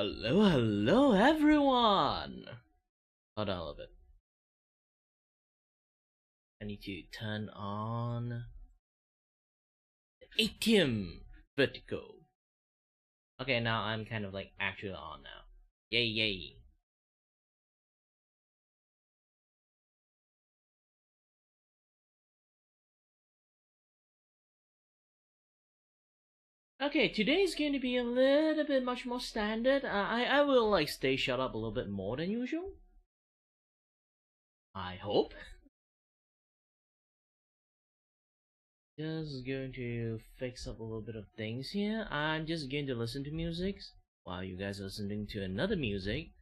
Hello everyone! Hold on a little bit. I need to turn on the ATM vertical. Okay, now I'm kind of like actually on now. Yay, yay. Okay, today's going to be a little bit much more standard. I will like stay shut up a little bit more than usual. I hope. Just going to fix up a little bit of things here. I'm just going to listen to music while you guys are listening to another music.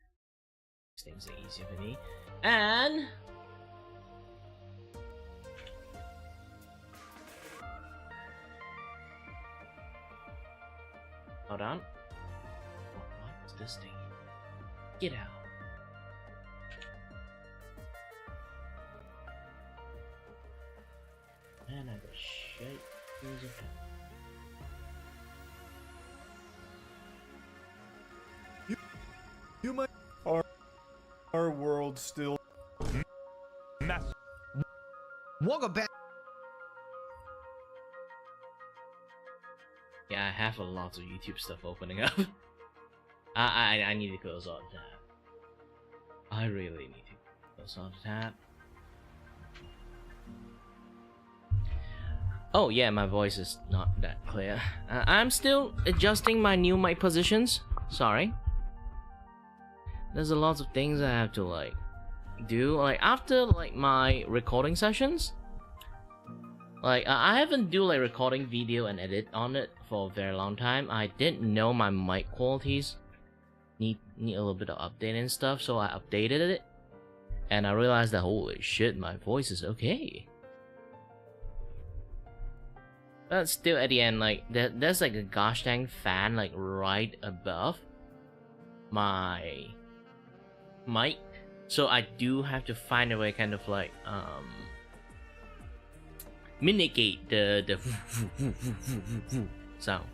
Things are easier for me. And hold on. What is this thing? Get out. Man, I got shit music. You might. Our world still. Mess. Welcome back. Yeah, I have a lot of YouTube stuff opening up. I need to close all the tab. I really need to close all the tab. Oh yeah, my voice is not that clear. I'm still adjusting my new mic positions. Sorry. There's a lot of things I have to like do. Like after like my recording sessions, like I haven't do like recording video and edit on it for a very long time. I didn't know my mic qualities need a little bit of update and stuff, so I updated it, and I realized that holy shit, my voice is okay. But still, at the end, like there's like a gosh dang fan like right above my mic, so I do have to find a way kind of like mitigate the sound.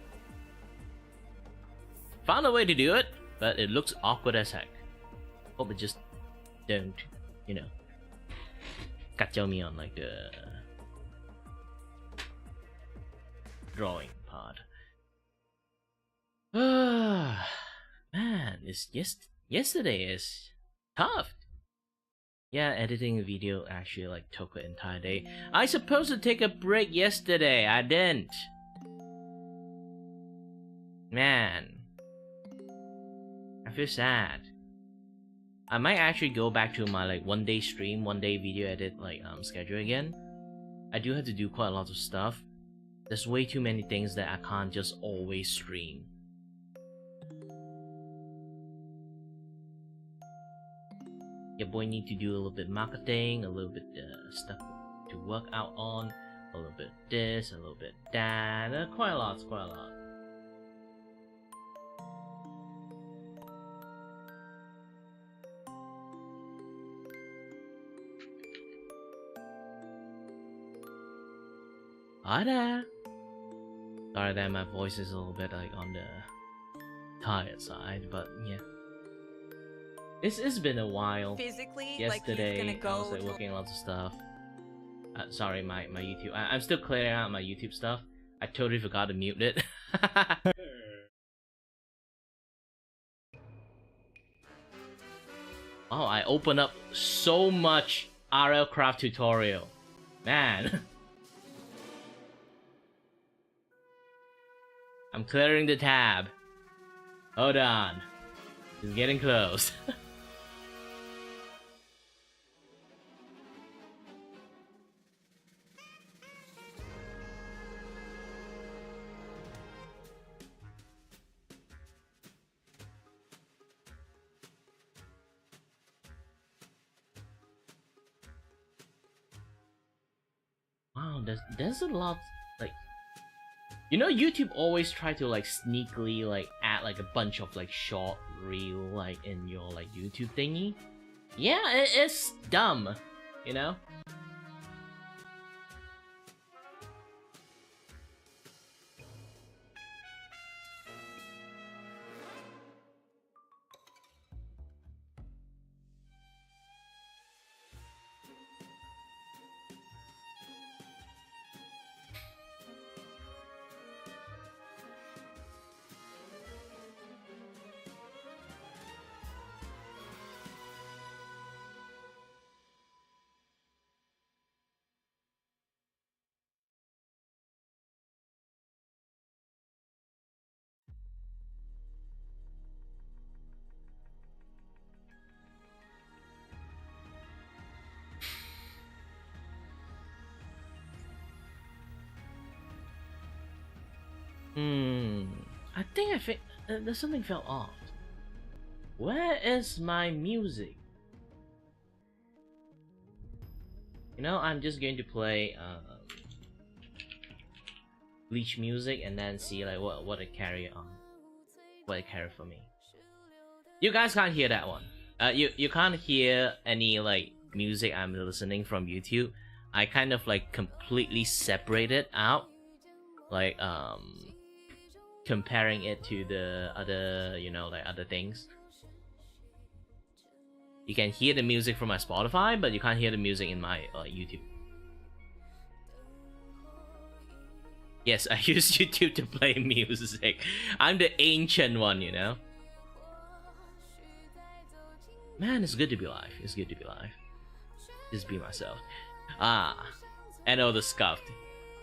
Found a way to do it, but it looks awkward as heck. Hope it just don't, you know, kacau me on like the drawing part. Man, yesterday is tough. Yeah, editing a video actually like took the entire day. I supposed to take a break yesterday. I didn't. Man, I feel sad. I might actually go back to my like one day stream, one day video edit like schedule again. I do have to do quite a lot of stuff. There's way too many things that I can't just always stream. Your boy need to do a little bit marketing, a little bit stuff to work out on, a little bit this, a little bit that, quite a lot, quite a lot. Hi there. Sorry that my voice is a little bit like on the tired side, but yeah. It's been a while. Physically, yesterday, like he's gonna I was like working lots of stuff. Sorry, my YouTube. I'm still clearing out my YouTube stuff. I totally forgot to mute it. Oh, I opened up so much RL craft tutorial. Man. I'm clearing the tab. Hold on. It's getting close. Wow, there's a lot, like, you know, YouTube always try to like sneakily like add like a bunch of like short reel like in your like YouTube thingy. Yeah, it's dumb, you know. I think there's something fell off. Where is my music? You know, I'm just going to play Bleach music and then see like what it carry on, what it carry for me. You guys can't hear that one. You can't hear any like music I'm listening from YouTube. I kind of like completely separate it out, like comparing it to the other, you know, like other things. You can hear the music from my Spotify, but you can't hear the music in my YouTube. Yes, I use YouTube to play music. I'm the ancient one, you know. Man, it's good to be alive. It's good to be alive. Just be myself. And the scuffed.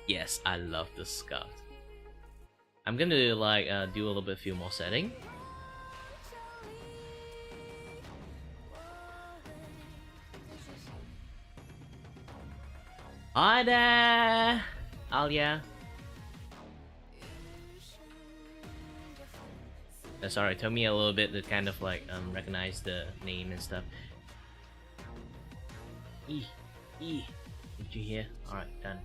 Yes, I love the scuffed. I'm gonna like do a little bit few more setting. Hi there, Alia. Sorry, it took me a little bit to kind of like recognize the name and stuff. Did you hear? Alright, done.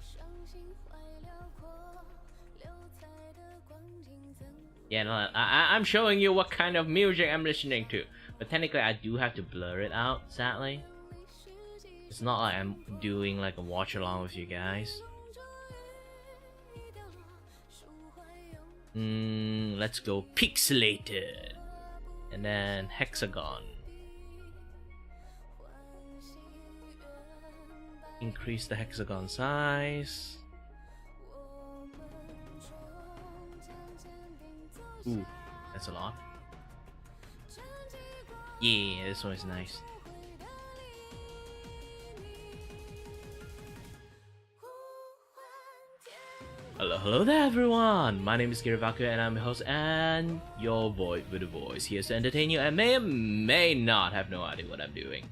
Yeah, no, I'm showing you what kind of music I'm listening to, but technically I do have to blur it out, sadly. It's not like I'm doing like a watch along with you guys. Let's go pixelated. And then hexagon. Increase the hexagon size. Ooh, that's a lot. Yeah, this one is nice. Hello there everyone! My name is Kirivaku and I'm your host and your voice with a voice here to entertain you and may or may not have no idea what I'm doing.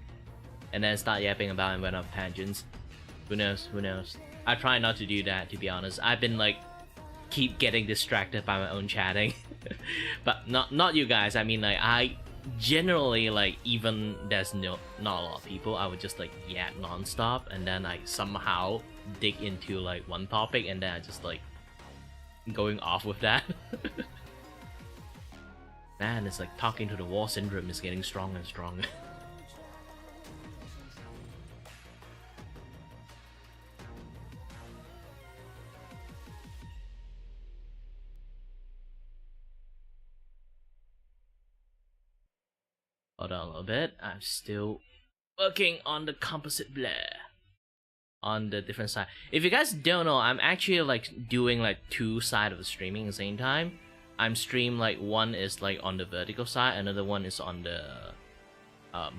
And then start yapping about and went off tangents. Who knows, who knows. I try not to do that, to be honest. I've been like, keep getting distracted by my own chatting. But not you guys, I mean like, I generally like, even there's not a lot of people, I would just like yap non-stop and then I somehow dig into like one topic and then I just like going off with that. Man, it's like talking to the wall syndrome is getting stronger and stronger. Hold on a little bit, I'm still working on the composite blur on the different side. If you guys don't know, I'm actually like doing like two sides of the streaming at the same time. I'm stream like one is like on the vertical side, another one is on the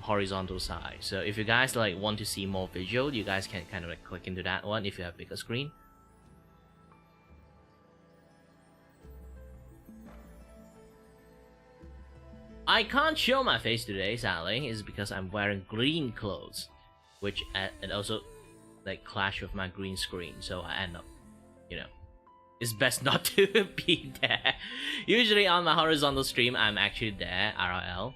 horizontal side. So if you guys like want to see more visual, you guys can kind of like click into that one if you have bigger screen. I can't show my face today, sadly, is because I'm wearing green clothes, which and also like clash with my green screen, so I end up, you know, it's best not to be there. Usually on my horizontal stream, I'm actually there, RRL.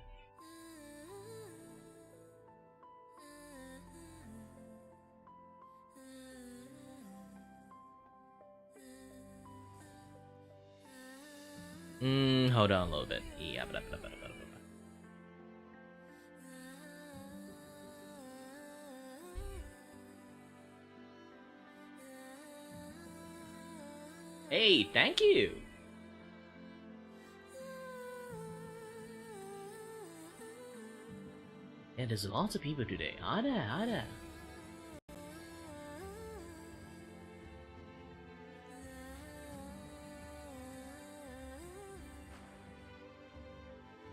Hold on a little bit. Yeah, hey, thank you. Yeah, there's lots of people today. Are there?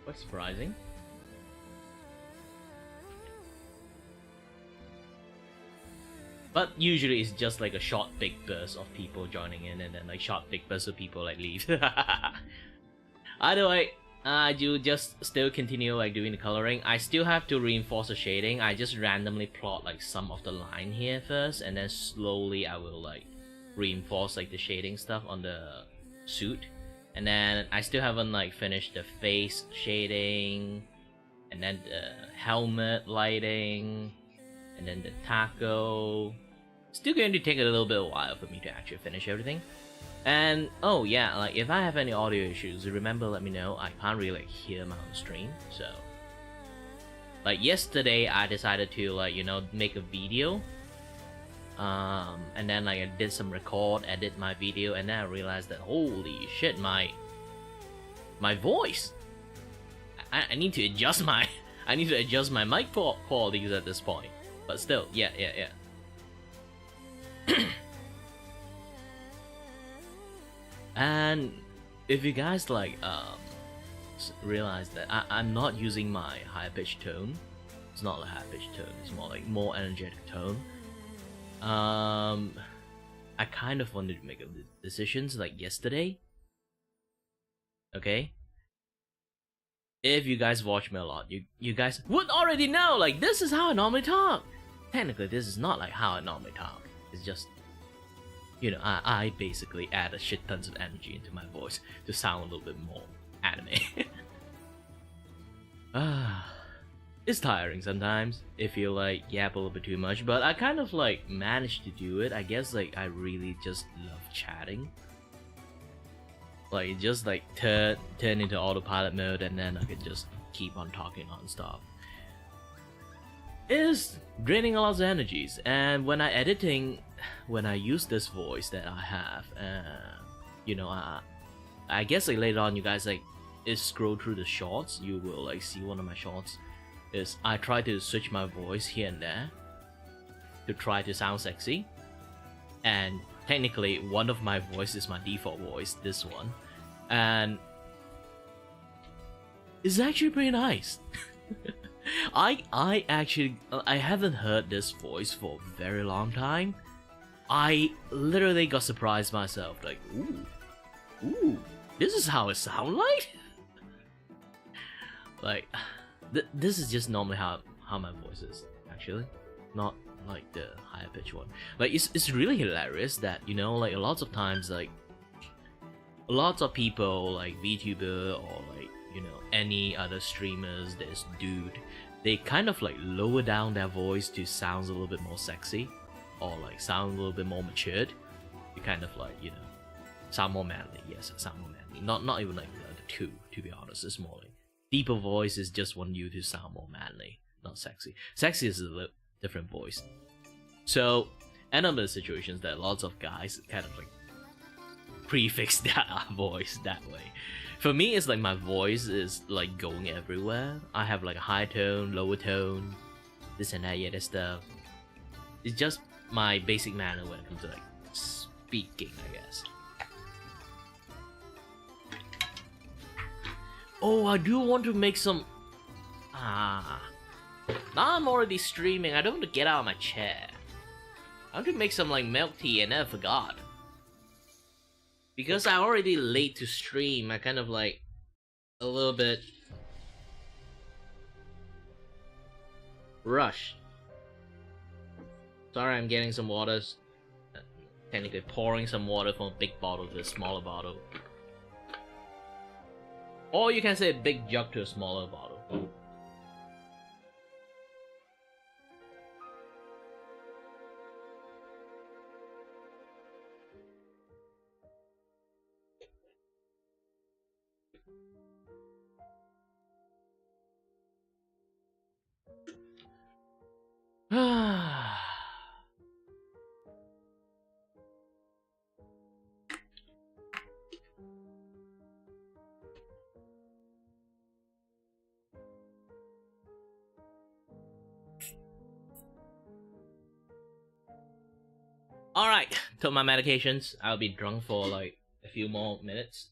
Quite surprising. But usually it's just like a short big burst of people joining in and then like short big burst of people like leave. Either way, I do just still continue like doing the coloring. I still have to reinforce the shading. I just randomly plot like some of the line here first and then slowly I will like reinforce like the shading stuff on the suit. And then I still haven't like finished the face shading, and then the helmet lighting, and then the taco. Still going to take a little bit of a while for me to actually finish everything. And oh yeah, like if I have any audio issues, remember let me know. I can't really like hear my own stream, so like yesterday I decided to like make a video, and then like I did some record, edit my video, and then I realized that holy shit, my voice, I need to adjust my mic qualities at this point. But still, yeah. And if you guys like realize that I'm not using my high pitched tone, it's not like high pitched tone, it's more like more energetic tone. I kind of wanted to make decisions like yesterday. Okay, if you guys watch me a lot, you guys would already know like this is how I normally talk. Technically, this is not like how I normally talk. It's just, I basically add a shit tons of energy into my voice to sound a little bit more anime. It's tiring sometimes if you like yap a little bit too much, but I kind of like managed to do it. I guess like I really just love chatting. Like just like turn into autopilot mode, and then I can just keep on talking non-stop. It is draining a lot of energies, and when I use this voice that I have, I guess like later on you guys like scroll through the shorts, you will like see one of my shorts is I try to switch my voice here and there to try to sound sexy, and technically one of my voice is my default voice, this one, and it's actually pretty nice. I actually I haven't heard this voice for a very long time. I literally got surprised myself, like ooh, this is how it sounds like. Like this is just normally how my voice is actually, not like the higher pitch one. Like it's really hilarious that like lots of times like lots of people like Vtuber or like any other streamers, this dude, they kind of like lower down their voice to sound a little bit more sexy or like sound a little bit more matured. You kind of like sound more manly. Yes, sound more manly. Not even like the two, to be honest. It's more like deeper voice is just want you to sound more manly, not sexy. Sexy is a different voice. So end up in situations that lots of guys kind of like prefix their voice that way. For me, it's like my voice is like going everywhere. I have like a high tone, lower tone, this and that, yeah, that stuff. It's just my basic manner when it comes to like speaking, I guess. Oh, I do want to make some. Now I'm already streaming. I don't want to get out of my chair. I want to make some like milk tea, and I forgot. Because I'm already late to stream, I kind of like a little bit rushed. Sorry, I'm getting some waters. Technically pouring some water from a big bottle to a smaller bottle. Or you can say a big jug to a smaller bottle. Alright, took my medications. I'll be drunk for like a few more minutes.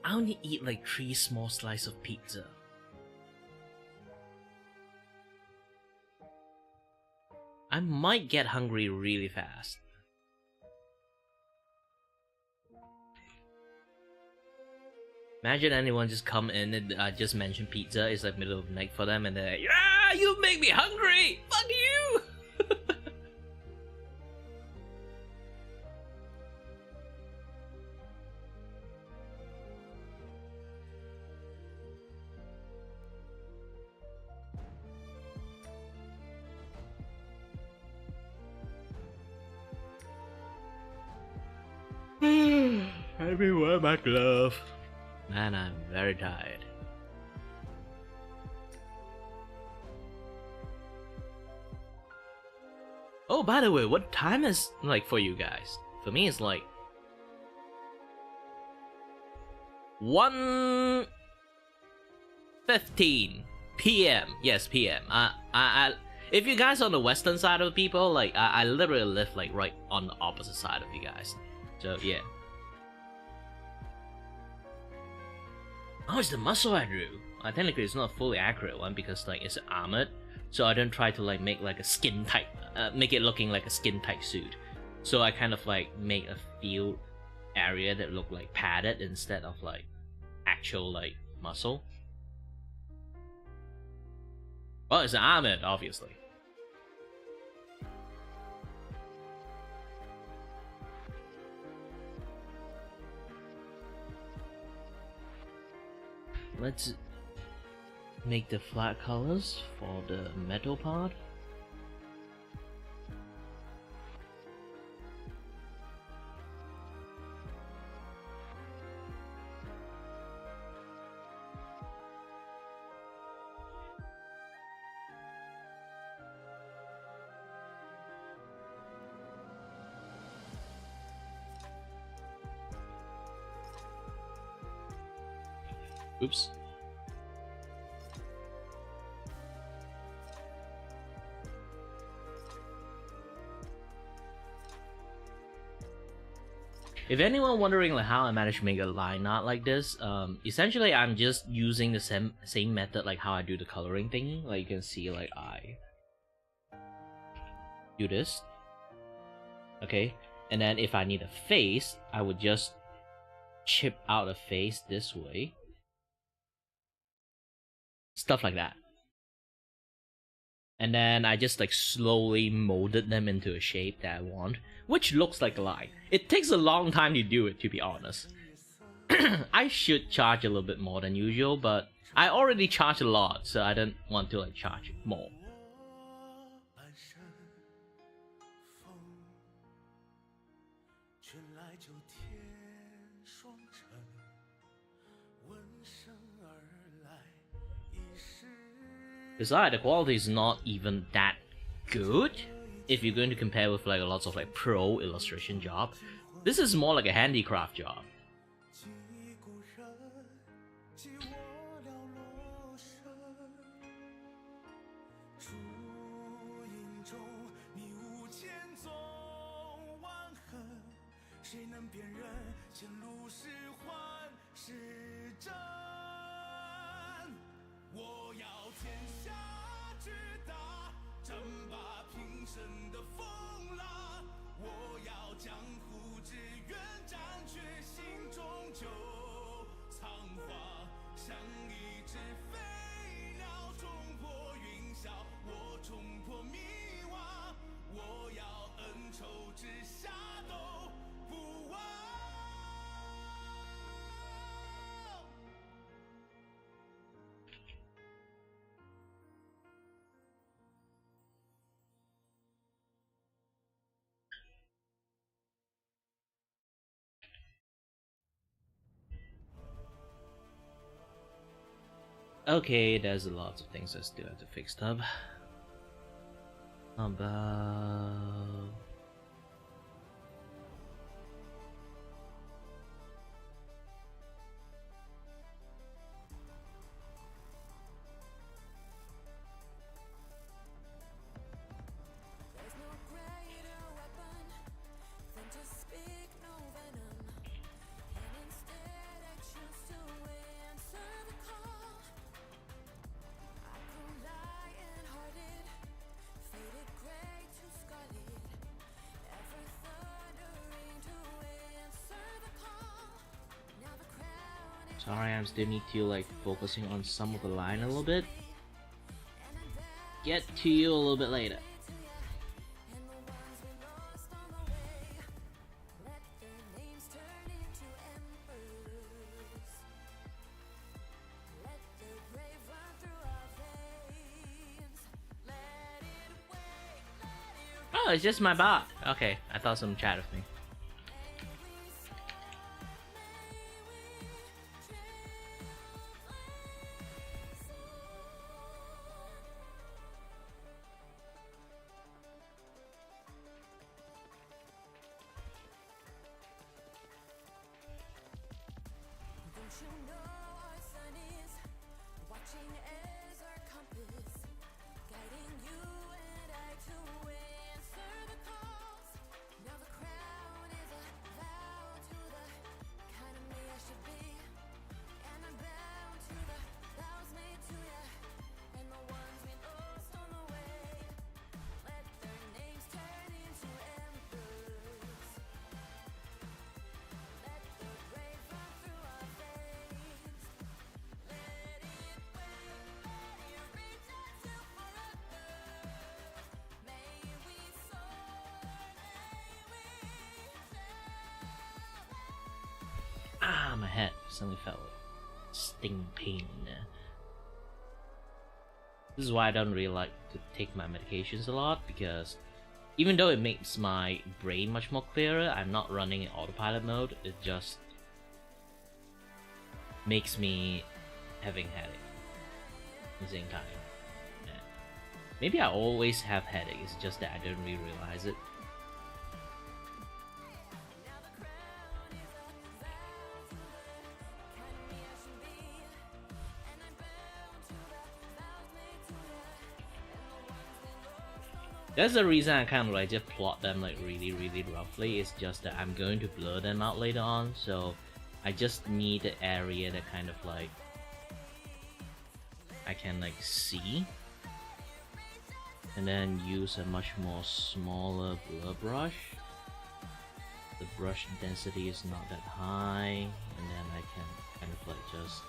I only eat like 3 small slices of pizza. I might get hungry really fast. Imagine anyone just come in and just mention pizza. It's like middle of the night for them, and they're like, "Yeah, you make me hungry. Fuck you." Let me wear my glove. Man, I'm very tired. Oh, by the way, what time is like for you guys? For me, it's like 1:15 p.m. Yes, p.m. If you guys on the western side of the people, like I literally live like right on the opposite side of you guys. So yeah. Oh, it's the muscle I drew. Technically, it's not a fully accurate one because like it's armored, so I don't try to like make like a skin tight, make it looking like a skin tight suit. So I kind of like make a field area that look like padded instead of like actual like muscle. Well, it's armored, obviously. Let's make the flat colors for the metal part. Oops. If anyone wondering like how I managed to make a line art like this, essentially I'm just using the same method like how I do the coloring thing. Like you can see, like I do this, okay, and then if I need a face, I would just chip out a face this way. Stuff like that. And then I just like slowly molded them into a shape that I want, which looks like a line. It takes a long time to do it, to be honest. I should charge a little bit more than usual, but I already charge a lot, so I don't want to like charge more. Besides, the quality is not even that good if you're going to compare with like lots of like pro illustration job. This is more like a handicraft job. Okay, there's a lot of things I still have to fix up. About... Sorry, I still need to like focusing on some of the line a little bit. Get to you a little bit later. Oh, it's just my bot. Okay, I thought some chat with me. Ah, my head suddenly felt like sting pain in there. This is why I don't really like to take my medications a lot, because even though it makes my brain much more clearer, I'm not running in autopilot mode. It just makes me having headache at the same time. Yeah. Maybe I always have headache, it's just that I don't really realize it. That's the reason I kind of like just plot them like really roughly. It's just that I'm going to blur them out later on, so I just need the area that kind of like I can like see, and then use a much more smaller blur brush. The brush density is not that high, and then I can kind of like just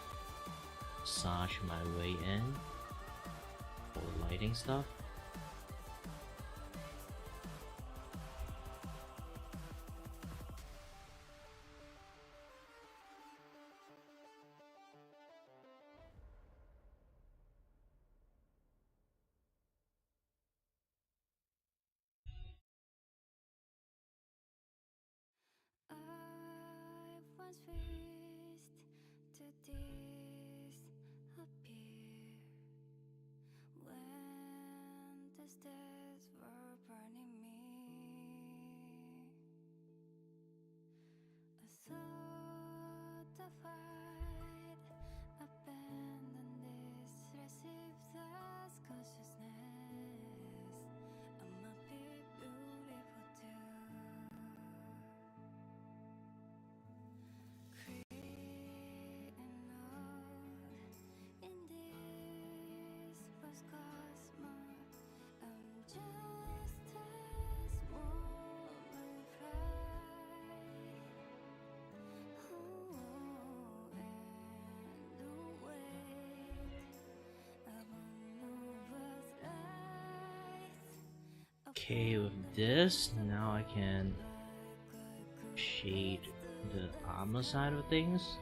massage my way in for the lighting stuff. Okay, with this, now I can shade the armor side of things.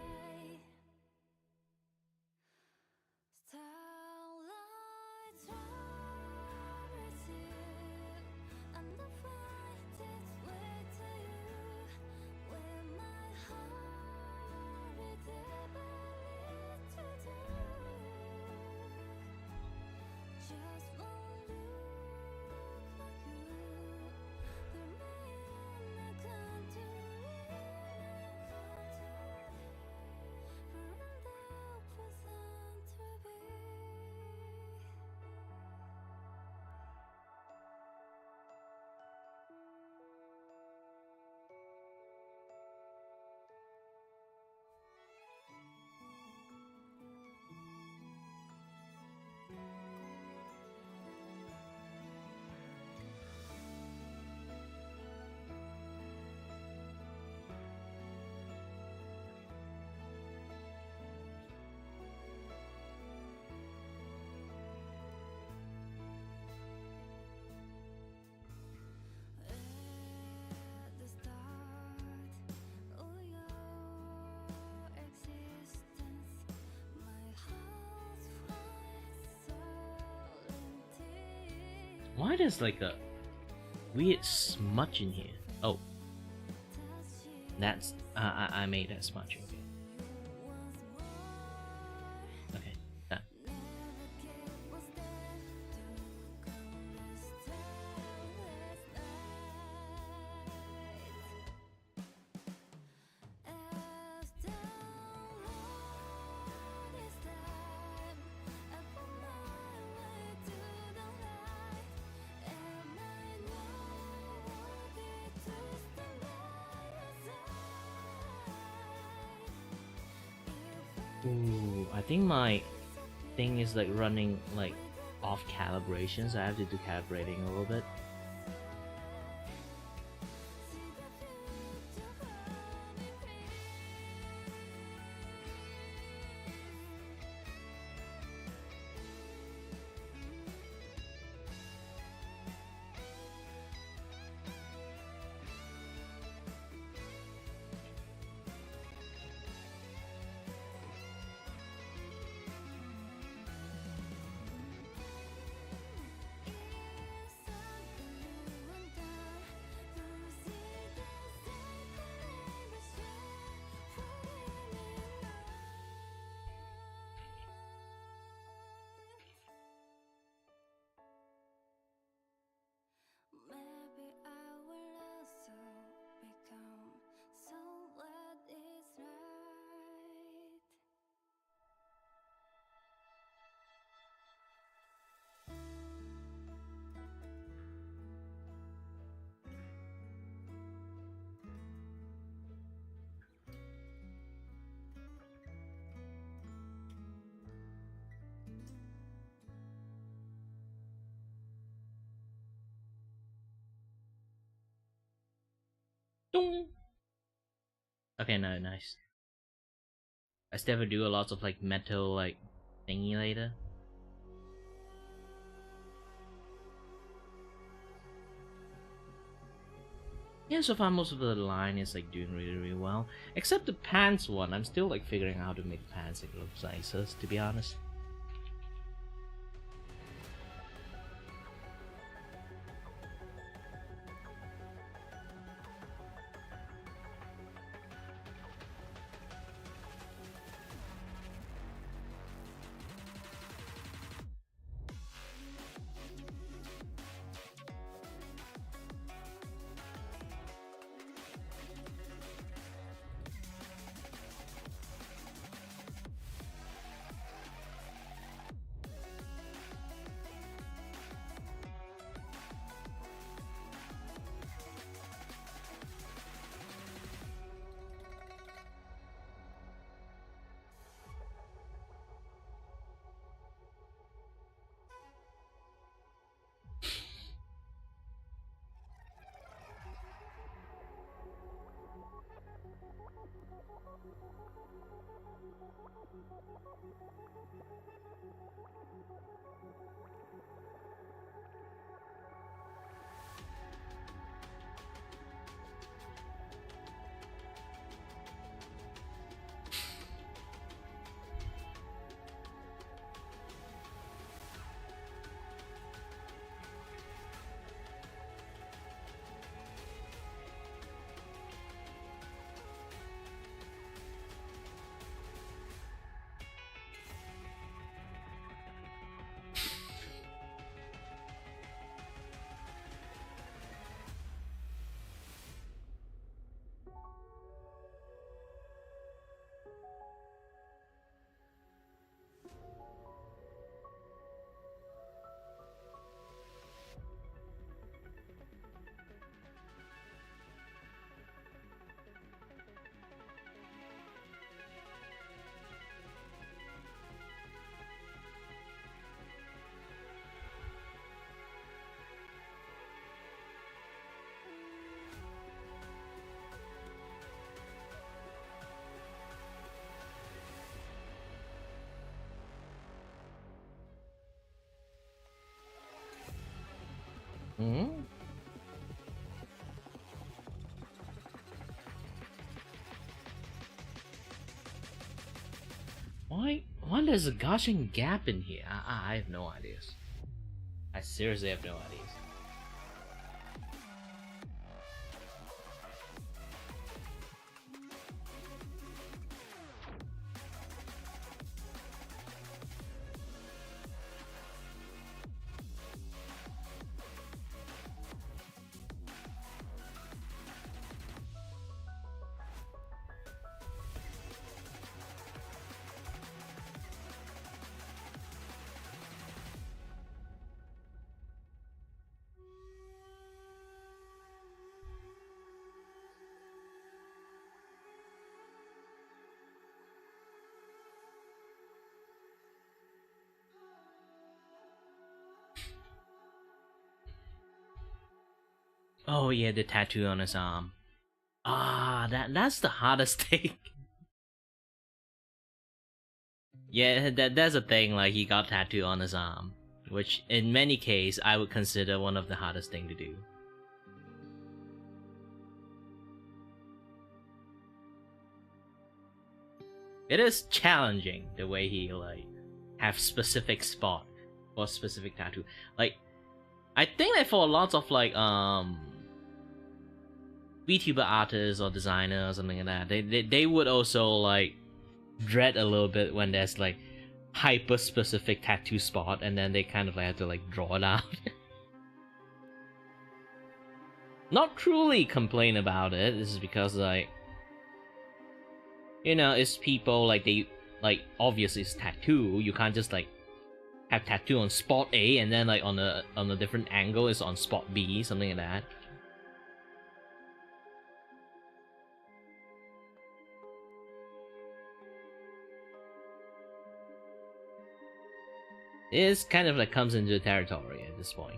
Why there's like a weird smudge in here? Oh, that's I made that smudge. Okay. Okay, done. Ooh, I think my thing is like running like off calibration, so I have to do calibrating a little bit. Maybe I will also become so what is right. Dong. Okay, no, nice. I still have to do a lot of like metal like thingy later. Yeah, so far most of the line is like doing really well. Except the pants one, I'm still like figuring out how to make pants like look nicer, to be honest. Hmm? Why there's a gushing gap in here? I have no ideas. I seriously have no idea. Oh yeah, the tattoo on his arm. Ah, that's the hardest thing. Yeah, that's a thing. Like he got tattoo on his arm, which in many cases I would consider one of the hardest thing to do. It is challenging the way he like have specific spot or specific tattoo. Like I think that for lots of like Vtuber artists or designers or something like that, they would also like dread a little bit when there's like hyper specific tattoo spot and then they kind of like have to like draw it out. Not truly complain about it. This is because like, you know, it's people like they like obviously it's tattoo. You can't just like have tattoo on spot A and then like on a different angle it's on spot B, something like that. It kind of like comes into the territory at this point.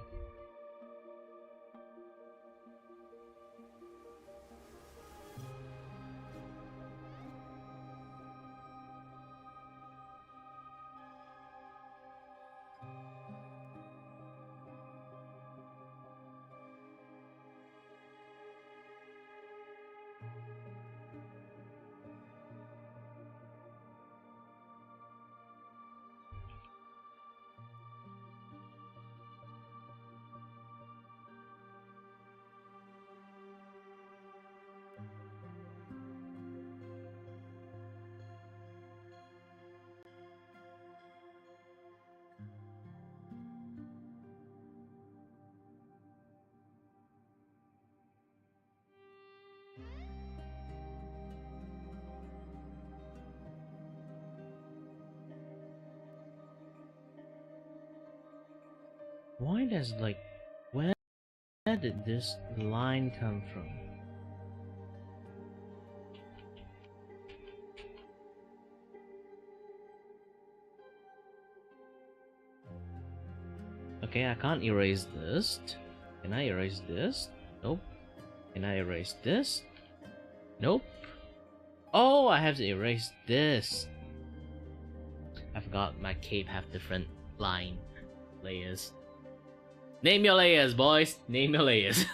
Why does like where did this line come from? Okay, I can't erase this. Can I erase this? Nope. Can I erase this? Nope. Oh, I have to erase this. I forgot my cape have different line layers. Name your layers, boys. Name your layers.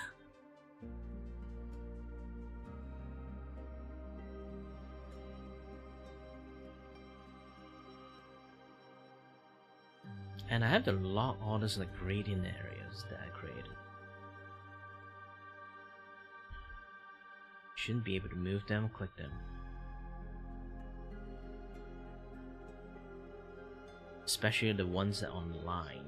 And I have to log all these like gradient areas that I created. Shouldn't be able to move them, click them. Especially the ones that are on the line.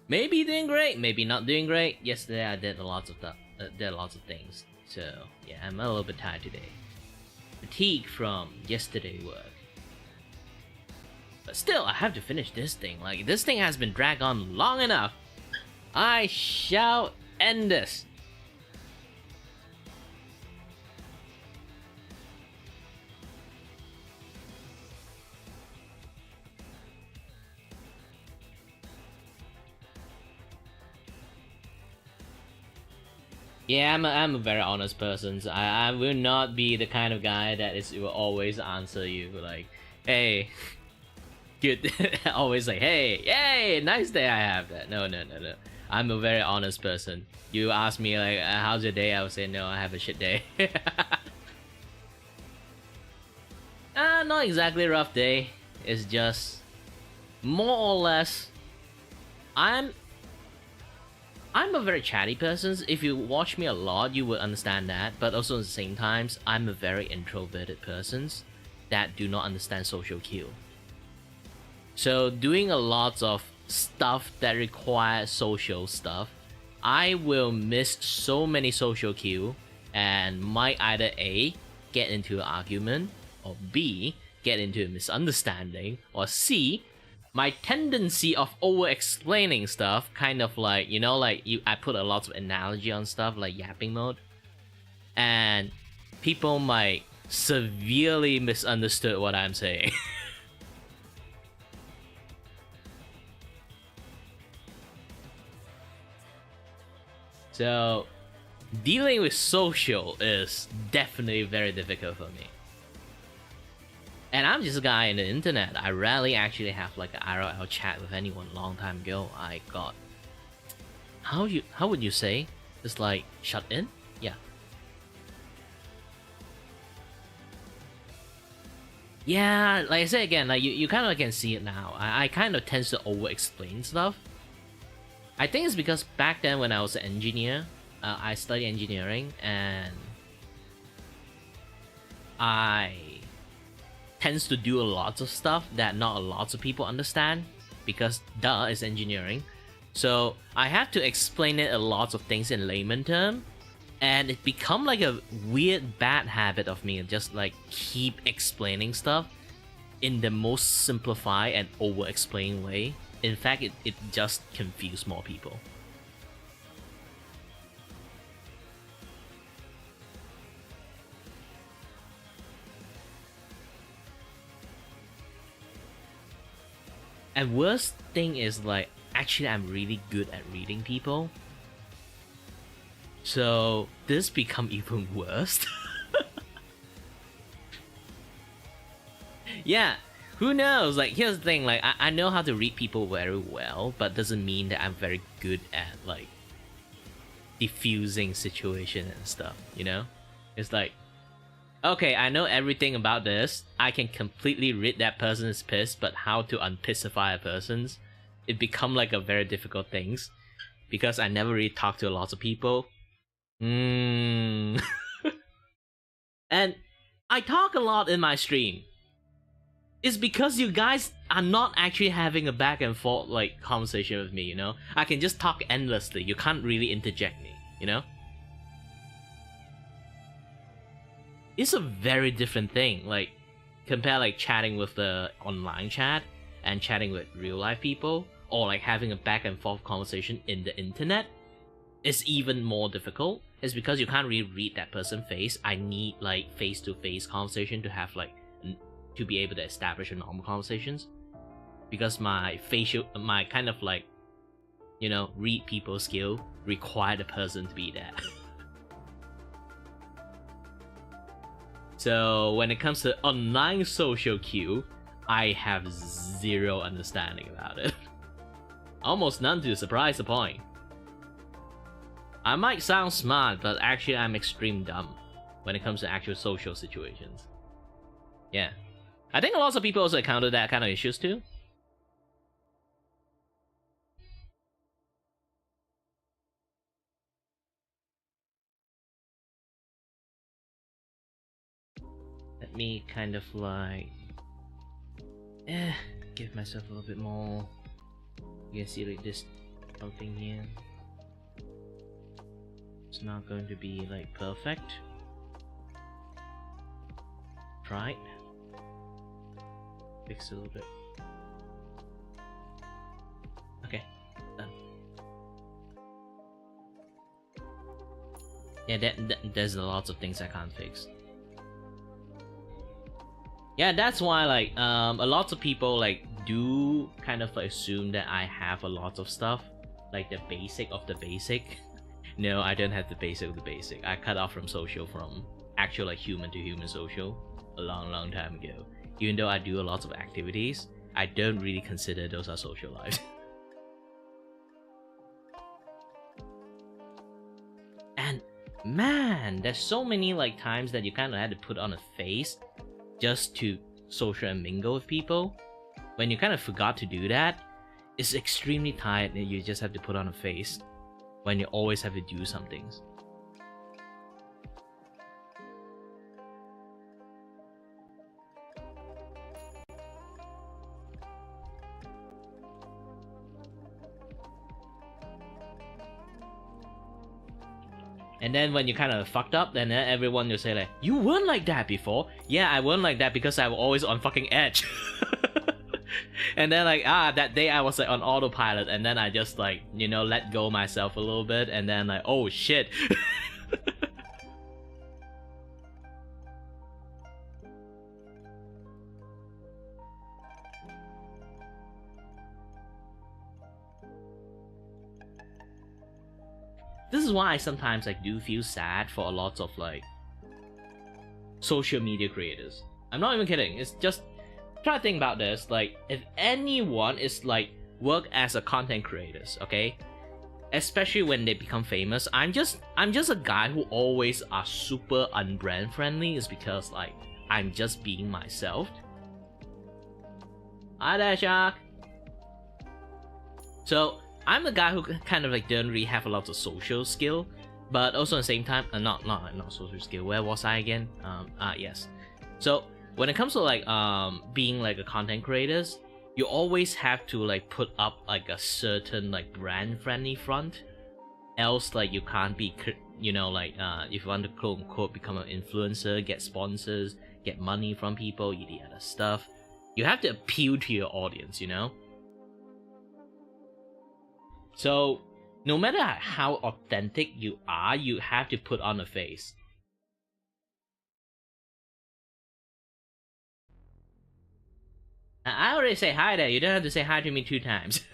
Maybe doing great, maybe not doing great. Yesterday I did lots of stuff. there are lots of things. So yeah, I'm a little bit tired today. Fatigue from yesterday work. But still, I have to finish this thing. Like, this thing has been dragged on long enough. I shall end this. Yeah, I'm a very honest person. So I will not be the kind of guy that will always answer you like, hey, good. Always like, hey, nice day I have that. No. I'm a very honest person. You ask me like, how's your day? I will say, no, I have a shit day. Not exactly a rough day. It's just more or less. I'm a very chatty person. If you watch me a lot, you will understand that. But also at the same time, I'm a very introverted person that do not understand social cue. So doing a lot of stuff that requires social stuff, I will miss so many social cue and might either A, get into an argument, or B, get into a misunderstanding, or C, my tendency of over-explaining stuff, kind of like, you know, like I put a lot of analogy on stuff, like yapping mode, and people might severely misunderstood what I'm saying. So, dealing with social is definitely very difficult for me. And I'm just a guy in the internet. I rarely actually have like an IRL chat with anyone. Long time ago, I got how would you say? It's like shut in? Yeah. Yeah, like I said again, like you kind of can see it now. I kind of tend to over-explain stuff. I think it's because back then when I was an engineer, I studied engineering and I tends to do a lot of stuff that not a lot of people understand because duh, it's engineering. So I have to explain it a lot of things in layman term, and it become like a weird bad habit of me, just like keep explaining stuff in the most simplified and over-explained way. In fact, it just confused more people. And worst thing is like, actually I'm really good at reading people. So this become even worse. Yeah, who knows? Like, here's the thing, like I know how to read people very well, but doesn't mean that I'm very good at like diffusing situation and stuff, you know? It's like, okay, I know everything about this. I can completely read that person is pissed, but how to unpissify a person's, it become like a very difficult things because I never really talk to lots of people. And I talk a lot in my stream. It's because you guys are not actually having a back and forth like conversation with me, you know? I can just talk endlessly. You can't really interject me, you know? It's a very different thing. Like, compare like chatting with the online chat and chatting with real life people, or like having a back and forth conversation in the internet. It's even more difficult. It's because you can't really read that person's face. I need like face-to-face conversation to have like to be able to establish a normal conversations, because my kind of like, you know, read people skill require the person to be there. So when it comes to online social cue, I have zero understanding about it. Almost none, to surprise the point. I might sound smart, but actually I'm extreme dumb when it comes to actual social situations. Yeah. I think lots of people also encounter that kind of issues too. Let me kind of like give myself a little bit more. You can see like this something here. It's not going to be like perfect. Try it. Fix it a little bit. Okay, done. Yeah, there's lots of things I can't fix. Yeah, that's why like a lot of people like do kind of assume that I have a lot of stuff, like the basic of the basic. No, I don't have the basic of the basic. I cut off from social, from actual like human to human social a long time ago. Even though I do a lot of activities, I don't really consider those are social lives. And man, there's so many like times that you kind of had to put on a face just to social and mingle with people. When you kind of forgot to do that, it's extremely tired and you just have to put on a face when you always have to do some things. And then when you kind of fucked up, then everyone will say like, you weren't like that before. Yeah, I weren't like that because I was always on fucking edge. And then like, that day I was like on autopilot, and then I just like, you know, let go myself a little bit, and then like, oh shit. This is why I sometimes like do feel sad for a lot of like social media creators. I'm not even kidding. It's just, try to think about this. Like, if anyone is like work as a content creators, okay, especially when they become famous, I'm just a guy who always are super unbrand friendly. Is because like I'm just being myself. Hi there, Shark. So I'm the guy who kind of like don't really have a lot of social skill, but also at the same time, not social skill. Where was I again? Yes. So when it comes to like being like a content creators, you always have to like put up like a certain like brand friendly front, else like you can't be, you know, like if you want to quote unquote become an influencer, get sponsors, get money from people, the other stuff, you have to appeal to your audience, you know. So no matter how authentic you are, you have to put on a face. I already say hi there, you don't have to say hi to me 2 times.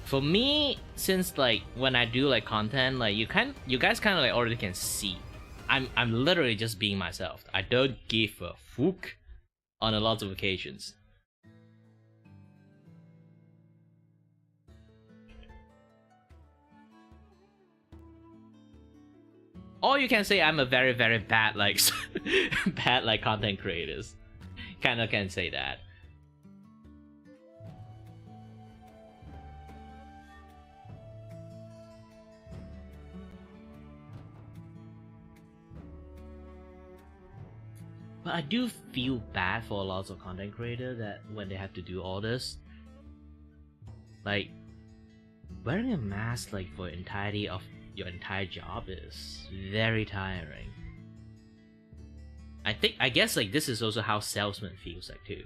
For me, since like when I do like content, like you guys kind of like already can see, I'm literally just being myself. I don't give a fuck on a lot of occasions. Or you can say I'm a very bad like bad like content creators. Kind of can say that. But I do feel bad for a lot of content creators that when they have to do all this, like wearing a mask like for entirety of your entire job is very tiring. I guess like this is also how salesman feels like too.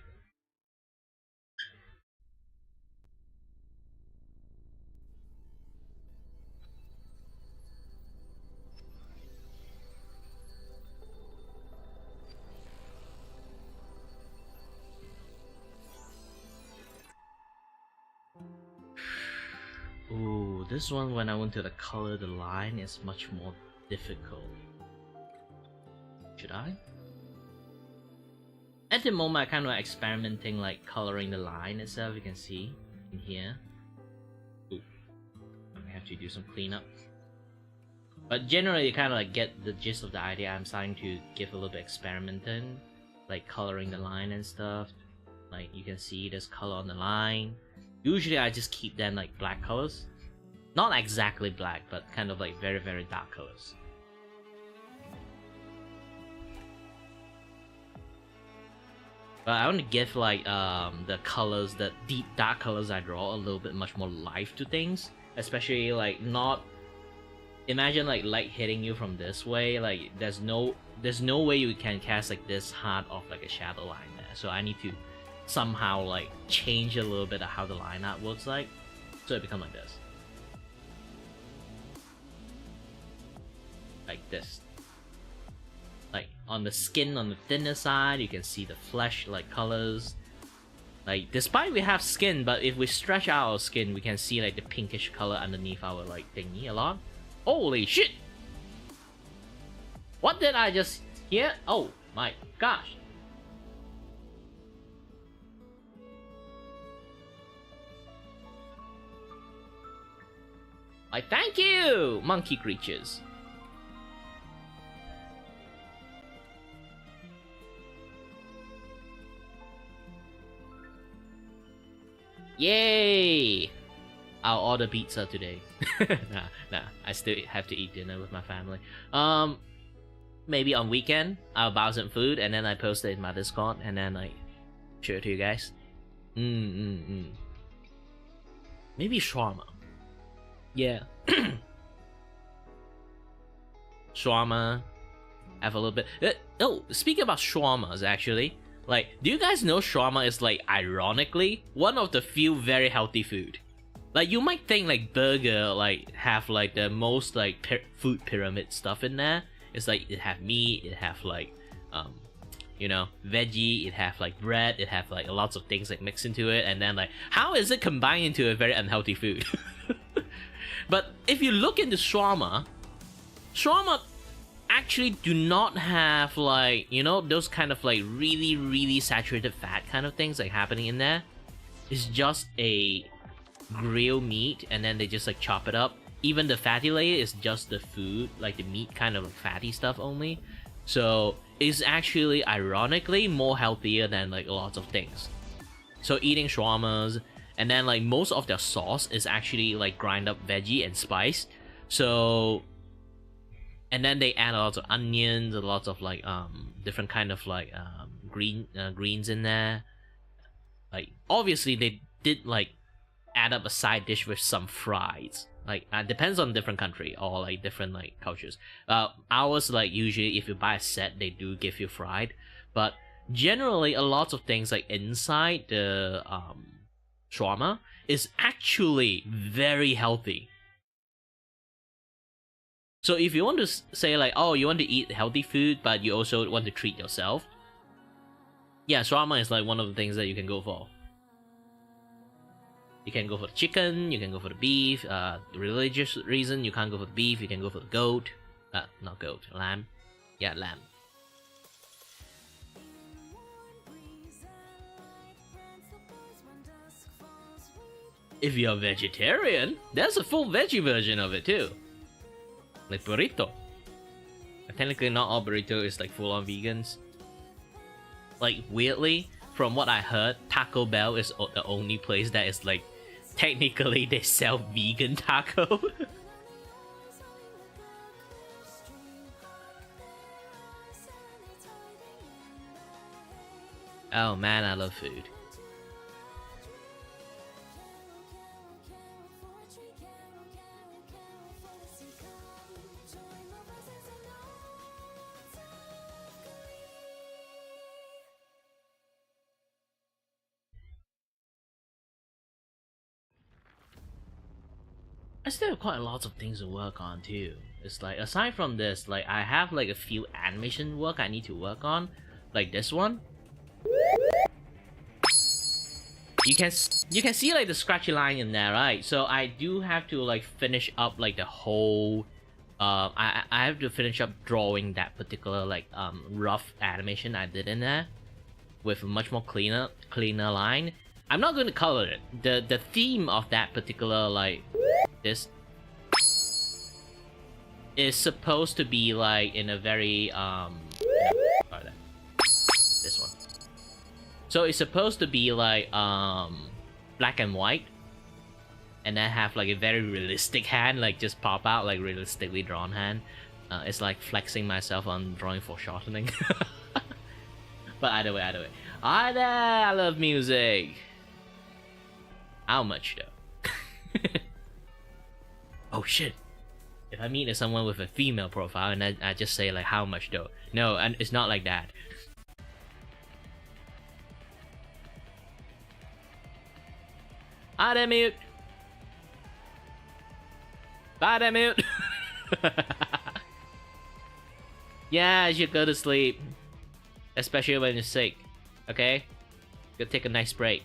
Ooh, this one when I want to like color the line is much more difficult. Should I? At the moment, I kind of experimenting like coloring the line itself. You can see in here. Ooh. have to do some cleanup. But generally, you kind of like get the gist of the idea. I'm starting to give a little bit experimenting, like coloring the line and stuff. Like you can see there's color on the line. Usually I just keep them like black colors. Not exactly black, but kind of like very, very dark colors. But I want to give like the colors, the deep dark colors I draw, a little bit much more life to things. Especially like not, imagine like light hitting you from this way. Like there's no way you can cast like this hard of like a shadow line there. So I need to somehow like change a little bit of how the line art works like, so it becomes like this. Like this. Like on the skin on the thinner side, you can see the flesh like colors. Like despite we have skin, but if we stretch out our skin, we can see like the pinkish color underneath our like thingy a lot. Holy shit! What did I just hear? Oh my gosh! I thank you, monkey creatures. Yay! I'll order pizza today. nah, I still have to eat dinner with my family. Maybe on weekend, I'll buy some food and then I post it in my Discord and then like show it to you guys. Maybe shawarma. Yeah. Shawarma. Have a little bit. Oh, speaking about shawarmas, actually. Like, do you guys know shawarma is like, ironically, one of the few very healthy food? Like, you might think like burger like have like the most like food pyramid stuff in there. It's like it have meat, it have like you know, veggie, it have like bread, it have like lots of things like mixed into it, and then like how is it combined into a very unhealthy food? But if you look into shawarma actually do not have like, you know, those kind of like really saturated fat kind of things like happening in there. It's just a grilled meat and then they just like chop it up. Even the fatty layer is just the food, like the meat kind of fatty stuff only. So it's actually ironically more healthier than like lots of things. So eating shawarmas, and then like most of their sauce is actually like grind up veggie and spice. So, and then they add a lot of onions, a lot of like different kind of like greens in there. Like obviously they did like add up a side dish with some fries. Like depends on different country or like different like cultures. Ours like usually if you buy a set they do give you fried, but generally a lot of things like inside the shawarma is actually very healthy. So if you want to say like, oh, you want to eat healthy food but you also want to treat yourself, yeah, shawarma is like one of the things that you can go for. You can go for the chicken, you can go for the beef. Religious reason, you can't go for the beef, you can go for the goat. Not goat, lamb. Yeah, lamb. If you're vegetarian, there's a full veggie version of it too. Like burrito. Technically not all burrito is like full on vegans. Like weirdly, from what I heard, Taco Bell is the only place that is like, technically they sell vegan taco. Oh man, I love food. I still have quite a lot of things to work on too. It's like, aside from this, like I have like a few animation work I need to work on, like this one. You can see like the scratchy line in there, right? So I do have to like finish up like the whole. I have to finish up drawing that particular like rough animation I did in there, with a much more cleaner line. I'm not going to color it. The theme of that particular like this is supposed to be like in a very this one. So it's supposed to be like black and white, and then have like a very realistic hand, like just pop out like realistically drawn hand. It's like flexing myself on drawing foreshortening. But either way. Hi there, I love music. How much though? Oh shit. If I meet someone with a female profile and I just say like how much though? No, and it's not like that. Hi there, mute. Bye there, mute. Yeah, you should go to sleep. Especially when you're sick. Okay? Go take a nice break.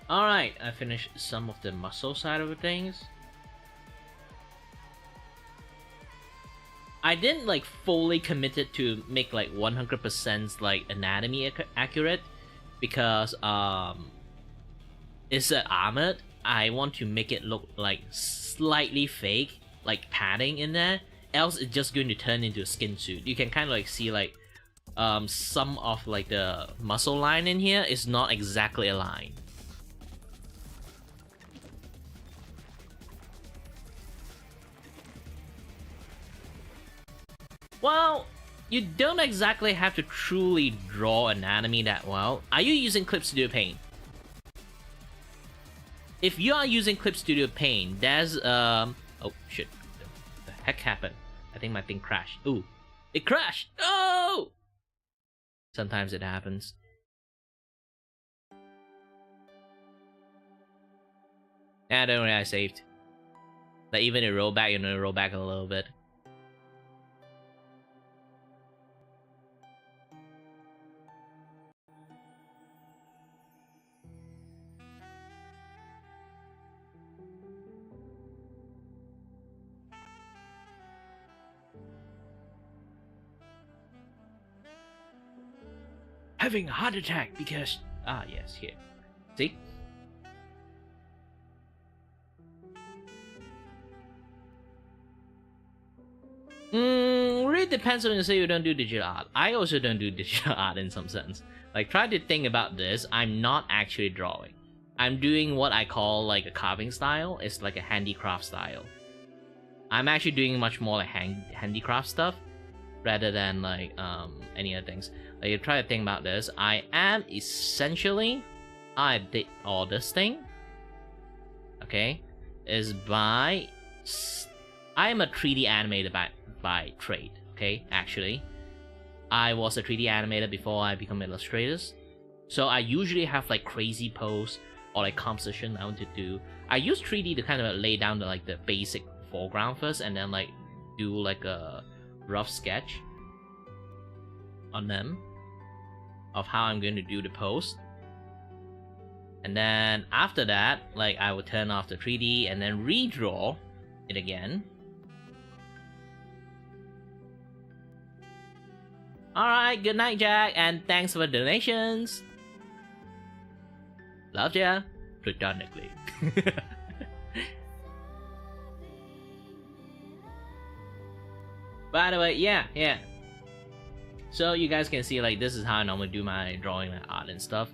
Alright, I finished some of the muscle side of things. I didn't like fully committed to make like 100% like anatomy accurate because it's armored. I want to make it look like slightly fake, like padding in there. Else it's just going to turn into a skin suit. You can kind of like see like some of like the muscle line in here is not exactly aligned. Well, you don't exactly have to truly draw anatomy that well. Are you using Clip Studio Paint? If you are using Clip Studio Paint, there's oh shit, the heck happened? I think my thing crashed. Ooh, it crashed! Oh! Sometimes it happens. Yeah, don't worry, I saved. Like even it rolled back, it rolled back a little bit. Having a heart attack because yes, here. See? Really depends on when you say you don't do digital art. I also don't do digital art in some sense. Like try to think about this, I'm not actually drawing. I'm doing what I call like a carving style. It's like a handicraft style. I'm actually doing much more like handicraft stuff rather than like any other things. Like you try to think about this, I did all this thing, okay, is by I am a 3D animator by trade, okay. Actually I was a 3D animator before I become illustrator, so I usually have like crazy pose or like composition I want to do. I use 3D to kind of lay down the basic foreground first and then like do like a rough sketch on them of how I'm going to do the pose. And then after that, like I would turn off the 3D and then redraw it again. Alright, good night Jack, and thanks for the donations. Love ya, platonically. By the way, yeah. So you guys can see like this is how I normally do my drawing and art and stuff.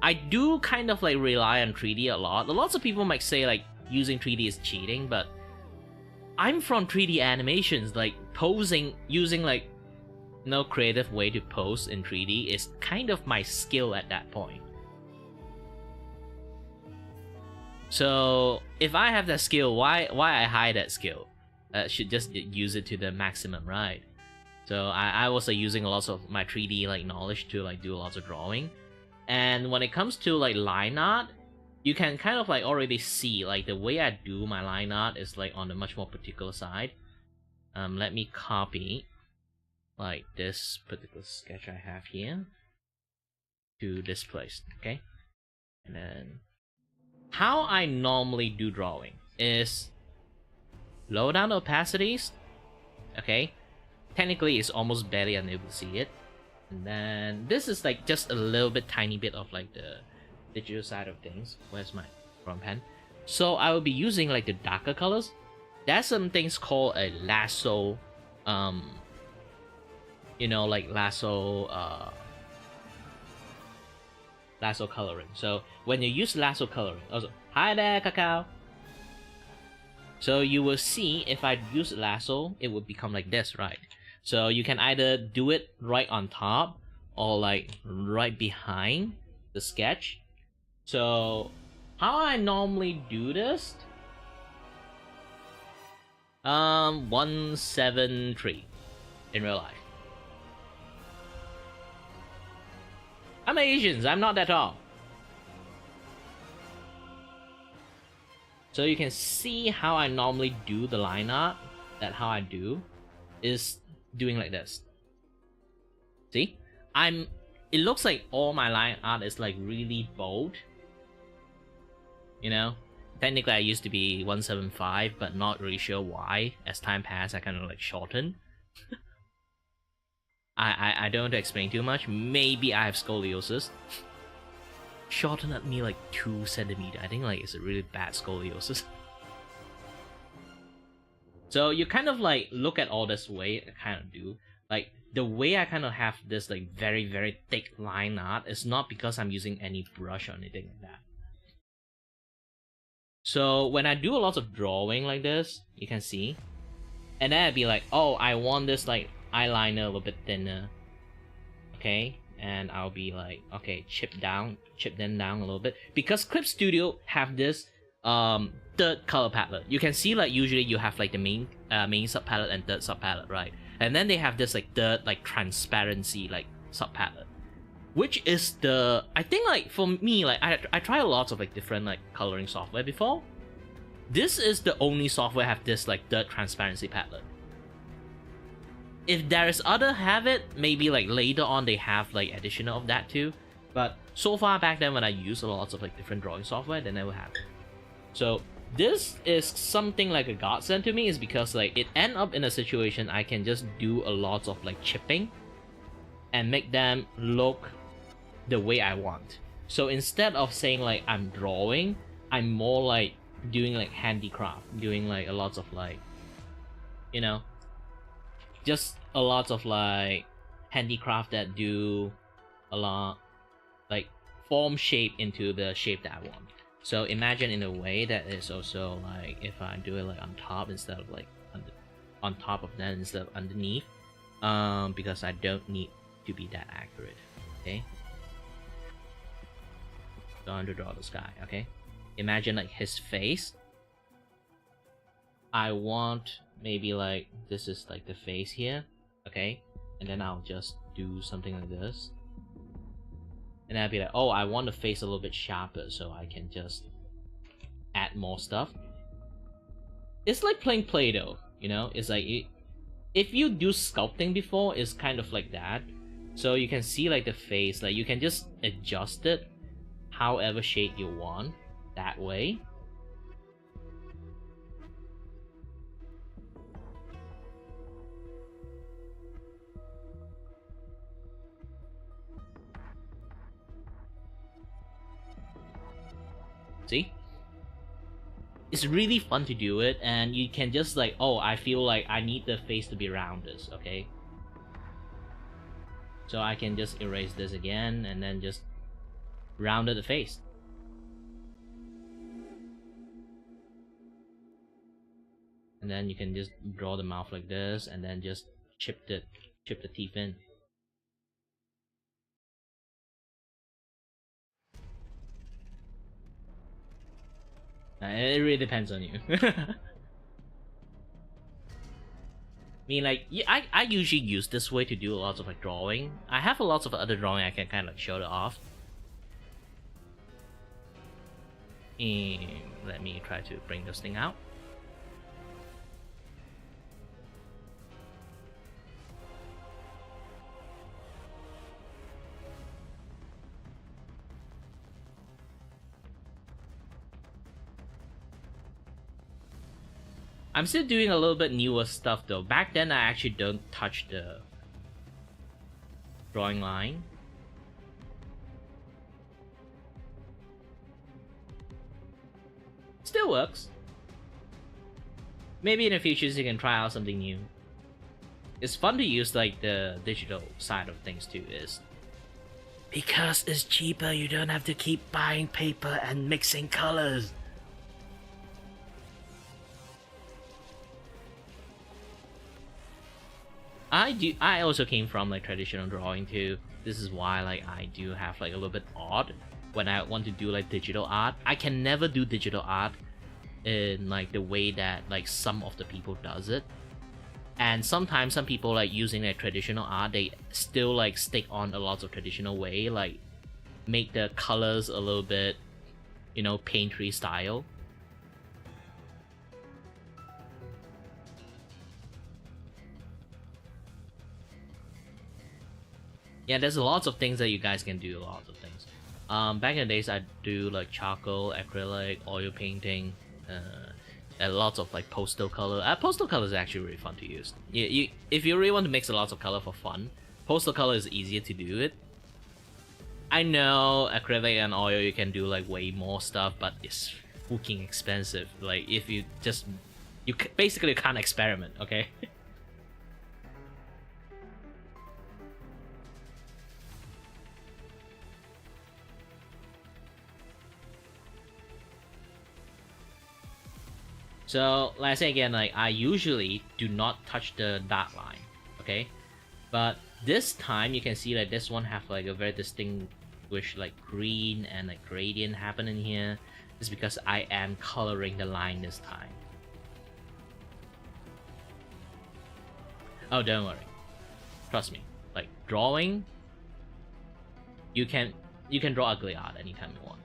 I do kind of like rely on 3D a lot. Lots of people might say like using 3D is cheating, but I'm from 3D animations. Like posing using like no creative way to pose in 3D is kind of my skill at that point. So if I have that skill, why I hide that skill? Should just use it to the maximum, right? So I was using lots of my 3D like knowledge to like do lots of drawing. And when it comes to like line art, you can kind of like already see like the way I do my line art is like on a much more particular side. Let me copy like this particular sketch I have here to this place, okay? And then how I normally do drawing is lower down the opacities, okay? technically it's almost barely unable to see it. And then this is like just a little bit tiny bit of like the digital side of things. Where's my drawing pen? So I will be using like the darker colors. There's some things called a lasso, you know, like lasso coloring. So when you use lasso coloring, also, hi there, Cacao. So you will see if I use lasso, it would become like this, right? So you can either do it right on top or like right behind the sketch. So how I normally do this? 173 in real life. I'm Asian, I'm not that tall. So you can see how I normally do the line art. That how I do is doing like this. See? It looks like all my line art is like really bold. You know? Technically I used to be 175, but not really sure why. As time passed, I kind of like shortened. I don't want to explain too much. Maybe I have scoliosis. Shorten at me like 2 centimeters. I think like it's a really bad scoliosis. So you kind of like look at all this way I kind of do. Like the way I kind of have this like very, very thick line art is not because I'm using any brush or anything like that. So when I do a lot of drawing like this, you can see. And then I'd be like, oh, I want this like eyeliner a little bit thinner. Okay, and I'll be like, okay, chip them down a little bit. Because Clip Studio have this third color palette. You can see like usually you have like the main sub palette and third sub palette, right? And then they have this like third like transparency like sub palette, which is the, I think like for me, like I tried a lot of like different like coloring software before. This is the only software have this like third transparency palette. If there is other have it, maybe like later on they have like additional of that too. But so far back then when I used a lot of like different drawing software, they never have it. So this is something like a godsend to me, is because like it end up in a situation I can just do a lot of like chipping and make them look the way I want. So instead of saying like I'm drawing, I'm more like doing like handicraft, doing like a lot of like, you know, just a lot of like handicraft that do a lot like form shape into the shape that I want. So imagine in a way that is also like if I do it like on top instead of like on top of that instead of underneath, because I don't need to be that accurate. Okay, so I want to draw this guy. Okay, imagine like his face. I want maybe like this is like the face here. Okay, and then I'll just do something like this. And I'd be like, oh, I want the face a little bit sharper, so I can just add more stuff. It's like playing Play-Doh, you know? It's like, if you do sculpting before, it's kind of like that. So you can see like the face, like you can just adjust it however shape you want, that way. See? It's really fun to do it, and you can just like, oh, I feel like I need the face to be rounded, okay? So I can just erase this again, and then just rounded the face. And then you can just draw the mouth like this, and then just chip the teeth in. It really depends on you. I mean, like, I usually use this way to do a lot of like drawing. I have a lot of other drawing I can kind of like show it off. And let me try to bring this thing out. I'm still doing a little bit newer stuff though. Back then I actually don't touch the drawing line. Still works. Maybe in the future you can try out something new. It's fun to use like the digital side of things too, is because it's cheaper, you don't have to keep buying paper and mixing colors. I also came from like traditional drawing too. This is why like I do have like a little bit odd when I want to do like digital art. I can never do digital art in like the way that like some of the people does it. And sometimes some people like using like traditional art, they still like stick on a lot of traditional way, like make the colors a little bit, you know, painterly style. Yeah, there's lots of things that you guys can do, lots of things. Back in the days, I do like charcoal, acrylic, oil painting, and lots of like pastel color. Pastel color is actually really fun to use. If you really want to mix a lot of color for fun, pastel color is easier to do it. I know acrylic and oil you can do like way more stuff, but it's fucking expensive. Like if you just, you basically can't experiment, okay? So, like I say again, like I usually do not touch the dot line, okay? But this time you can see that this one have like a very distinguished like green and like gradient happening here. It's because I am coloring the line this time. Oh, don't worry. Trust me. Like drawing, you can draw ugly art anytime you want.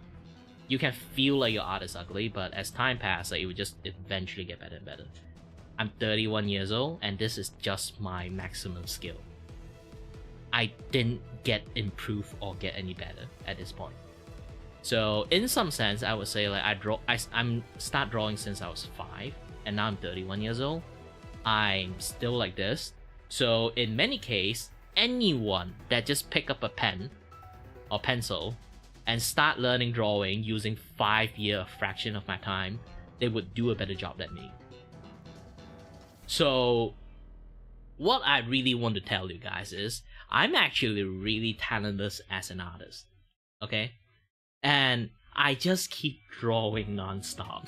You can feel like your art is ugly, but as time passes, like, it will just eventually get better and better. I'm 31 years old, and this is just my maximum skill. I didn't get improved or get any better at this point. So in some sense, I would say like I'm start drawing since I was 5, and now I'm 31 years old. I'm still like this. So in many cases, anyone that just pick up a pen or pencil and start learning drawing using 5 year fraction of my time, they would do a better job than me. So what I really want to tell you guys is I'm actually really talentless as an artist, okay? And I just keep drawing non-stop.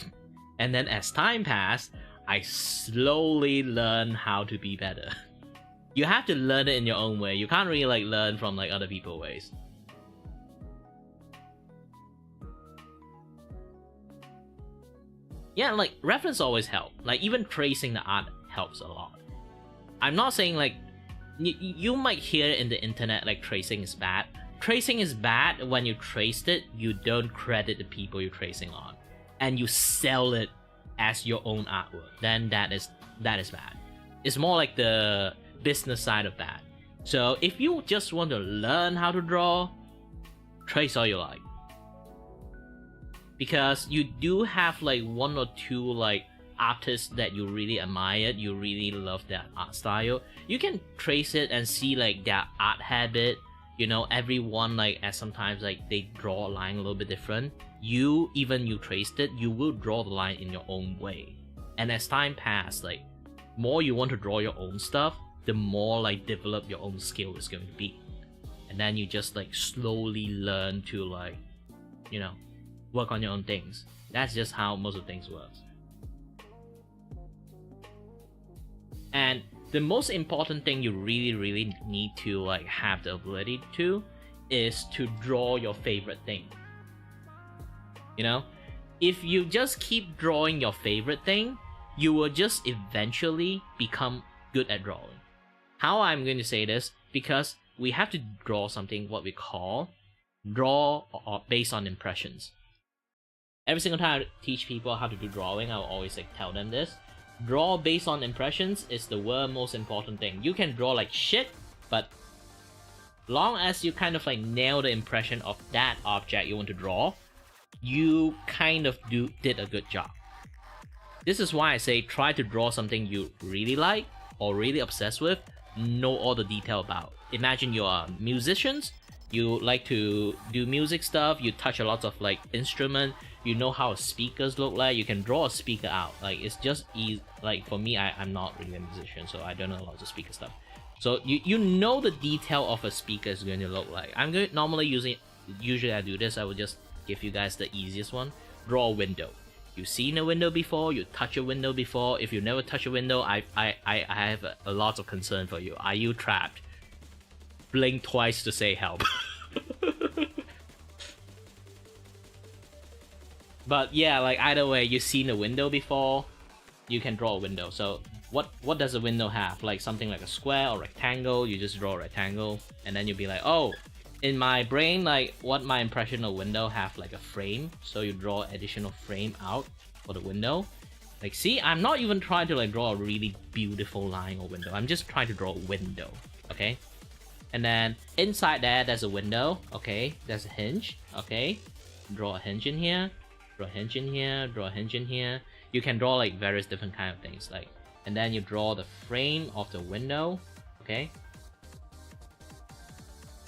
And then as time passed, I slowly learn how to be better. You have to learn it in your own way. You can't really like learn from like other people's ways. Yeah, like reference always help. Like even tracing the art helps a lot. I'm not saying like you might hear in the internet like tracing is bad. Tracing is bad when you traced it, you don't credit the people you're tracing on, and you sell it as your own artwork. Then that is bad. It's more like the business side of that. So if you just want to learn how to draw, trace all you like. Because you do have like one or two like artists that you really admire, you really love their art style. You can trace it and see like their art habit. You know, everyone like as sometimes like they draw a line a little bit different. You traced it, you will draw the line in your own way. And as time passes, like more you want to draw your own stuff, the more like develop your own skill is going to be. And then you just like slowly learn to like, you know, work on your own things. That's just how most of things works. And the most important thing you really need to like have the ability to is to draw your favorite thing. You know, if you just keep drawing your favorite thing, you will just eventually become good at drawing. How I'm going to say this, because we have to draw something what we call draw based on impressions. Every single time I teach people how to do drawing, I will always like tell them this. Draw based on impressions is the most important thing. You can draw like shit, but long as you kind of like nail the impression of that object you want to draw, you kind of did a good job. This is why I say try to draw something you really like or really obsessed with, know all the detail about. Imagine you are musicians, you like to do music stuff, you touch a lot of like instrument, you know how speakers look like, you can draw a speaker out. Like it's just easy. Like for me, I'm not really a musician, so I don't know lots of speaker stuff. So you know the detail of a speaker is going to look like. I'm going normally usually I do this. I would just give you guys the easiest one. Draw a window. You've seen a window before, you touch a window before. If you never touch a window, I have a lot of concern for you. Are you trapped? Blink twice to say help. But yeah, like either way, you've seen a window before, you can draw a window. So what does a window have? Like something like a square or rectangle, you just draw a rectangle, and then you'll be like, oh, in my brain, like what my impression of window have like a frame, so you draw additional frame out for the window. Like see, I'm not even trying to like draw a really beautiful line or window, I'm just trying to draw a window, okay? And then inside there, there's a window, okay? There's a hinge, okay? Draw a hinge in here, draw a hinge in here, draw a hinge in here. You can draw like various different kind of things, like, and then you draw the frame of the window, okay?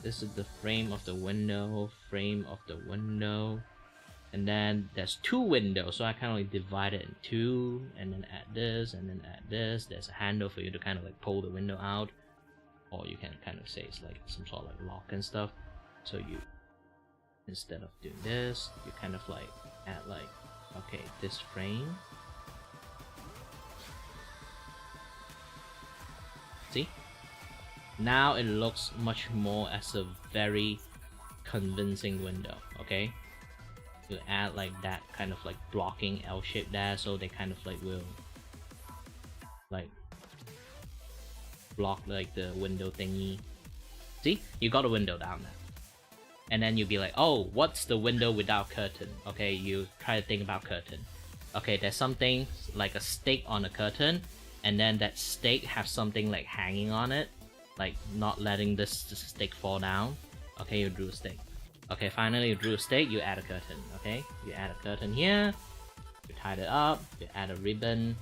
This is the frame of the window, and then there's two windows, so I kind of like divide it in two, and then add this, and then add this. There's a handle for you to kind of like pull the window out, or you can kind of say it's like some sort of like lock and stuff. So you, instead of doing this, you kind of like add like, okay, this frame. See? Now it looks much more as a very convincing window, okay? You add like that kind of like blocking L shape there, so they kind of like will like block like the window thingy. See? You got a window down there. And then you'll be like, oh, what's the window without curtain? Okay, you try to think about curtain. Okay, there's something like a stake on a curtain, and then that stake has something like hanging on it, like not letting this stake fall down. Okay, you drew a stake. Okay, finally you drew a stake, you add a curtain. Okay, you add a curtain here, you tie it up, you add a ribbon.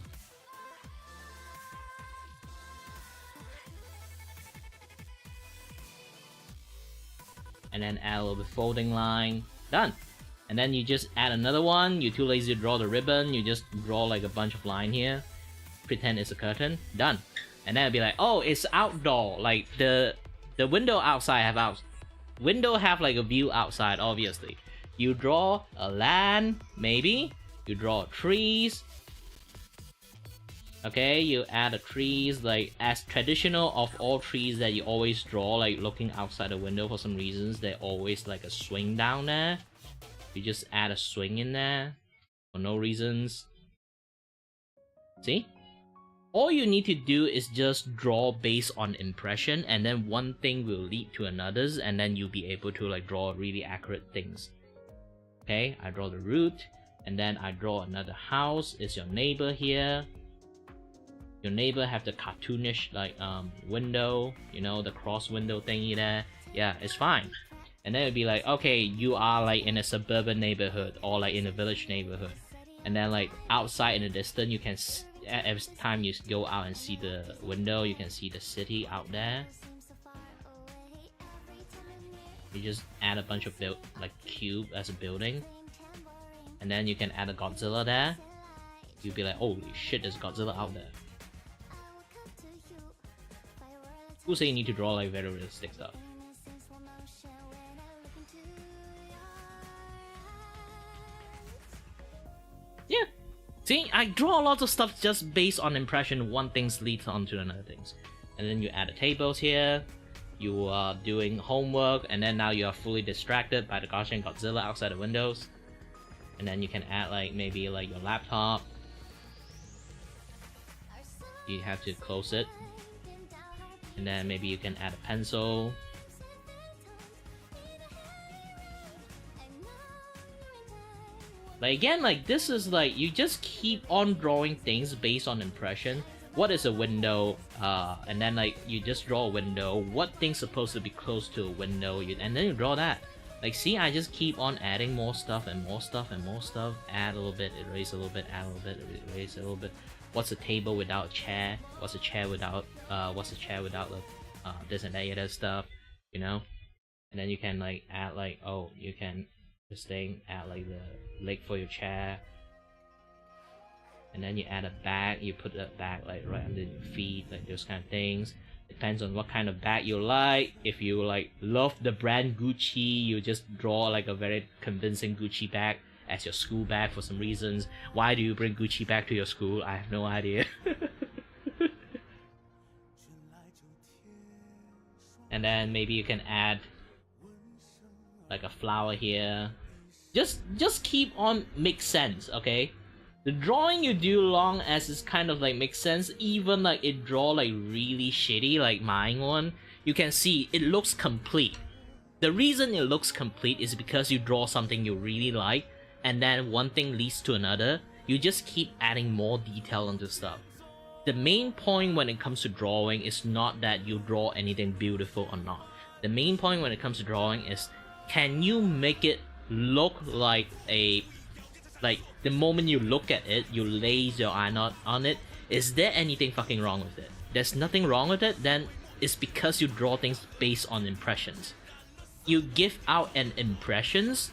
And then add a little bit folding line. Done. And then you just add another one. You're too lazy to draw the ribbon, you just draw like a bunch of line here, pretend it's a curtain. Done. And then it'll be like, oh, it's outdoor. Like the window outside have like a view outside, obviously. You draw a land, maybe. You draw trees. Okay, you add the trees, like as traditional of all trees that you always draw, like looking outside the window. For some reasons, they're always like a swing down there. You just add a swing in there for no reasons. See? All you need to do is just draw based on impression, and then one thing will lead to another's, and then you'll be able to like draw really accurate things. Okay, I draw the root, and then I draw another house. Is your neighbor here? Your neighbor have the cartoonish like window, you know, the cross window thingy there. Yeah, it's fine. And then it'll be like, okay, you are like in a suburban neighborhood or like in a village neighborhood, and then like outside in the distance, you can every time you go out and see the window, you can see the city out there. You just add a bunch of like cube as a building, and then you can add a Godzilla there. You'll be like, holy shit, there's Godzilla out there. Who say you need to draw like very realistic stuff? Yeah. See, I draw lots of stuff just based on impression. One thing leads on to another things. And then you add the tables here. You are doing homework, and then now you are fully distracted by the gosh dang Godzilla outside the windows. And then you can add like maybe like your laptop. You have to close it. And then maybe you can add a pencil. Like again, like this is like you just keep on drawing things based on impression. What is a window? And then like you just draw a window. What thing's supposed to be close to a window? And then you draw that. Like, see, I just keep on adding more stuff and more stuff and more stuff. Add a little bit, erase a little bit, add a little bit, erase a little bit. What's a table without a chair? What's a chair without this and that other stuff, you know? And then you can like add like, oh, you can this thing, add like the leg for your chair. And then you add a bag, you put a bag like right under your feet, like those kind of things. Depends on what kind of bag you like. If you like love the brand Gucci, you just draw like a very convincing Gucci bag as your school bag for some reasons. Why do you bring Gucci bag to your school? I have no idea. And then maybe you can add like a flower here. Just keep on make sense, okay? The drawing you do long as it's kind of like makes sense, even like it draw like really shitty like mine one, you can see it looks complete. The reason it looks complete is because you draw something you really like, and then one thing leads to another. You just keep adding more detail onto stuff. The main point when it comes to drawing is not that you draw anything beautiful or not. The main point when it comes to drawing is, can you make it look like a, like the moment you look at it, you laze your eye on it, is there anything fucking wrong with it? There's nothing wrong with it, then it's because you draw things based on impressions. You give out an impressions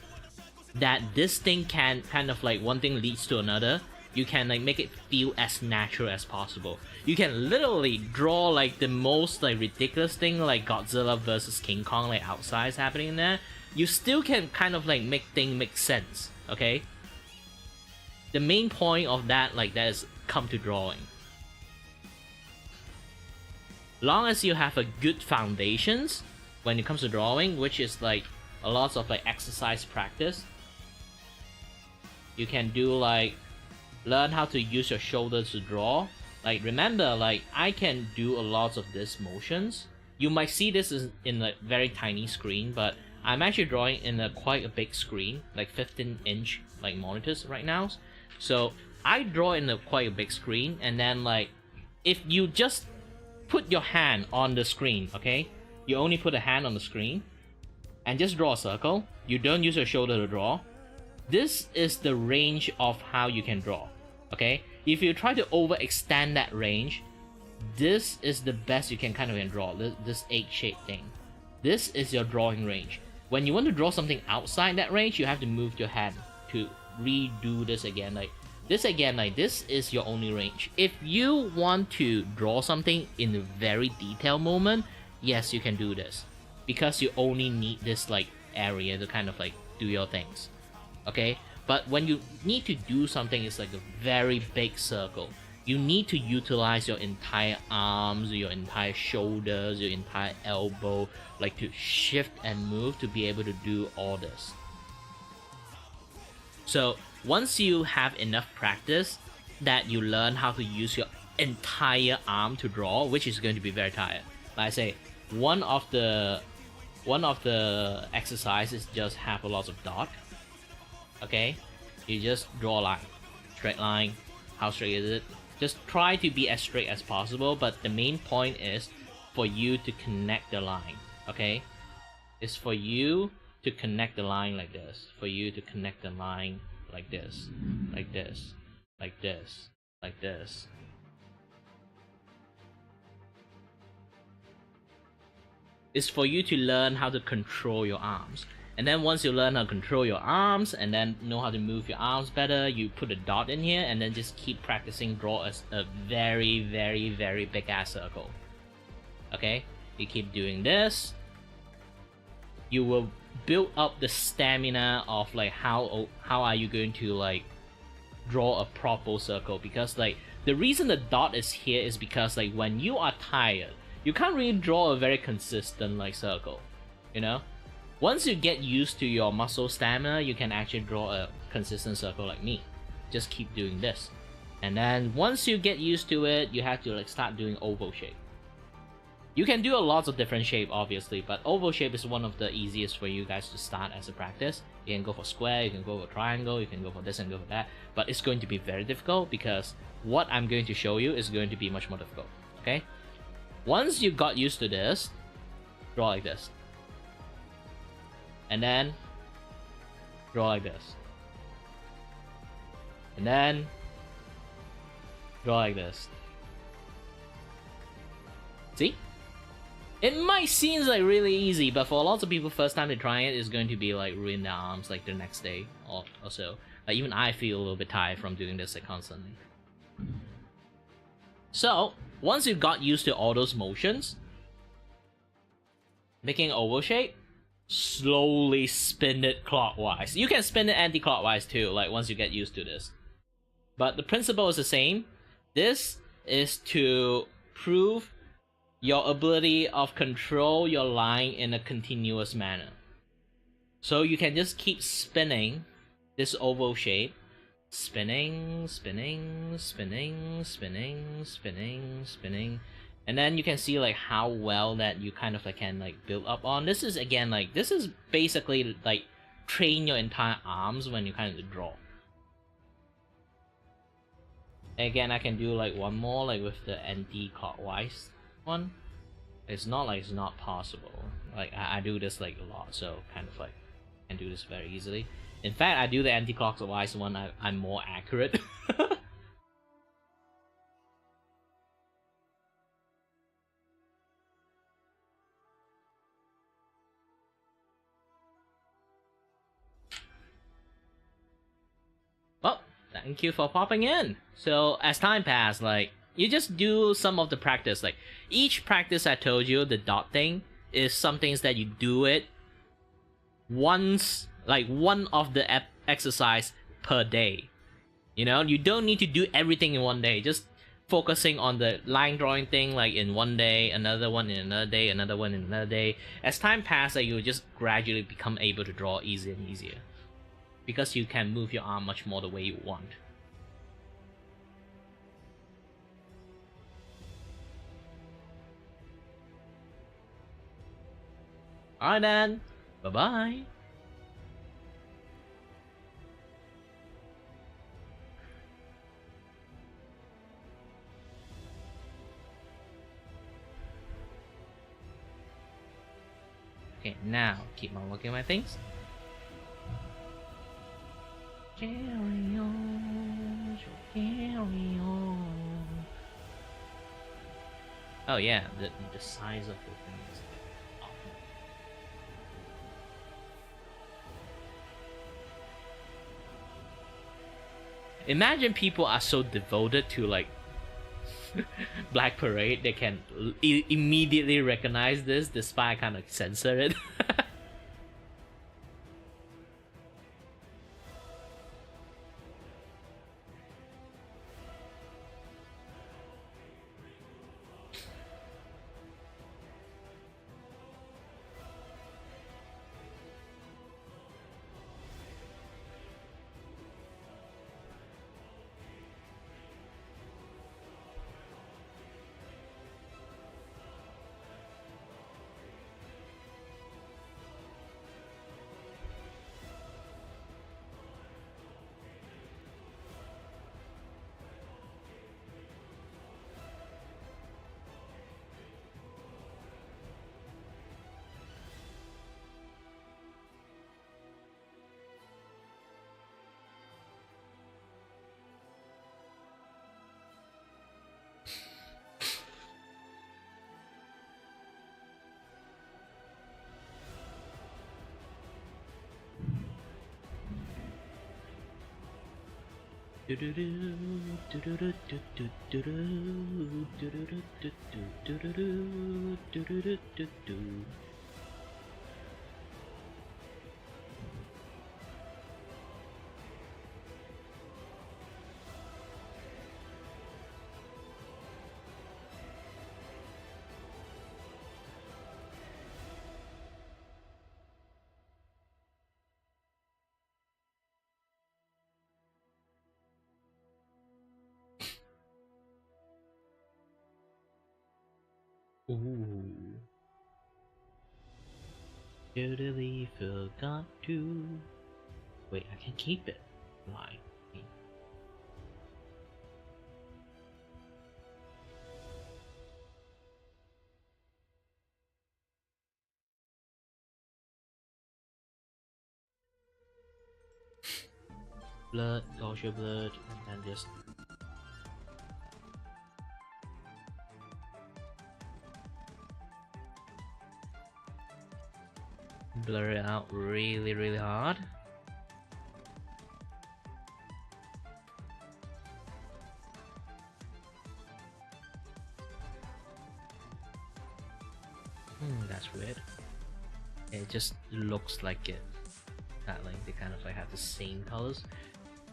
that this thing can kind of like one thing leads to another. You can like make it feel as natural as possible. You can literally draw like the most like ridiculous thing like Godzilla versus King Kong like outside happening in there. You still can kind of like make things make sense, okay? The main point of that like that is come to drawing. Long as you have a good foundations when it comes to drawing, which is like a lot of like exercise practice. You can do like learn how to use your shoulders to draw. Like remember, like I can do a lot of these motions. You might see this in a very tiny screen, but I'm actually drawing in a quite a big screen, like 15-inch like monitors right now. So I draw in a quite a big screen, and then like if you just put your hand on the screen, okay? You only put a hand on the screen and just draw a circle. You don't use your shoulder to draw. This is the range of how you can draw, okay? If you try to overextend that range, this is the best you can kind of draw, this egg-shaped thing. This is your drawing range. When you want to draw something outside that range, you have to move your hand to redo this again. Like this again, like this is your only range. If you want to draw something in a very detailed moment, yes, you can do this. Because you only need this like area to kind of like do your things. Okay? But when you need to do something, it's like a very big circle. You need to utilize your entire arms, your entire shoulders, your entire elbow, like to shift and move to be able to do all this. So once you have enough practice that you learn how to use your entire arm to draw, which is going to be very tired. Like I say, one of the exercises just have a lot of dot. Okay, you just draw a line, straight line. How straight is it? Just try to be as straight as possible, but the main point is for you to connect the line, okay? It's for you to connect the line like this, for you to connect the line like this, like this, like this, like this. It's for you to learn how to control your arms. And then once you learn how to control your arms and then know how to move your arms better, you put a dot in here and then just keep practicing draw a very, very, very big ass circle. Okay? You keep doing this. You will build up the stamina of like how are you going to like draw a proper circle, because like the reason the dot is here is because like when you are tired, you can't really draw a very consistent like circle, you know? Once you get used to your muscle stamina, you can actually draw a consistent circle like me. Just keep doing this. And then once you get used to it, you have to like start doing oval shape. You can do a lot of different shape obviously, but oval shape is one of the easiest for you guys to start as a practice. You can go for square, you can go for triangle, you can go for this and go for that, but it's going to be very difficult because what I'm going to show you is going to be much more difficult, okay? Once you got used to this, draw like this. and then draw like this, and then draw like this. See? It might seem like really easy, but for lots of people, first time they're trying it is going to be like ruin their arms like the next day or so. Like even I feel a little bit tired from doing this like constantly. So once you got used to all those motions, making an oval shape, slowly spin it clockwise. You can spin it anti-clockwise too, like once you get used to this. But the principle is the same. This is to prove your ability of control your line in a continuous manner. So you can just keep spinning this oval shape. Spinning, spinning, spinning, spinning, spinning, spinning. And then you can see like how well that you kind of like can like build up on. This is again like, this is basically like train your entire arms when you kind of draw. Again, I can do like one more like with the anti-clockwise one. It's not like it's not possible. Like I do this like a lot, so kind of like I can do this very easily. In fact, I do the anti-clockwise one. I'm more accurate. Well, thank you for popping in. So as time passed, like you just do some of the practice. Like each practice I told you, the dot thing is some things that you do it once, like one of the exercise per day. You know, you don't need to do everything in one day. Just focusing on the line drawing thing like in one day, another one in another day, another one in another day. As time passes, like, you'll just gradually become able to draw easier and easier, because you can move your arm much more the way you want. Alright then, bye-bye. Okay, now keep on looking at my things. Carry on, carry on. Oh yeah, the size of the things. Imagine people are so devoted to like Black Parade, they can immediately recognize this despite kind of censor it. Ooh. Totally forgot to. Wait, I can keep it. Why? blood, Gaussian blood, and then just blur it out really hard. That's weird. It just looks like it. That like they kind of like have the same colors.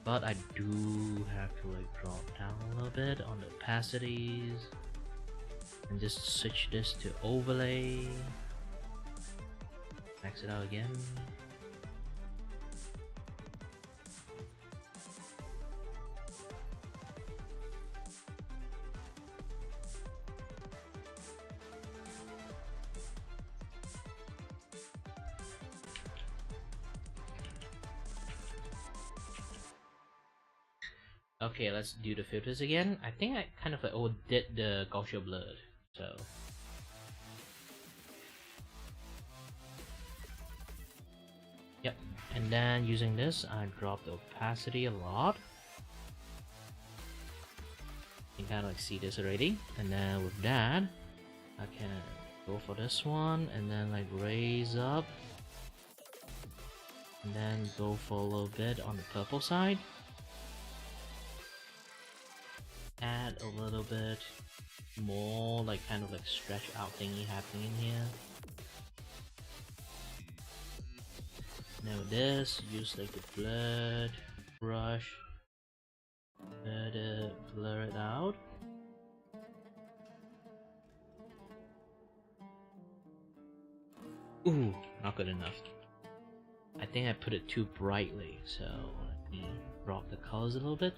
But I do have to like drop down a little bit on the opacities and just switch this to overlay. Max it out again. Okay, let's do the filters again. I think I kind of like overdid the Gaussian blood, so yep. And then using this, I drop the opacity a lot. You can kind of like see this already. And then with that, I can go for this one and then like raise up, and then go for a little bit on the purple side. Add a little bit more like kind of like stretch out thingy happening in here. Now with this, use like the blood brush, blur it out. Ooh, not good enough. I think I put it too brightly, so let me drop the colors a little bit.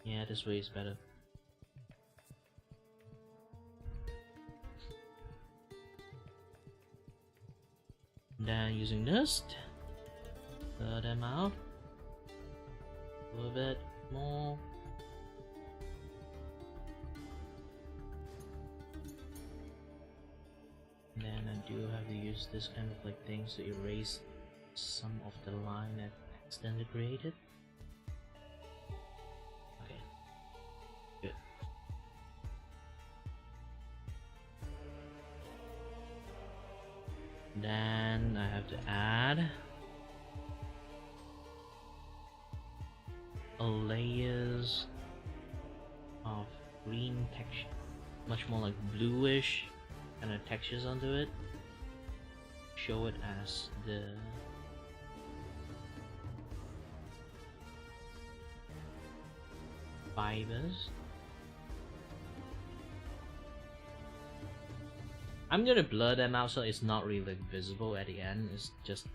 Yeah, this way is better. Then using this, blur them out a little bit more. And then I do have to use this kind of like things to erase some of the line that accidentally created. Then I have to add a layers of green texture, much more like bluish kind of textures onto it. Show it as the fibers. I'm gonna blur them out so it's not really like visible at the end. It's just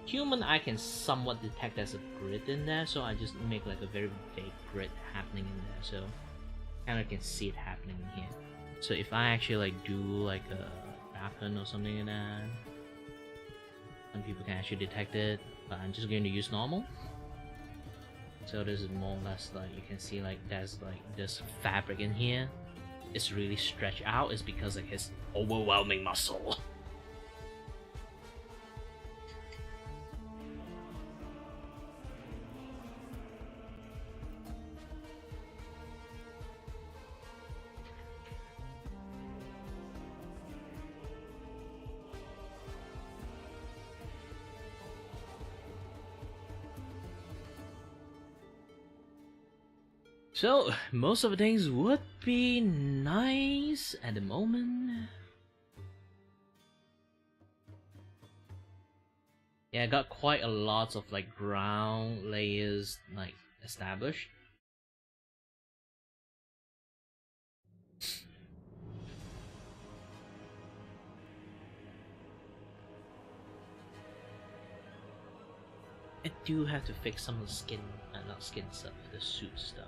human eye can somewhat detect there's a grid in there, so I just make like a very vague grid happening in there, so kind of can see it happening in here. So if I actually like do like a pattern or something like that, some people can actually detect it, but I'm just going to use normal. So this is more or less like you can see like there's like this fabric in here. It's really stretched out. It's because like his overwhelming muscle. So, most of the things would be nice at the moment. Yeah, I got quite a lot of like ground layers like established. I do have to fix some of the skin, not skin stuff, the suit stuff.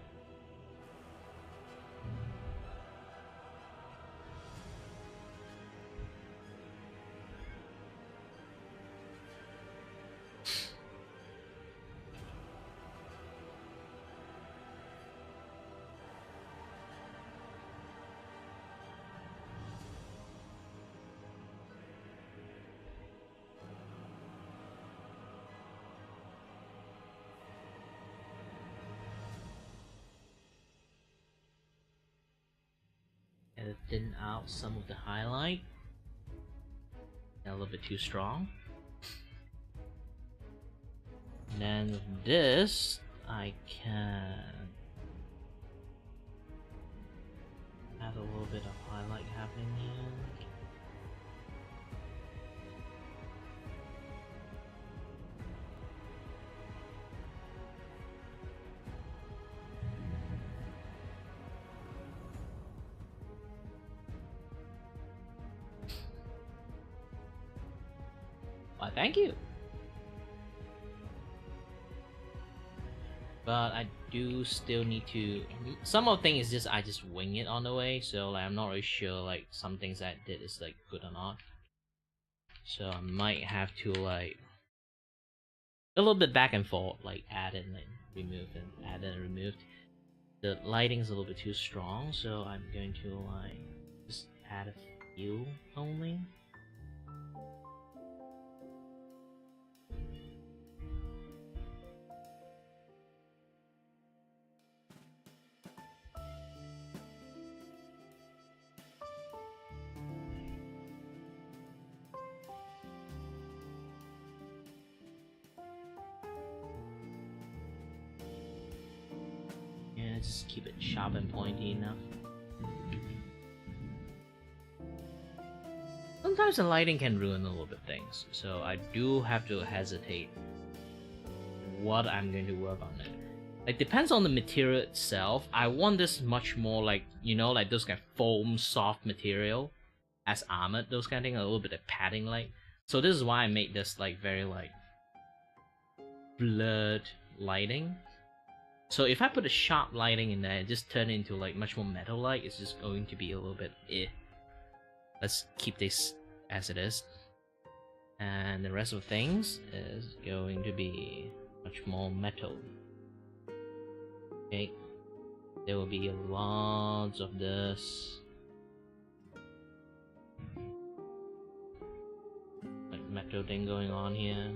kind of thin out some of the highlight. A little bit too strong. And then with this, I can add a little bit of highlight happening here. Why, thank you. But I do still need to. Some of the things is just I just wing it on the way, so like I'm not really sure like some things I did is like good or not. So I might have to like a little bit back and forth, like add and then remove and add and remove. The lighting is a little bit too strong, so I'm going to like just add a few only. Just keep it sharp and pointy enough. Sometimes the lighting can ruin a little bit things, so I do have to hesitate what I'm going to work on it. It depends on the material itself. I want this much more like, you know, like those kind of foam soft material as armored, those kind of things, a little bit of padding like. So this is why I made this like very like blurred lighting. So if I put a sharp lighting in there, it just turn into like much more metal like, it's just going to be a little bit Let's keep this as it is. And the rest of things is going to be much more metal. Okay. There will be lots of this. Like metal thing going on here.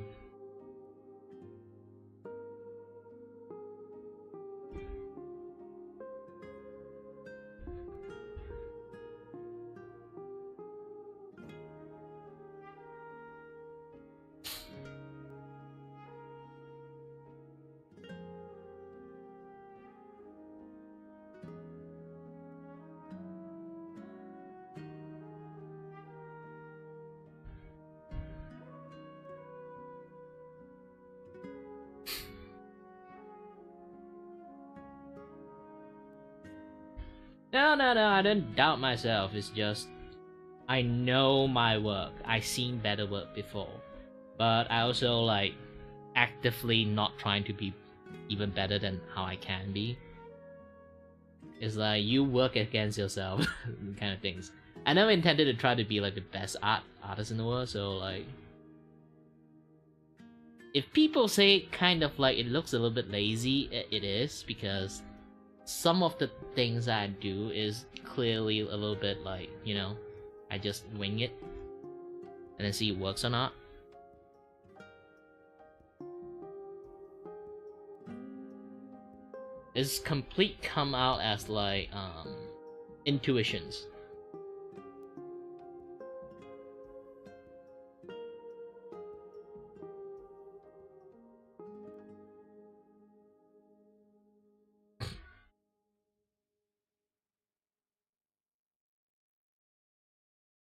No, I didn't doubt myself. It's just I know my work. I've seen better work before. But I also like actively not trying to be even better than how I can be. It's like you work against yourself kind of things. I never intended to try to be like the best artist in the world, so like if people say kind of like it looks a little bit lazy, it is, because some of the things I do is clearly a little bit like, you know, I just wing it and then see it works or not. It's complete come out as like intuitions.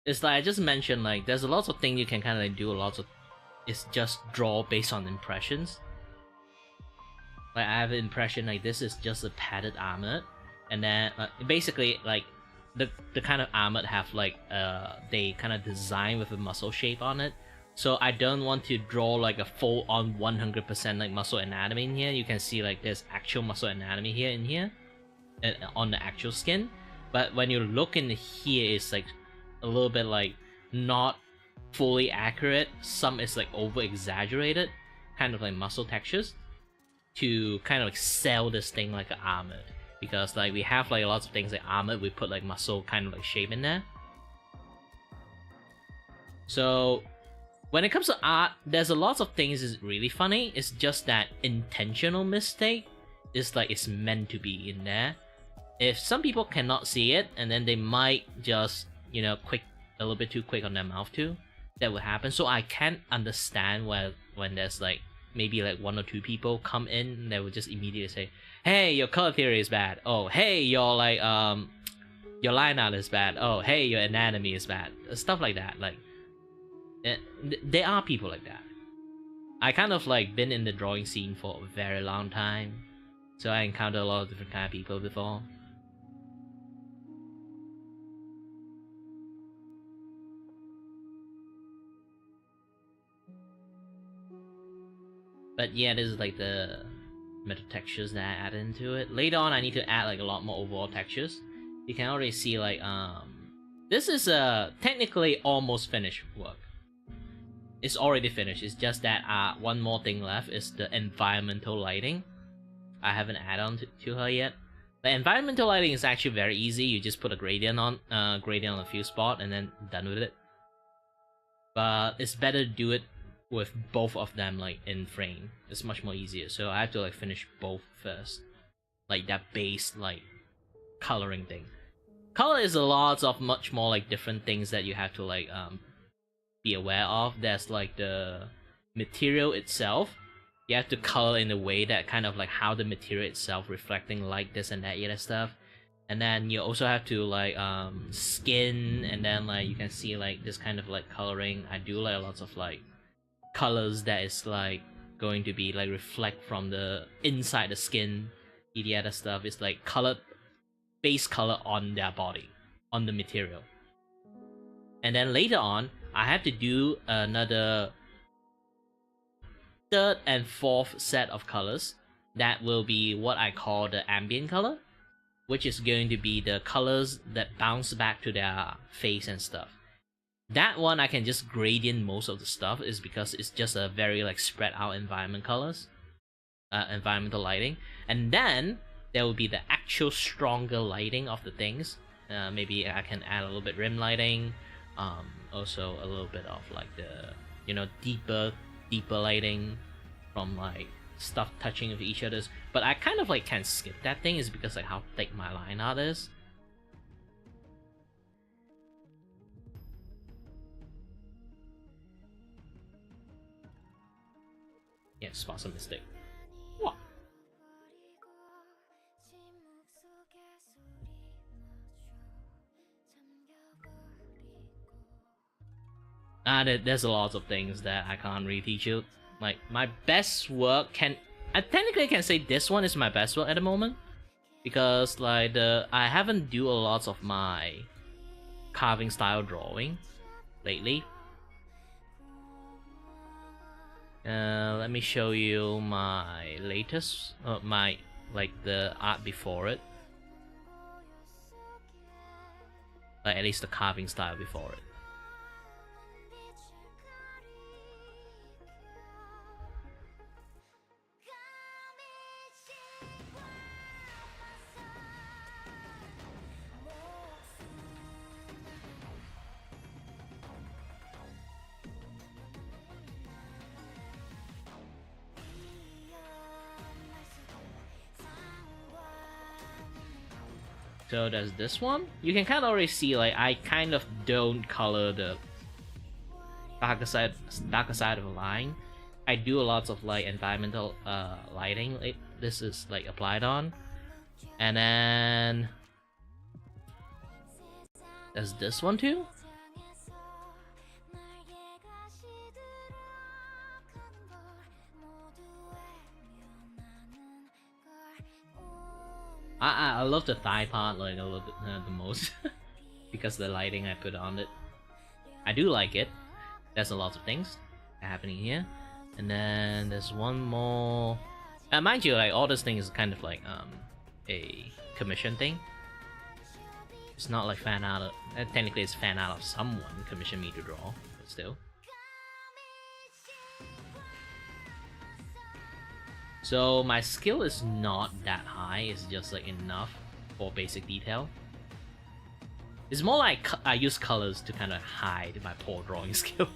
It's like I just mentioned, like there's a lot of things you can kind of like do. A lot of it's just draw based on impressions. Like I have an impression like this is just a padded armor, and then basically like the kind of armor have like they kind of design with a muscle shape on it. So I don't want to draw like a full on 100% like muscle anatomy in here. You can see like there's actual muscle anatomy here in here, on the actual skin. But when you look in here, it's like a little bit like not fully accurate. Some is like over exaggerated, kind of like muscle textures, to kind of like sell this thing like an armored, because like we have like lots of things like armored, we put like muscle kind of like shape in there. So when it comes to art, there's a lot of things is really funny. It's just that intentional mistake is like it's meant to be in there. if some people cannot see it, and then they might just, you know, a little bit too quick on their mouth too, that would happen. So I can't understand when there's like maybe like 1 or 2 people come in and they would just immediately say, hey, your color theory is bad. Oh, hey, your like your line art is bad. Oh, hey, your anatomy is bad. Stuff like that. Like, there are people like that. I kind of like been in the drawing scene for a very long time, so I encountered a lot of different kind of people before. But yeah, this is like the meta textures that I added into it. Later on, I need to add like a lot more overall textures. You can already see like this is technically almost finished work. It's already finished. It's just that one more thing left is the environmental lighting. I haven't added on to her yet. The environmental lighting is actually very easy. You just put a gradient on a few spot and then done with it. But it's better to do it with both of them like in frame. It's much more easier. So I have to like finish both first, like that base like coloring thing. Color is a lot of much more like different things that you have to like be aware of. There's like the material itself. You have to color in a way that kind of like how the material itself reflecting like this and that stuff. And then you also have to like skin, and then like you can see like this kind of like coloring. I do like lots of like colors that is like going to be like reflect from the inside the skin. The other stuff is like colored base color on their body, on the material. And then later on, I have to do another 3rd and 4th set of colors. That will be what I call the ambient color, which is going to be the colors that bounce back to their face and stuff. That one I can just gradient most of the stuff, is because it's just a very like spread out environment colors, environmental lighting. And then there will be the actual stronger lighting of the things. Maybe I can add a little bit rim lighting, also a little bit of like the, you know, deeper lighting from like stuff touching with each other's. But I kind of like can skip that thing, is because like how thick my line art is. Yeah, spot some mistake. What? There's a lot of things that I can't really teach you. Like, my best work I technically can say this one is my best work at the moment, because like I haven't do a lot of my carving style drawing lately. Let me show you my latest, my like the art before it, like at least the carving style before it. So there's this one. You can kind of already see like I kind of don't color the darker side of the line. I do a lot of like environmental lighting. This is like applied on, and then there's this one too. I love the thigh part like a little bit the most because the lighting I put on it. I do like it. There's a lot of things happening here, and then there's one more. Mind you, like all this thing is kind of like a commission thing. It's not like fan art. Technically, it's fan art of someone commissioned me to draw, but still. So my skill is not that high, it's just like enough for basic detail. It's more like I use colors to kind of hide my poor drawing skill.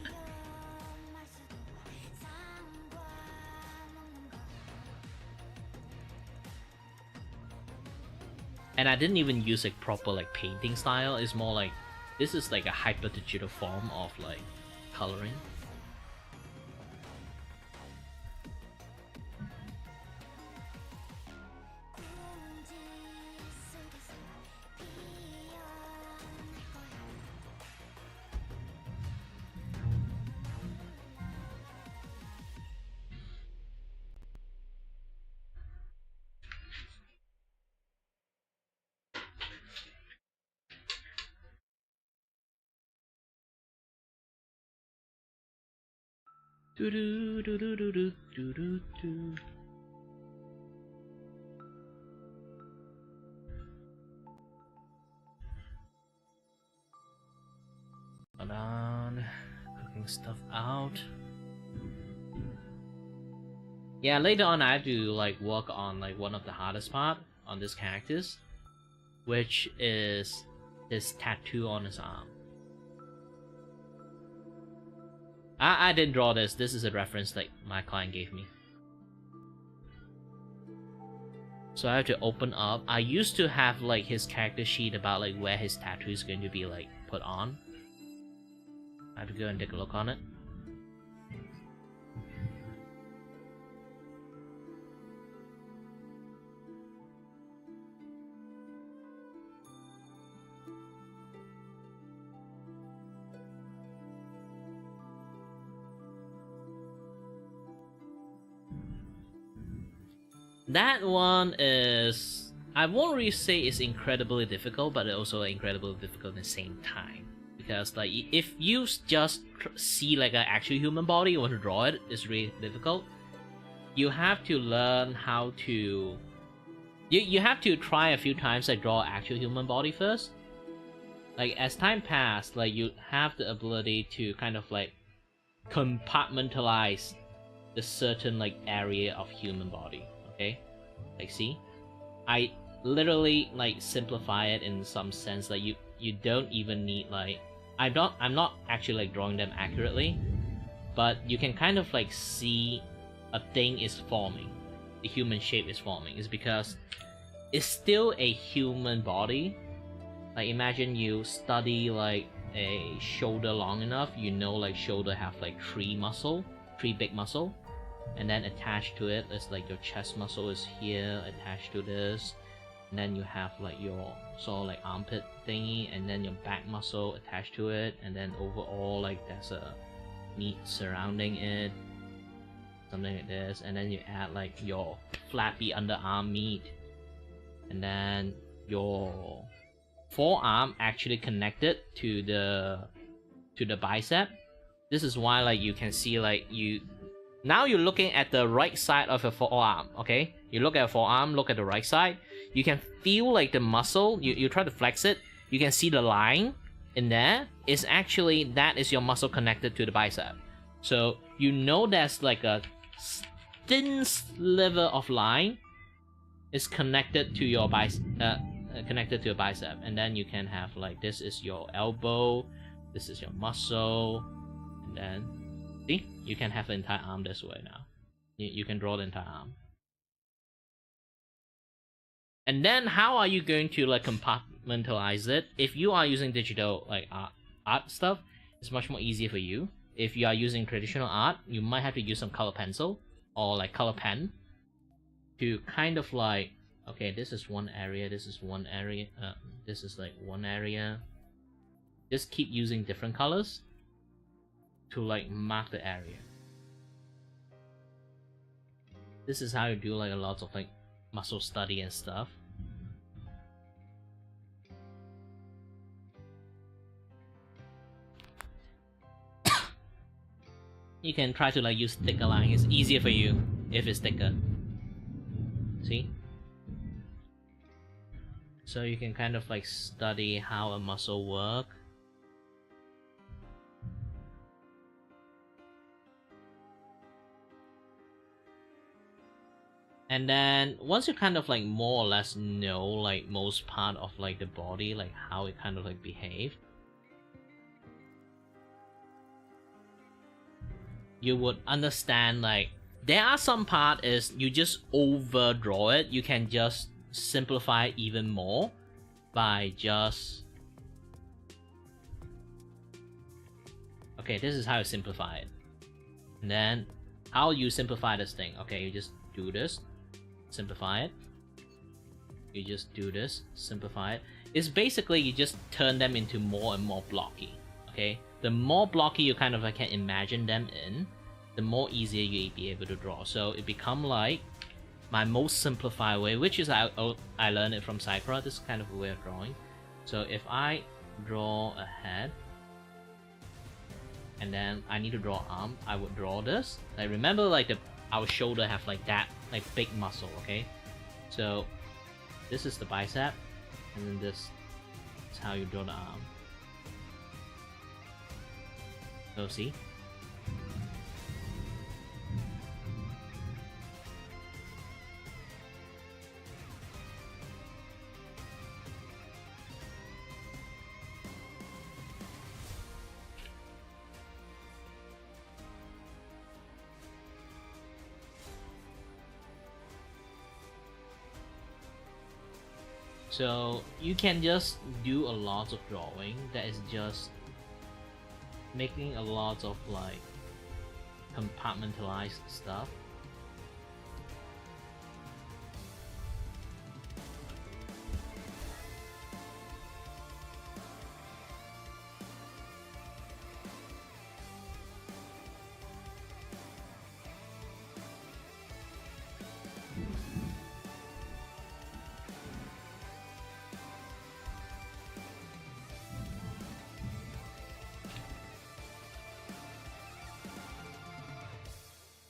And I didn't even use like proper like painting style. It's more like this is like a hyper digital form of like coloring. Do do do do do do do do do. Hold on, cooking stuff out. Yeah, later on I have to like work on like one of the hardest part on this characters, which is this tattoo on his arm. I didn't draw this. This is a reference that my client gave me. So I have to open up. I used to have like his character sheet about like where his tattoo is going to be like put on. I have to go and take a look on it. That one is, I won't really say it's incredibly difficult, but it's also incredibly difficult at the same time. Because like if you just see like an actual human body, you want to draw it, it's really difficult. You have to learn how to, you have to try a few times to draw actual human body first. Like as time passed, like you have the ability to kind of like compartmentalize the certain like area of human body. Okay, like see, I literally like simplify it in some sense. Like you don't even need like I'm not actually like drawing them accurately, but you can kind of like see a thing is forming, the human shape is forming. Is because it's still a human body. Like imagine you study like a shoulder long enough, you know like shoulder have like three big muscle. And then attached to it is like your chest muscle is here attached to this, and then you have like your sort of like armpit thingy, and then your back muscle attached to it, and then overall like there's a meat surrounding it, something like this, and then you add like your flappy underarm meat, and then your forearm actually connected to the bicep. This is why like you can see like now you're looking at the right side of your forearm, okay? You look at your forearm, look at the right side. You can feel like the muscle, you try to flex it, you can see the line in there. Is actually, that is your muscle connected to the bicep. So you know there's like a thin sliver of line is connected to your bicep, and then you can have like, this is your elbow, this is your muscle, and then see, you can have the entire arm this way now. You can draw the entire arm. And then how are you going to like compartmentalize it? If you are using digital like art stuff, it's much more easier for you. If you are using traditional art, you might have to use some color pencil or like color pen to kind of like, okay, this is one area, this is one area, this is like one area. Just keep using different colors to like mark the area. This is how you do like a lot of like muscle study and stuff. You can try to like use thicker line. It's easier for you if it's thicker. See? So you can kind of like study how a muscle works. And then once you kind of like more or less know like most part of like the body, like how it kind of like behave, you would understand like there are some part is you just overdraw it. You can just simplify it even more by just... Okay, this is how you simplify it. And then, how you simplify this thing? Okay, you just do this, simplify it. You just do this, simplify it. It's basically you just turn them into more and more blocky. Okay, the more blocky you kind of like can imagine them in, the more easier you'll be able to draw. So it become like my most simplified way, which is I learned it from Sakura, this kind of a way of drawing. So if I draw a head, and then I need to draw arm, I would draw this. Like remember, like our shoulder have like that, like big muscle. Okay, so this is the bicep, and then this is how you draw the arm. So see. So you can just do a lot of drawing that is just making a lot of like compartmentalized stuff.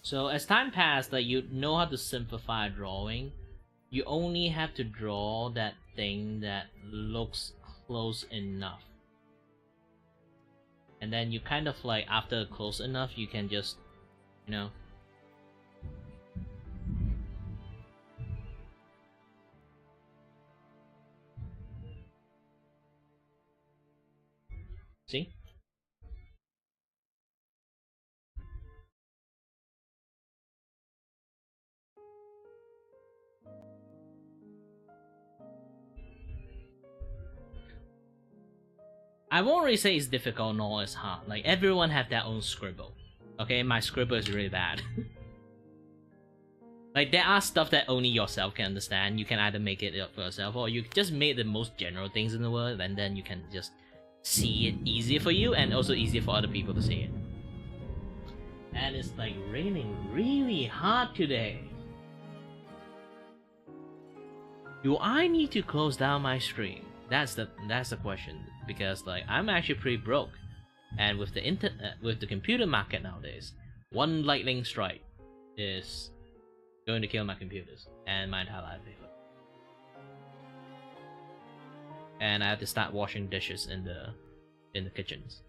So as time passed, like you know how to simplify drawing. You only have to draw that thing that looks close enough. And then you kind of like, after close enough, you can just, you know. See? I won't really say it's difficult nor it's hard. Like everyone have their own scribble. Okay, my scribble is really bad. Like there are stuff that only yourself can understand. You can either make it up for yourself, or you just make the most general things in the world, and then you can just see it easier for you and also easier for other people to see it. And it's like raining really hard today. Do I need to close down my stream? That's the question, because like I'm actually pretty broke, and with the computer market nowadays, one lightning strike is going to kill my computers and my entire livelihood. And I have to start washing dishes in the kitchens.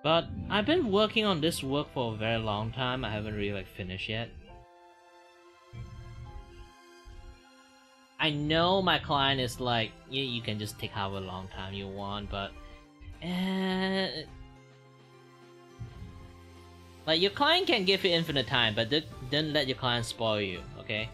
But I've been working on this work for a very long time. I haven't really like finished yet. I know my client is like, yeah, you can just take however long time you want, but like your client can give you infinite time, but don't let your client spoil you, okay?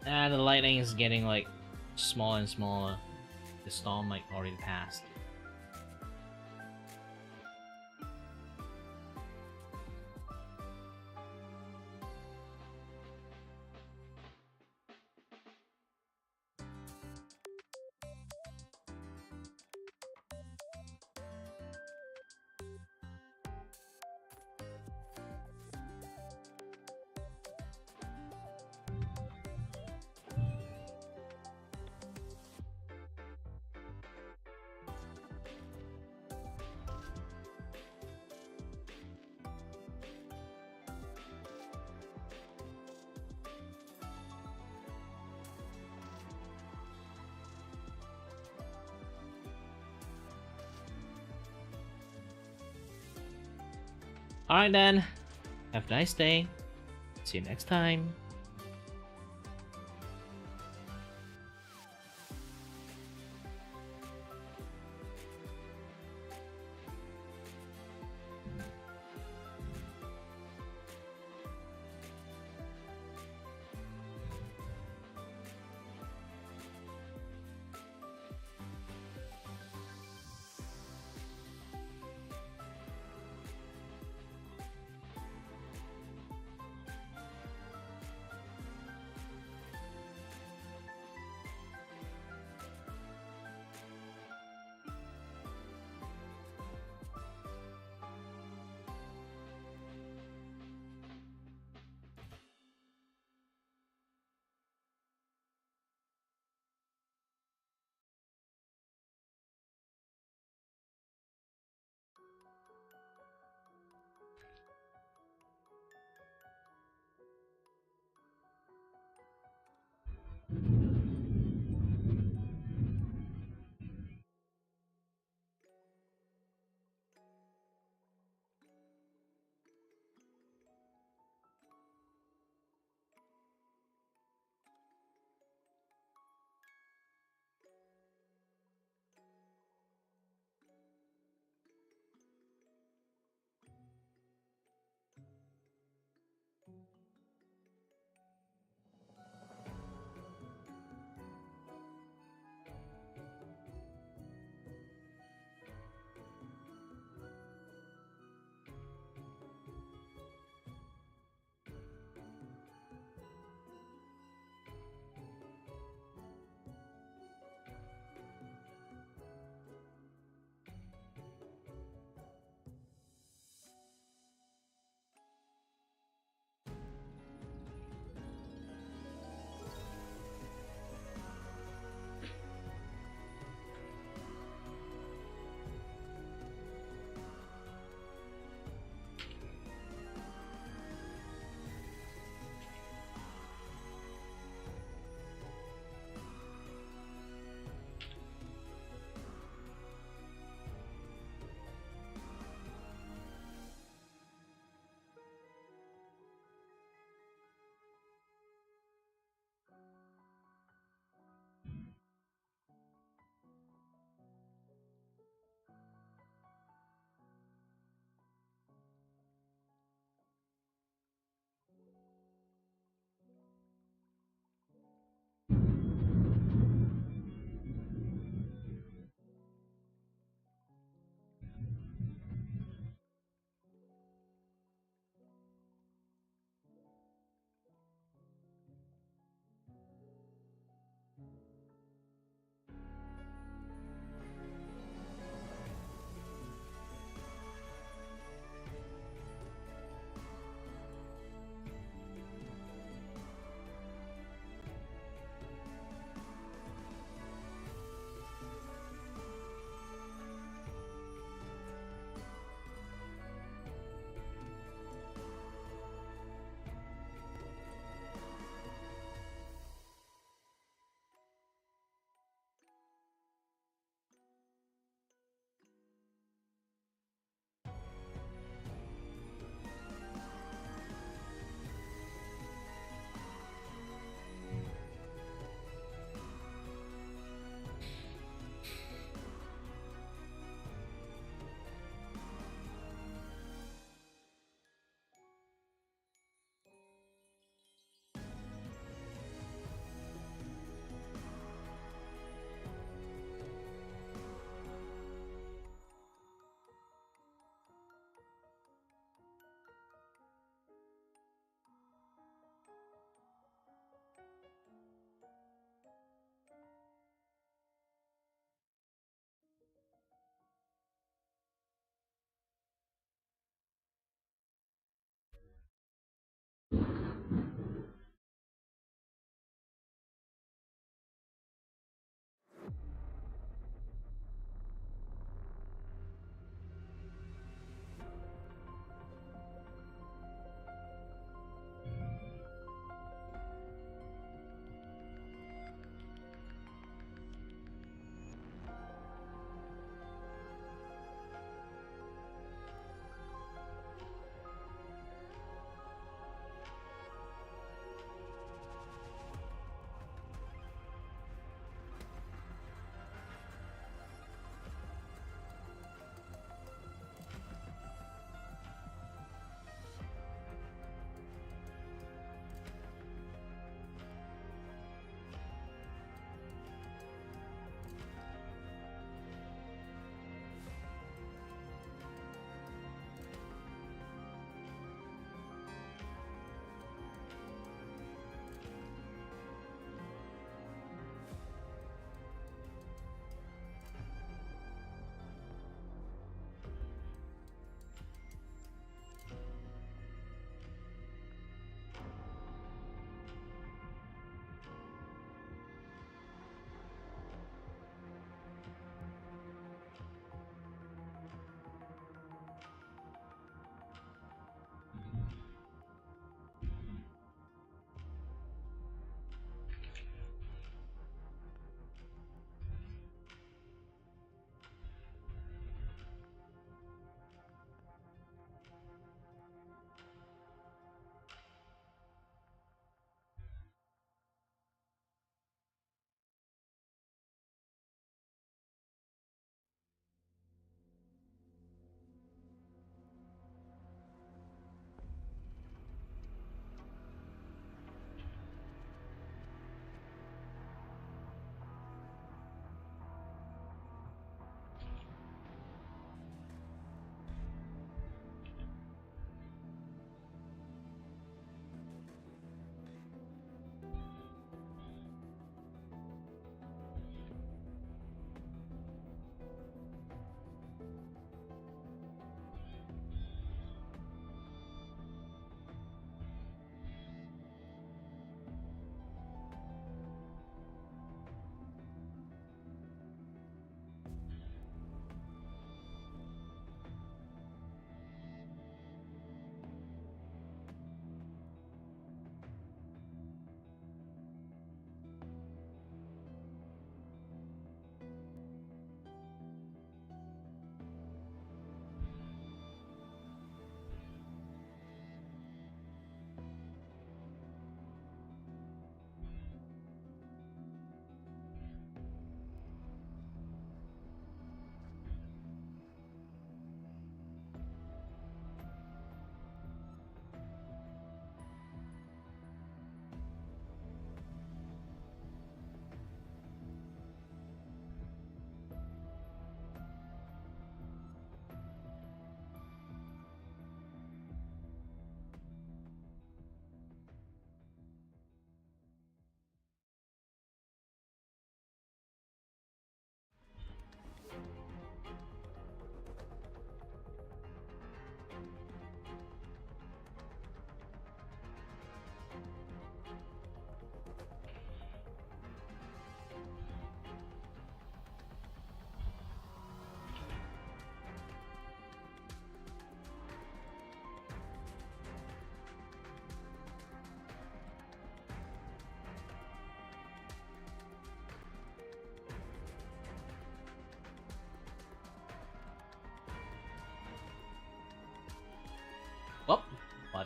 And the lightning is getting like smaller and smaller. The storm like already passed. Alright then, have a nice day. See you next time.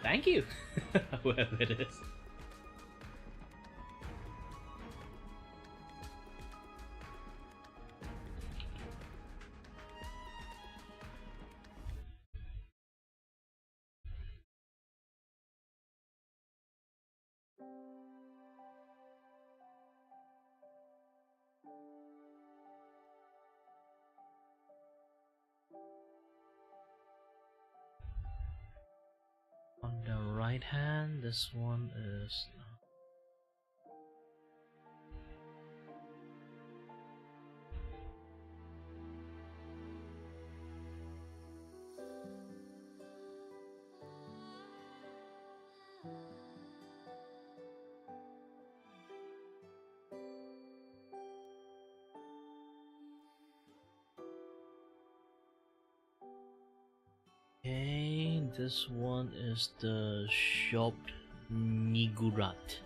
Thank you, whoever it is. On the right hand, this one is. Okay, this one is the shopped nigurat.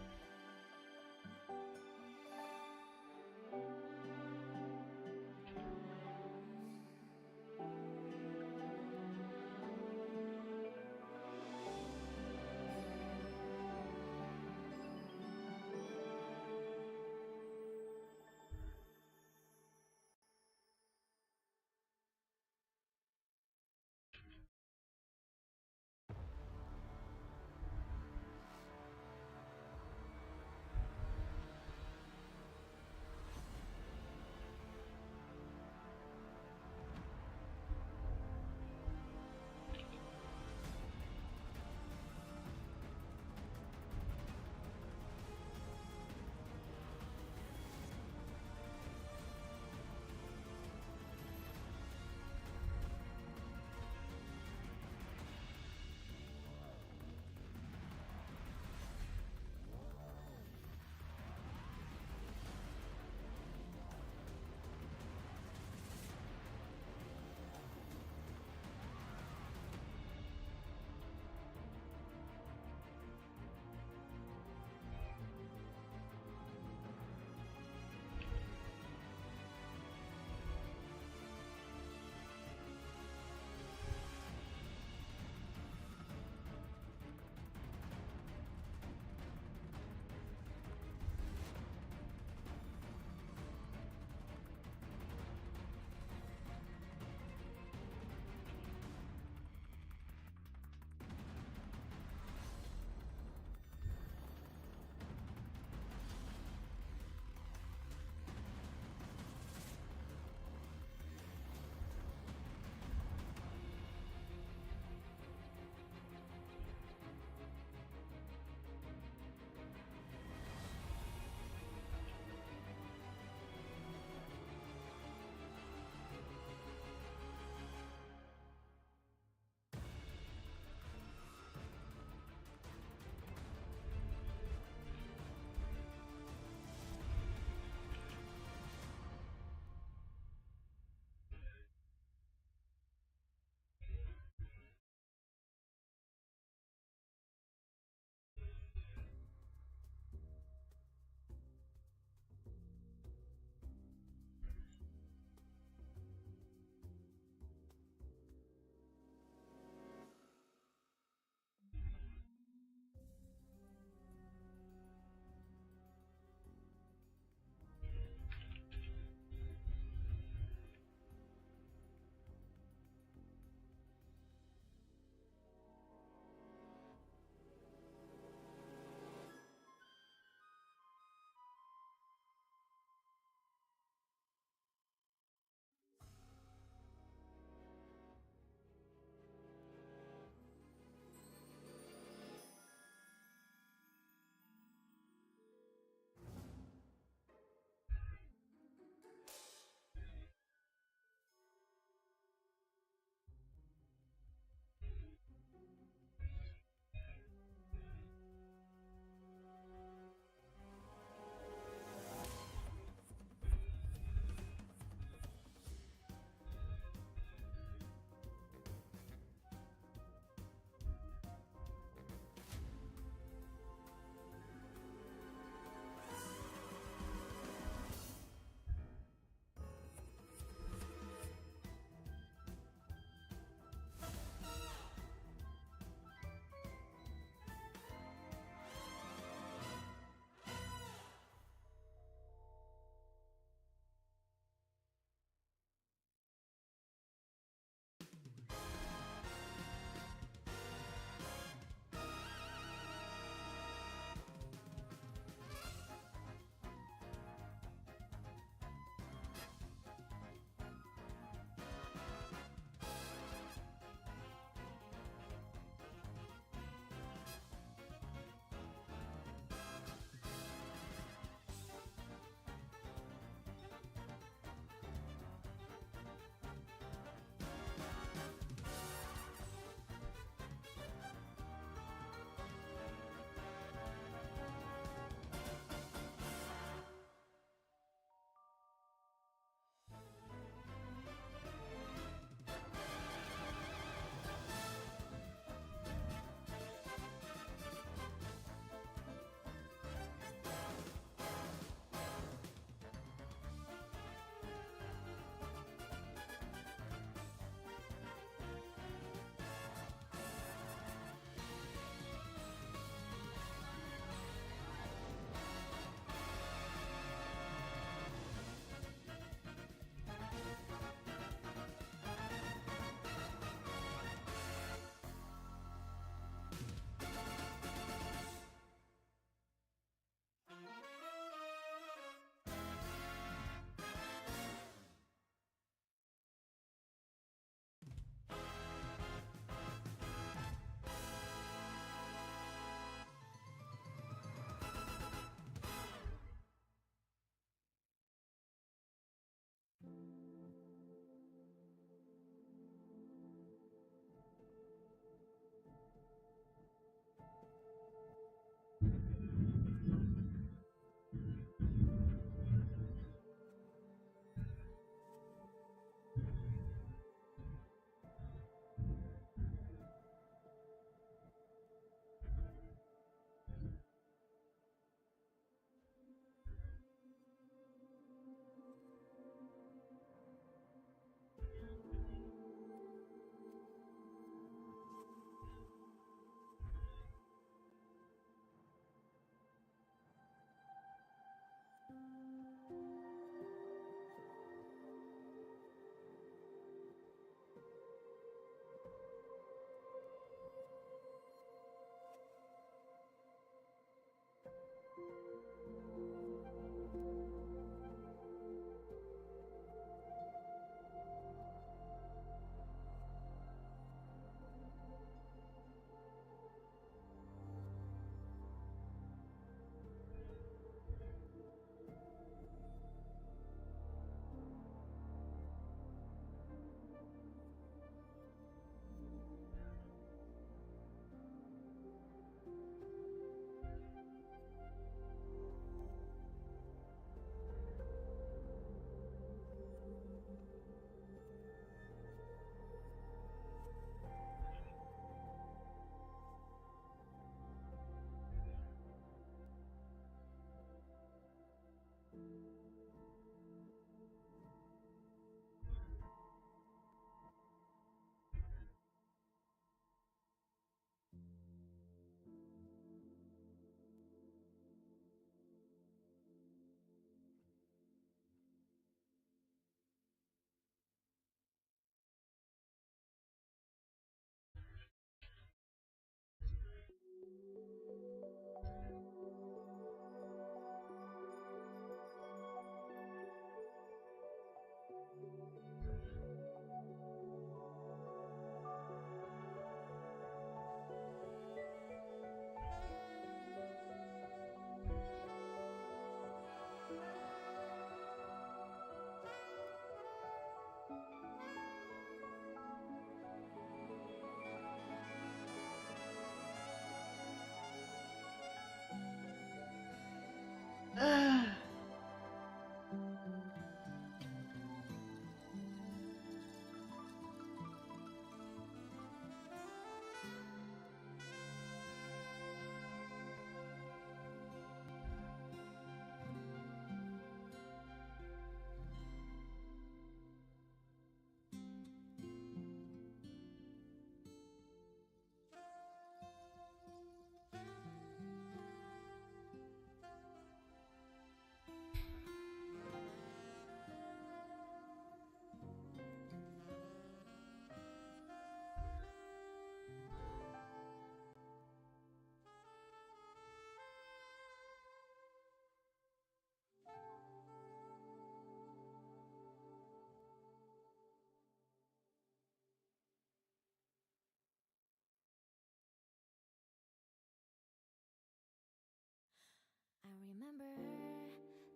remember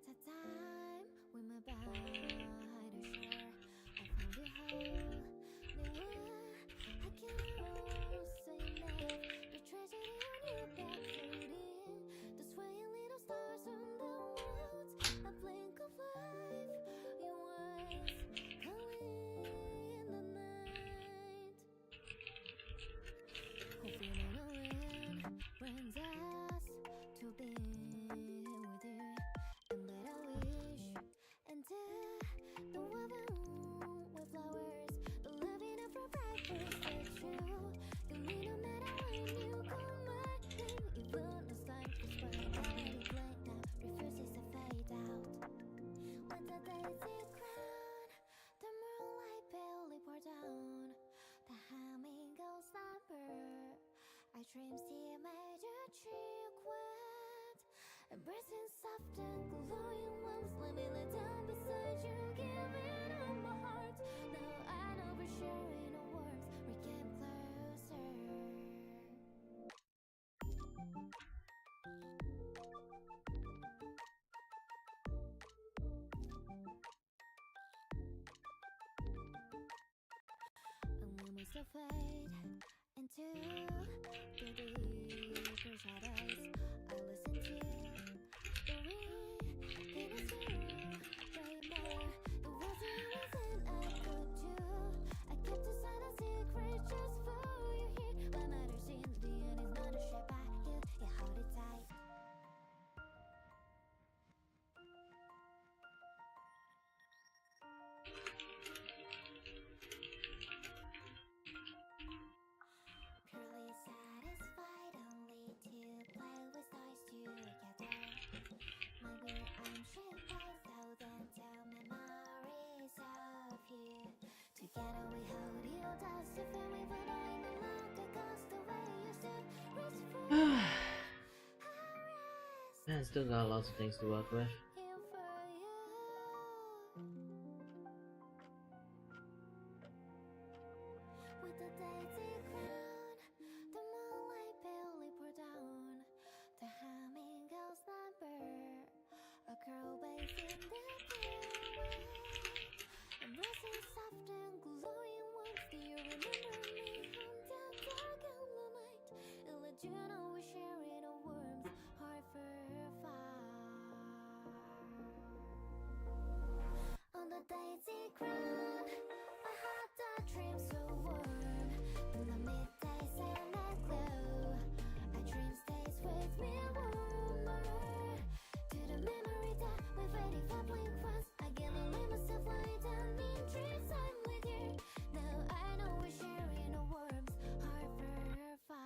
that time we met by the shore. I found you whole. I can't say enough. The tragedy on your back floating. The swaying little stars on the world. A blink of life. Your eyes calling in the night. Hoping on a wind brings us to be with you. And that I wish until the weather with flowers. The living up for breakfast that's true. Can be no matter when you call my name. Even the sun is bright, already blank now. Refuses to fade out. With the daisy crown, the moonlight barely pour down. The humming goes slumber. I dream see major cheek wet. And bursting soft and glowing warmth. Let me lay down beside you, giving up my heart. Now I know we're sharing our warmth. We came closer. And we must have fade into the deeper shadows. I listen to the wind in its way more. The words in reason I could do. I kept the silent secret just for you here. What matters in the end is not a shape I heal. You hold it tight. Purely satisfied only to play with toys together. Maybe I'm shaped by thousand memories of you. Together we hold you down, so feel we put in the lock across the way you stood. Reach for Man, still got lots of things to work with. here for you. With the daisy crown, the moonlight barely pour down. The humming goes slumber. A girl bathed in the pure and blessing soft and glowing warmth. Do you remember me on that dark and blue night? It let you know we're sharing a warmth, heart for far. On the daisy crown, I had that dream so warm. In the middays and that glow, a dream stays with me warmer. To the memory that we've already felt blink once. I get a let myself lie down in dreams I'm with you. Now I know we're sharing a warmth, heart for far.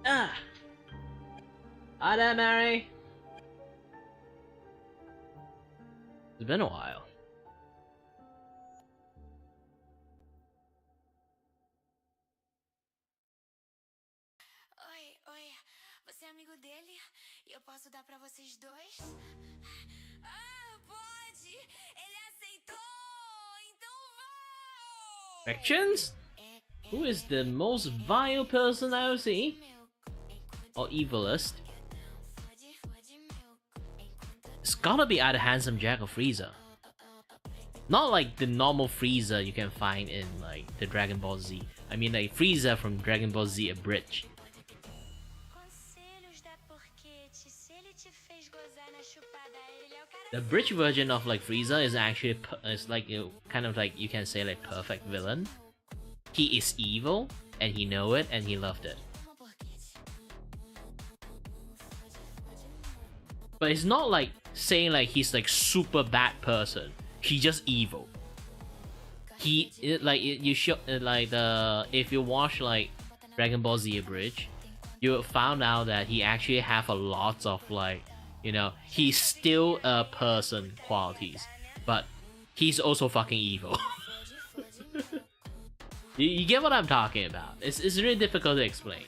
Ah! Hi there, Mary! It's been a while. Oi, você é amigo dele? E eu posso dar pra vocês dois? Ah, pode! Ele aceitou! Então vou! Actions? Who is the most vile person I've seen? Or evilest? It's gotta be either Handsome Jack or Frieza. Not like the normal Frieza you can find in like the Dragon Ball Z. I mean like Frieza from Dragon Ball Z Abridged. The bridge version of like Frieza is actually is like kind of like you can say like perfect villain. He is evil and he know it and he loved it. But it's not like saying like he's like super bad person. He just evil. You show like the if you watch like Dragon Ball Z Bridge, you found out that he actually have a lot of like, you know, he's still a person qualities, but he's also fucking evil. you get what I'm talking about? It's really difficult to explain.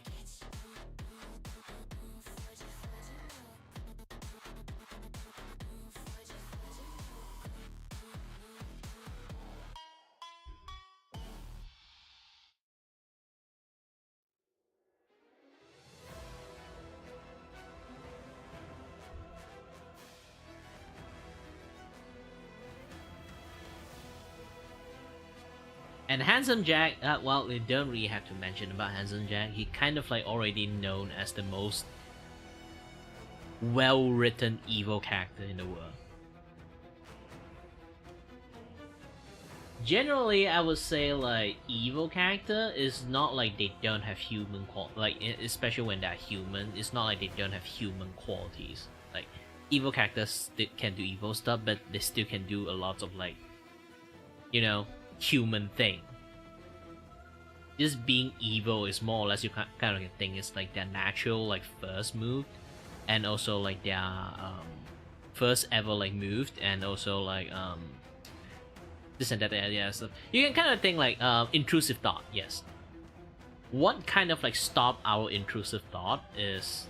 And Handsome Jack, well, we don't really have to mention about Handsome Jack. He kind of like already known as the most well-written evil character in the world. Generally, I would say like evil character is not like they don't have human like especially when they're human. It's not like they don't have human qualities. Like evil characters can do evil stuff, but they still can do a lot of like, you know, human thing. Just being evil is more or less you kind of think it's like their natural like first move, and also like their first ever like move, and also like this and that area stuff. You can kind of think like intrusive thought. Yes. What kind of like stop our intrusive thought is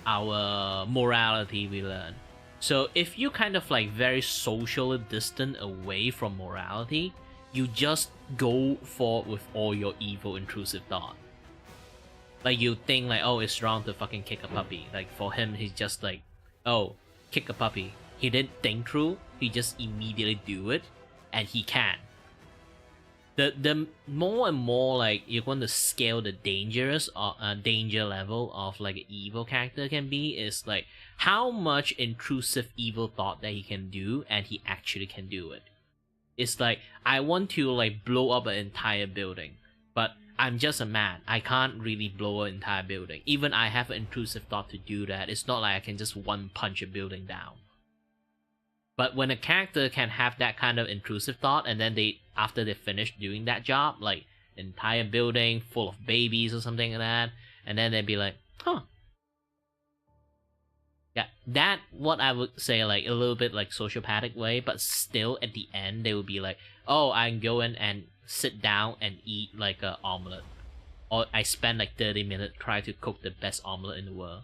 our morality we learn. So if you kind of like very socially distant away from morality, you just go forward with all your evil intrusive thought. Like you think like, oh, it's wrong to fucking kick a puppy. Like for him, he's just like, oh, kick a puppy. He didn't think through, he just immediately do it, and he can. The more and more like you're going to scale the dangerous or danger level of like an evil character can be is like how much intrusive evil thought that he can do, and he actually can do it. It's like I want to like blow up an entire building, but I'm just a man. I can't really blow an entire building. Even I have an intrusive thought to do that. It's not like I can just one punch a building down. But when a character can have that kind of intrusive thought, and then they, after they finish doing that job, like entire building full of babies or something like that, and then they'd be like, huh. Yeah, that what I would say like a little bit like sociopathic way, but still at the end they would be like, oh, I can go in and sit down and eat like a omelet. Or I spend like 30 minutes trying to cook the best omelet in the world.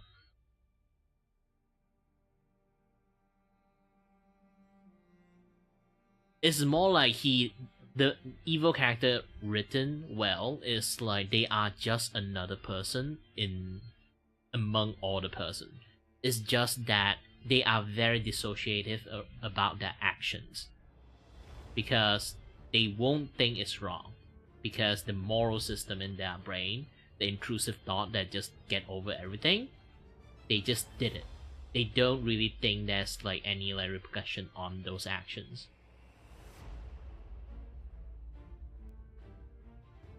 It's more like the evil character written well is like they are just another person in among all the person. It's just that they are very dissociative about their actions, because they won't think it's wrong, because the moral system in their brain, the intrusive thought that just get over everything, they just did it. They don't really think there's like any like repercussion on those actions.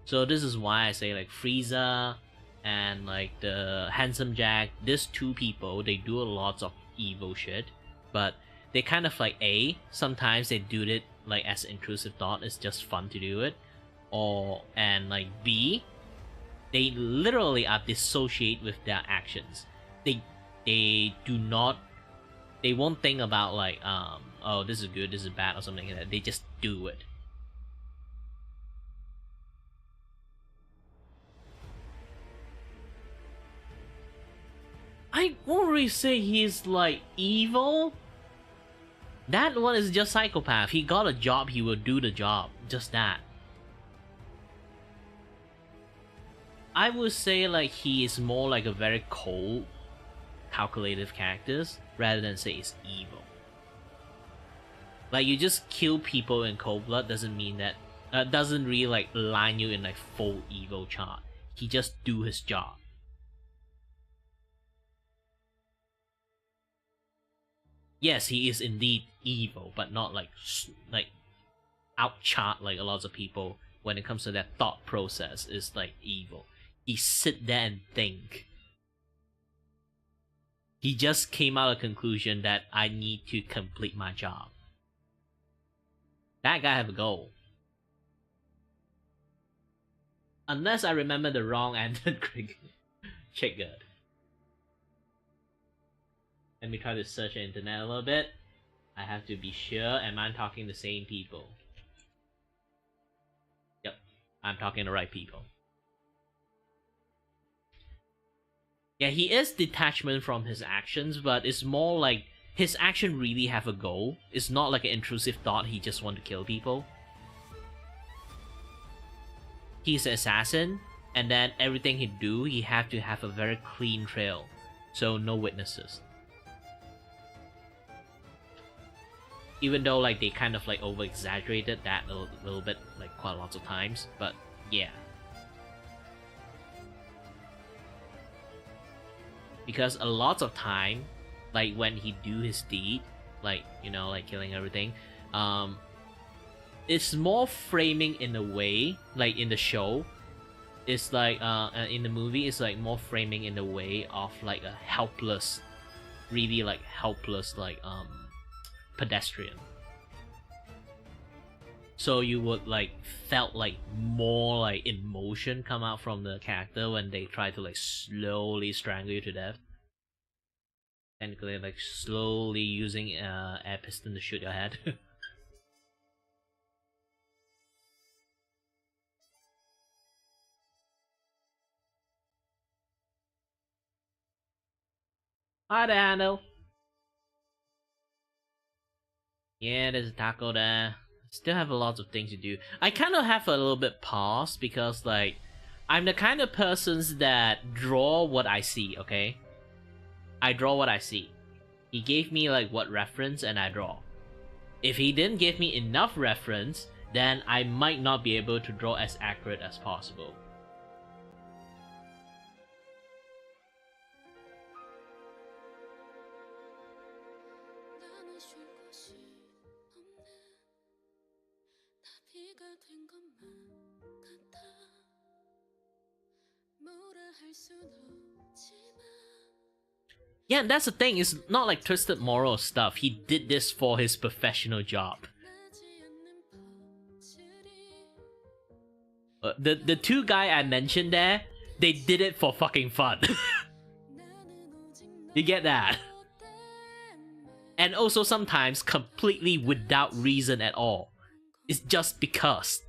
So this is why I say like Frieza and like the Handsome Jack, these two people, they do a lot of evil shit, but they kind of like sometimes they do it like as intrusive thought, it's just fun to do it, and like B, they literally are dissociate with their actions. They won't think about like oh, this is good, this is bad or something like that. They just do it. I won't really say he's like evil. That one is just psychopath. He got a job, he will do the job. Just that. I would say like he is more like a very cold, calculative character rather than say he's evil. Like you just kill people in cold blood doesn't mean that doesn't really like line you in like full evil chart. He just do his job. yes, he is indeed evil, but not like outchart like a lot of people when it comes to that thought process is like evil. He sit there and think. He just came out a conclusion that I need to complete my job. That guy have a goal. Unless I remember the wrong ended check good. Let me try to search the internet a little bit. I have to be sure, am I talking the same people? Yep, I'm talking the right people. Yeah, he is detachment from his actions, but it's more like his action really have a goal. It's not like an intrusive thought, he just want to kill people. He's an assassin, and then everything he do, he have to have a very clean trail. So no witnesses. Even though like they kind of like over exaggerated that a little bit, like quite lots of times, but yeah. Because a lot of time, like when he do his deed, like, you know, like killing everything, it's more framing in a way, like in the show, it's like in the movie, it's like more framing in the way of like a helpless, really like helpless, like pedestrian. So you would like felt like more like emotion come out from the character when they try to like slowly strangle you to death. Technically like slowly using air piston to shoot your head. Hi there, Handle. Yeah, there's a taco there. Still have a lot of things to do. I kind of have a little bit pause because like I'm the kind of persons that draw what I see, okay? I draw what I see. He gave me like what reference and I draw. If he didn't give me enough reference, then I might not be able to draw as accurate as possible. Yeah, that's the thing, it's not like twisted moral stuff. He did this for his professional job. The two guy I mentioned there, they did it for fucking fun. You get that? And also sometimes completely without reason at all. It's just because.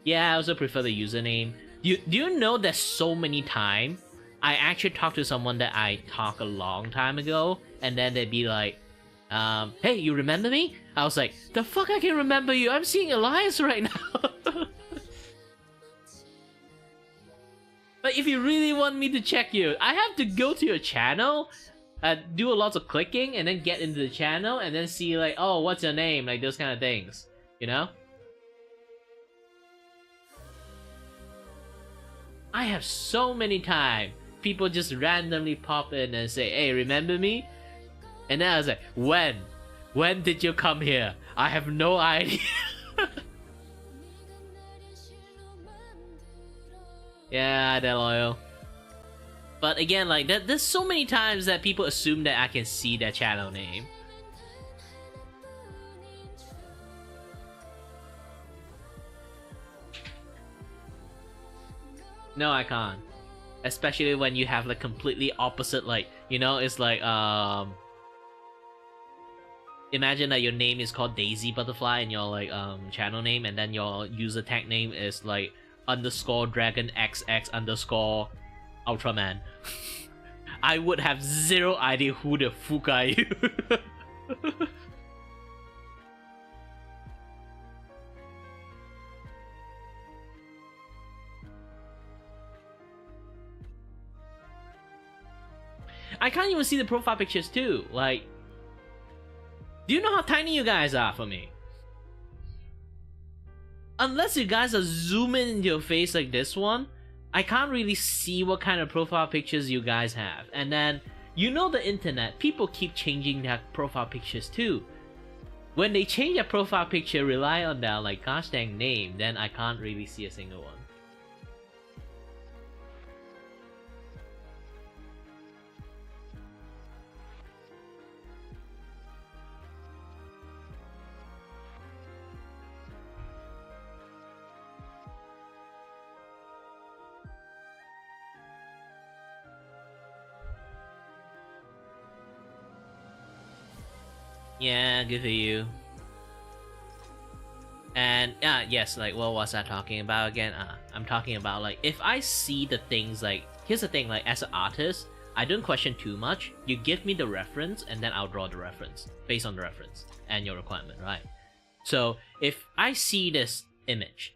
Yeah, I also prefer the username. Do you know that so many times I actually talked to someone that I talked a long time ago, and then they'd be like, hey, you remember me? I was like, the fuck I can remember you? I'm seeing Elias right now. But if you really want me to check you, I have to go to your channel, do a lot of clicking, and then get into the channel, and then see like, oh, what's your name? Like those kind of things, you know? I have so many times people just randomly pop in and say, hey, remember me? And then I was like, when? When did you come here? I have no idea. Yeah, they're loyal. But again, like, there's so many times that people assume that I can see their channel name. No, I can't. Especially when you have like completely opposite, like, you know, it's like imagine that your name is called Daisy Butterfly in your like channel name, and then your user tag name is like _ Dragon XX _ Ultraman. I would have zero idea who the fuck are you. I can't even see the profile pictures too. Like, do you know how tiny you guys are for me? unless you guys are zooming into your face like this one, I can't really see what kind of profile pictures you guys have. And then, you know the internet, people keep changing their profile pictures too. When they change their profile picture, rely on their like gosh dang name, then I can't really see a single one. Yeah, good for you. And yes, like what was I talking about again? I'm talking about like if I see the things like here's the thing, like as an artist, I don't question too much. You give me the reference and then I'll draw the reference based on the reference and your requirement, right? So if I see this image,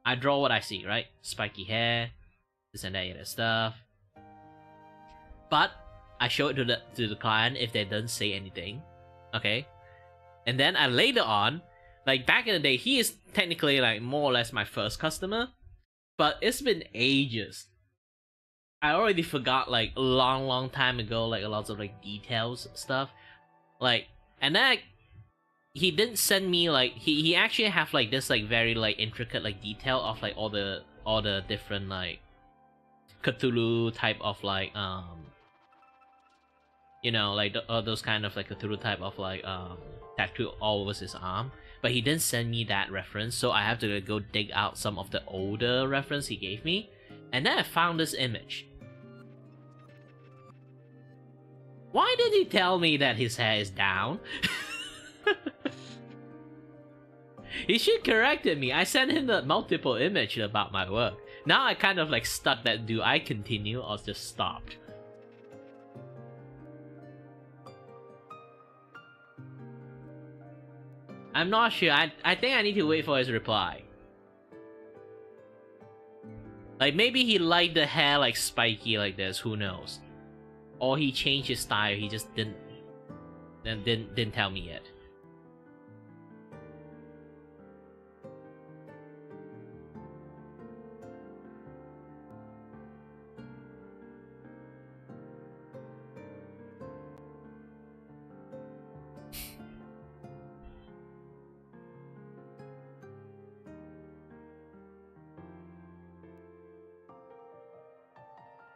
I draw what I see, right? Spiky hair, this and that other stuff. But I show it to the client if they don't say anything, okay? And then I later on, like back in the day, he is technically like more or less my first customer, but it's been ages. I already forgot like a long time ago, like a lot of like details stuff, like and then he didn't send me like he actually have like this like very like intricate like detail of like all the different like Cthulhu type of like you know, like those kind of like Cthulhu type of like tattoo all over his arm, but he didn't send me that reference, so I have to go dig out some of the older reference he gave me, and then I found this image. Why did he tell me that his hair is down? He should corrected me. I sent him the multiple image about my work. Now I kind of like stuck that do I continue or just stopped? I'm not sure. I think I need to wait for his reply. Like maybe he liked the hair like spiky like this, who knows? Or he changed his style, he just didn't tell me yet.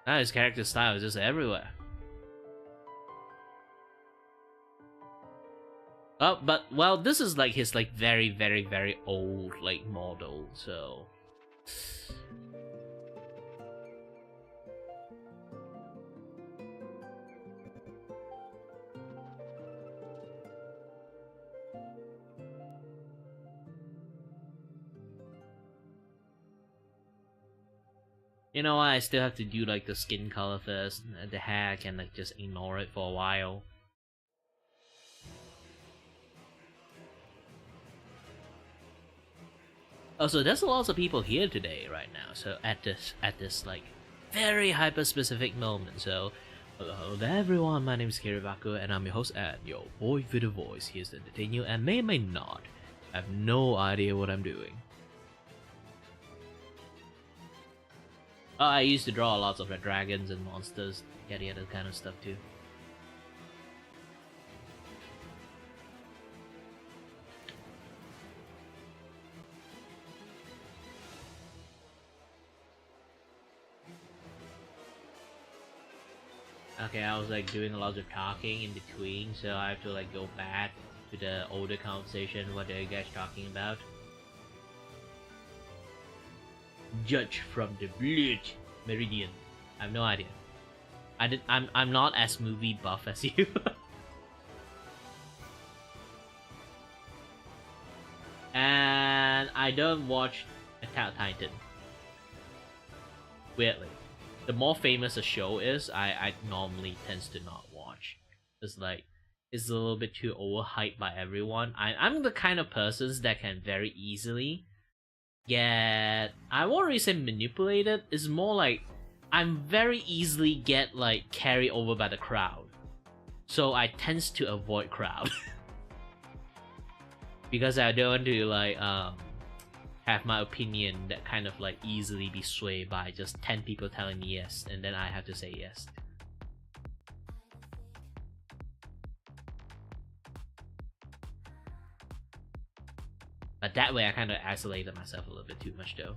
Now his character style is just everywhere. Oh, but well, this is like his like very old like model, so you know what, I still have to do like the skin color first, and the hair I can like just ignore it for a while. Also, there's a lot of people here today right now, so at this like very hyper specific moment. So hello there everyone, my name is Kiribaku and I'm your host and your boy Video Voice, here to entertain you and may or may not. I have no idea what I'm doing. I used to draw lots of dragons and monsters, yada yada kind of stuff too. Okay, I was like doing a lot of talking in between, so I have to like go back to the older conversation. What are you guys talking about? Judge from the Blood Meridian. I have no idea. I'm not as movie buff as you. And I don't watch Attack on Titan. Weirdly. The more famous a show is, I normally tends to not watch. It's like it's a little bit too overhyped by everyone. I'm the kind of person that can very easily get, I won't really say manipulated, it's more like I'm very easily get like carried over by the crowd. So I tends to avoid crowd. Because I don't want to like have my opinion that kind of like easily be swayed by just 10 people telling me yes, and then I have to say yes. But that way I kind of isolated myself a little bit too much though.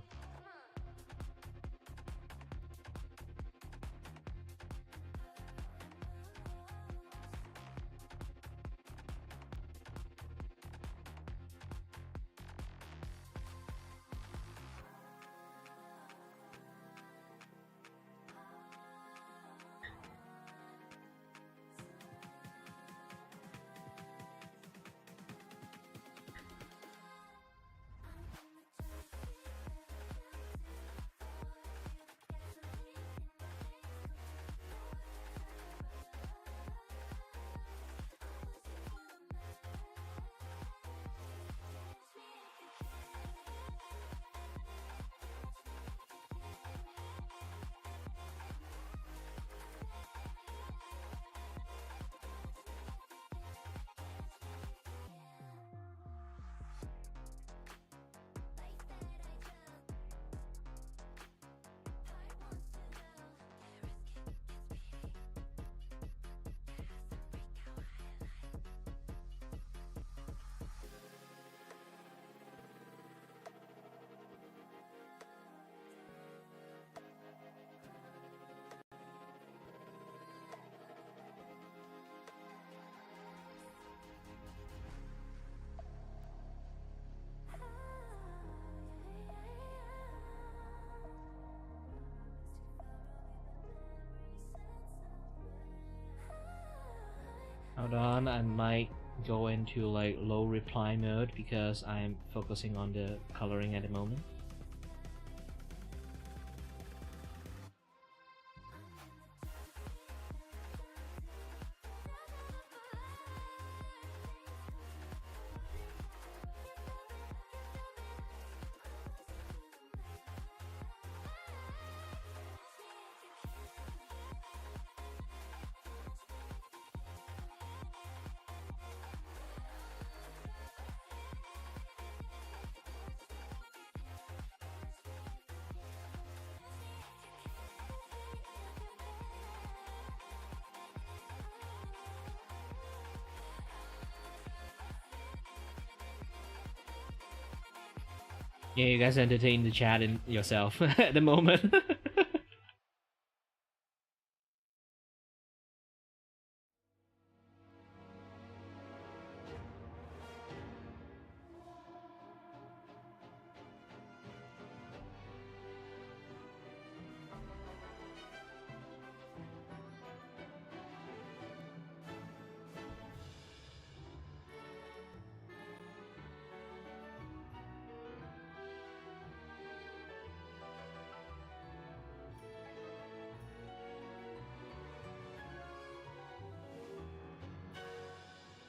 Hold on, I might go into like low reply mode because I'm focusing on the coloring at the moment. Yeah, you guys entertain the chat in yourself at the moment.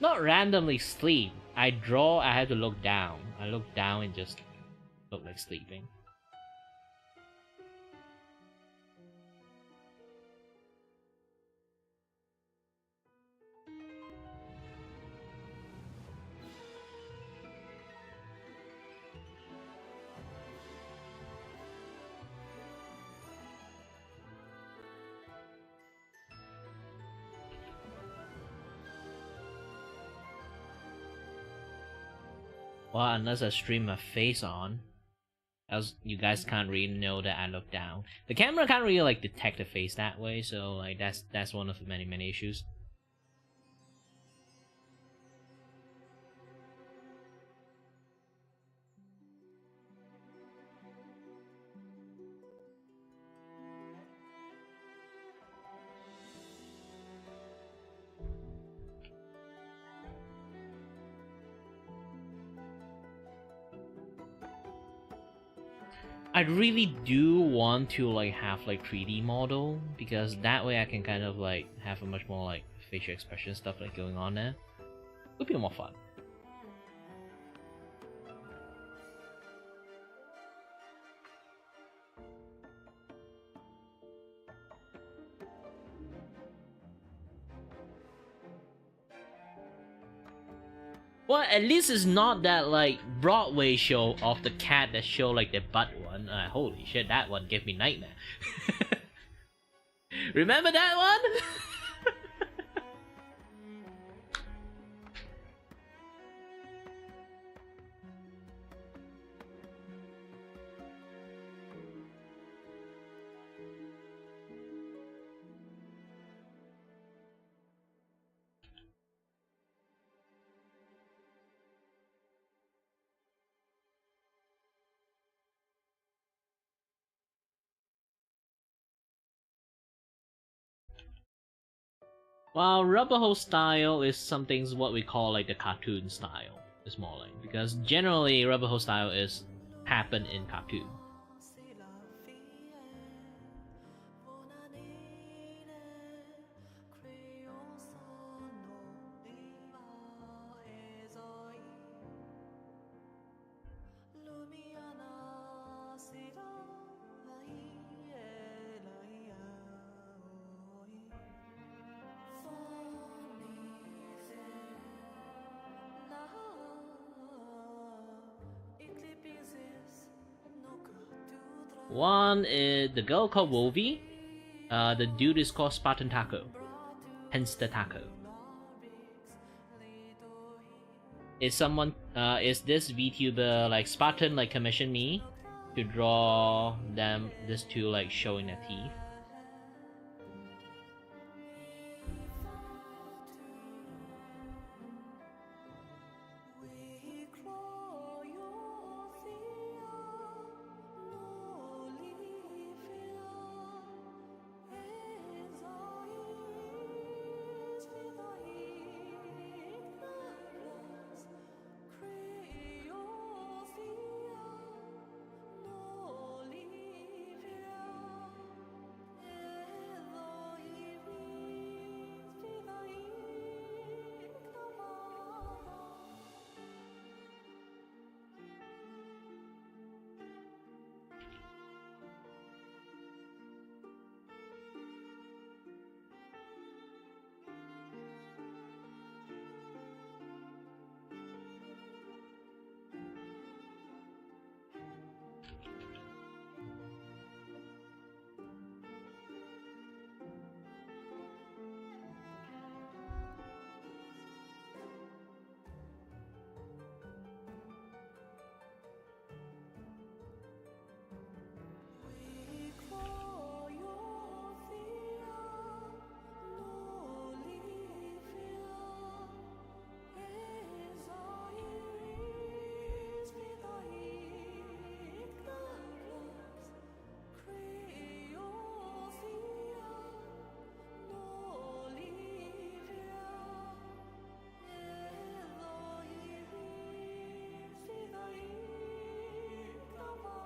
Not randomly sleep. I draw, I have to look down. I look down and just look like sleeping. Well, unless I stream my face on, else you guys can't really know that I look down. The camera can't really like detect the face that way, so like that's one of the many issues. I really do want to like have like 3D model because that way I can kind of like have a much more like facial expression stuff like going on there. Would be more fun. Well, at least it's not that like Broadway show of the cat that show like the butt one. Holy shit, that one gave me nightmare. Remember that one? Well, rubber hose style is something what we call like the cartoon style. It's more like because generally rubber hose style is happen in cartoon. One is the girl called Wolvie. The dude is called Spartan Taco. Hence the taco. Is someone is this VTuber like Spartan like commissioned me to draw them this two like showing their teeth.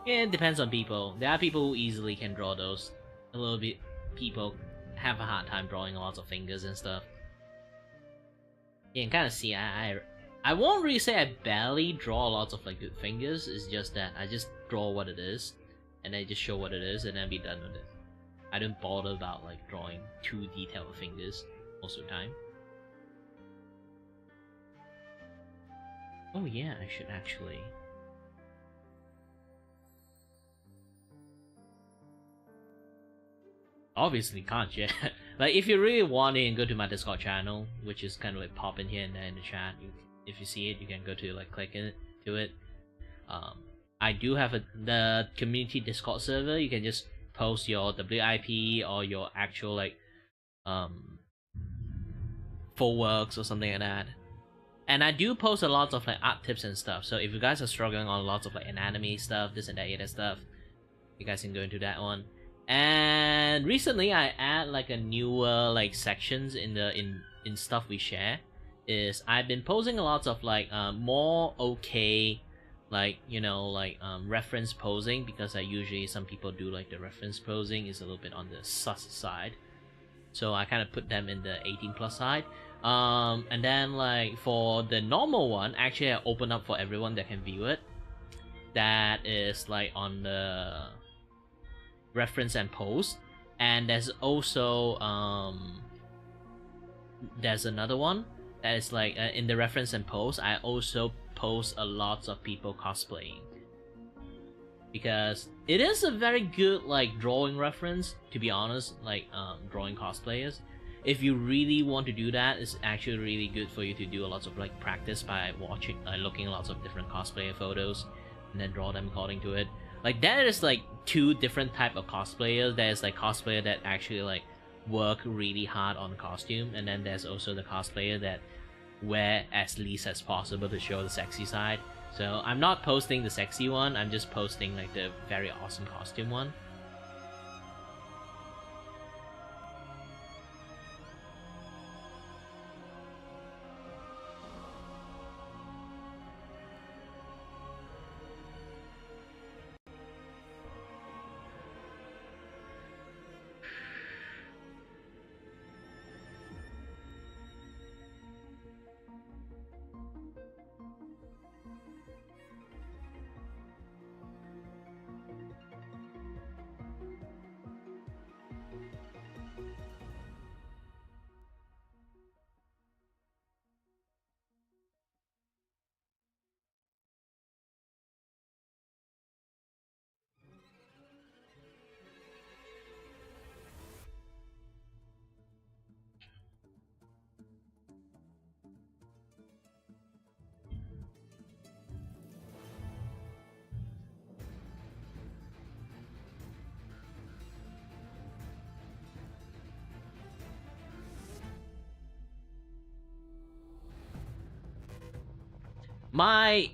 Yeah, it depends on people. There are people who easily can draw those. A little bit people have a hard time drawing lots of fingers and stuff. You can kind of see I won't really say I barely draw lots of like good fingers. It's just that I just draw what it is, and then just show what it is, and then be done with it. I don't bother about like drawing too detailed fingers most of the time. Oh yeah, I should actually. Obviously can't yet. Like if you really want it, and go to my Discord channel, which is kind of like popping here and there in the chat. If you see it, you can go to like click to it. I do have the community Discord server. You can just post your WIP or your actual like full works or something like that. And I do post a lot of like art tips and stuff. So if you guys are struggling on lots of like anatomy stuff, this and that stuff, you guys can go into that one. And recently I add like a newer like sections in the in stuff we share. Is I've been posting a lot of like more okay like you know like reference posing, because I usually some people do like the reference posing is a little bit on the sus side, so I kind of put them in the 18+ side. And then like for the normal one, actually I open up for everyone that can view it. That is like on the reference and post, and there's also there's another one that is like in the reference and post, I also post a lot of people cosplaying, because it is a very good like drawing reference, to be honest. Like drawing cosplayers, if you really want to do that, it's actually really good for you to do a lot of like practice by watching, looking at lots of different cosplayer photos and then draw them according to it. Like that is like two different type of cosplayers. There's like cosplayer that actually like work really hard on costume, and then there's also the cosplayer that wear as least as possible to show the sexy side. So I'm not posting the sexy one, I'm just posting like the very awesome costume one. My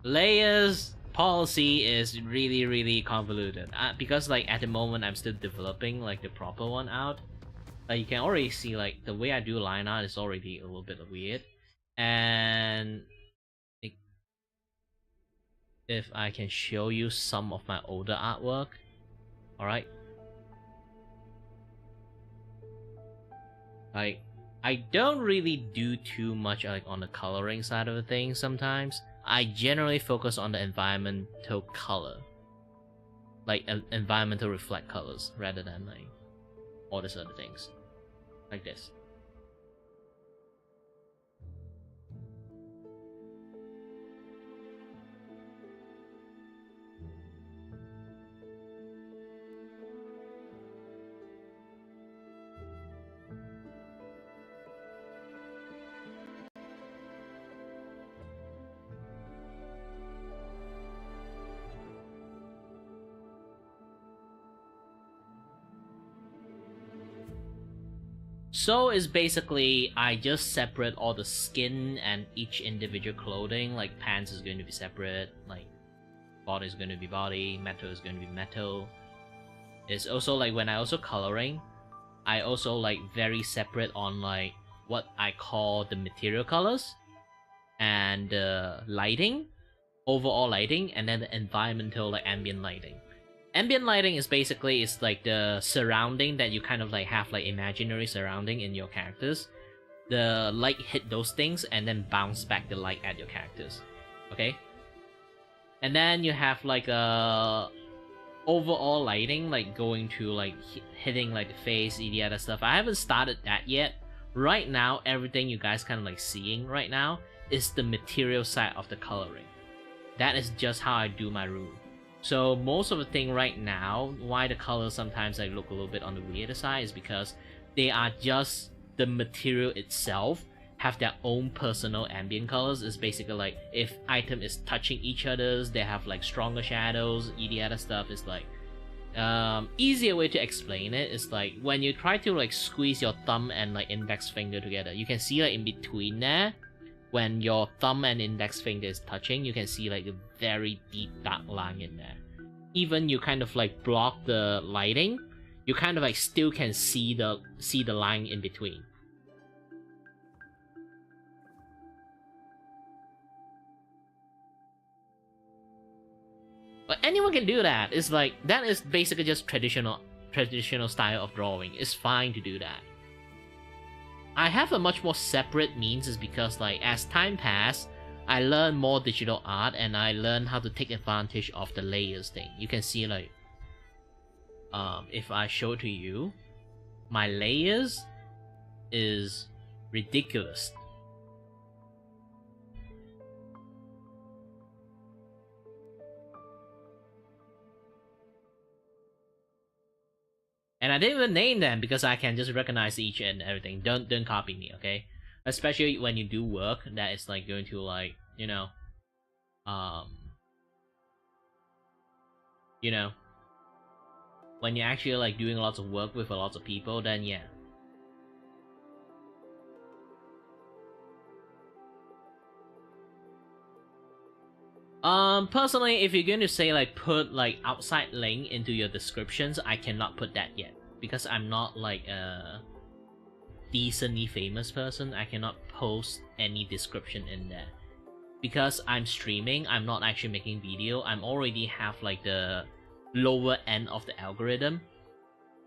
layers policy is really convoluted, because like at the moment I'm still developing like the proper one out. You can already see like the way I do line art is already a little bit weird, and like, if I can show you some of my older artwork, alright? Like, I don't really do too much like on the coloring side of the thing sometimes. I generally focus on the environmental color. Like, environmental reflect colors, rather than like all these other things. Like this. So is basically, I just separate all the skin and each individual clothing. Like pants is going to be separate, like body is going to be body, metal is going to be metal. It's also like when I also coloring, I also like very separate on like what I call the material colors and lighting, overall lighting, and then the environmental like ambient lighting. Ambient lighting is basically is like the surrounding that you kind of like have like imaginary surrounding in your characters. The light hit those things and then bounce back the light at your characters. Okay? And then you have like overall lighting, like going to like hitting like the face, the other stuff. I haven't started that yet. Right now, everything you guys kind of like seeing right now is the material side of the coloring. That is just how I do my room. So most of the thing right now, why the colors sometimes like look a little bit on the weirder side, is because they are just the material itself have their own personal ambient colors. It's basically like if item is touching each other's, they have like stronger shadows. The other stuff is like easier way to explain it is like when you try to like squeeze your thumb and like index finger together, you can see like in between there, when your thumb and index finger is touching, you can see like a very deep dark line in there. Even you kind of like block the lighting, you kind of like still can see the line in between. But anyone can do that. It's like that is basically just traditional style of drawing. It's fine to do that. I have a much more separate means is because like as time passed, I learned more digital art and I learned how to take advantage of the layers thing. You can see like if I show to you, my layers is ridiculous. And I didn't even name them because I can just recognize each and everything. Don't copy me, okay? Especially when you do work that is like going to like, you know, when you're actually like doing lots of work with a lot of people, then yeah. Personally, if you're going to say like put like outside link into your descriptions, I cannot put that yet because I'm not like a decently famous person. I cannot post any description in there because I'm streaming. I'm not actually making video. I'm already have like the lower end of the algorithm.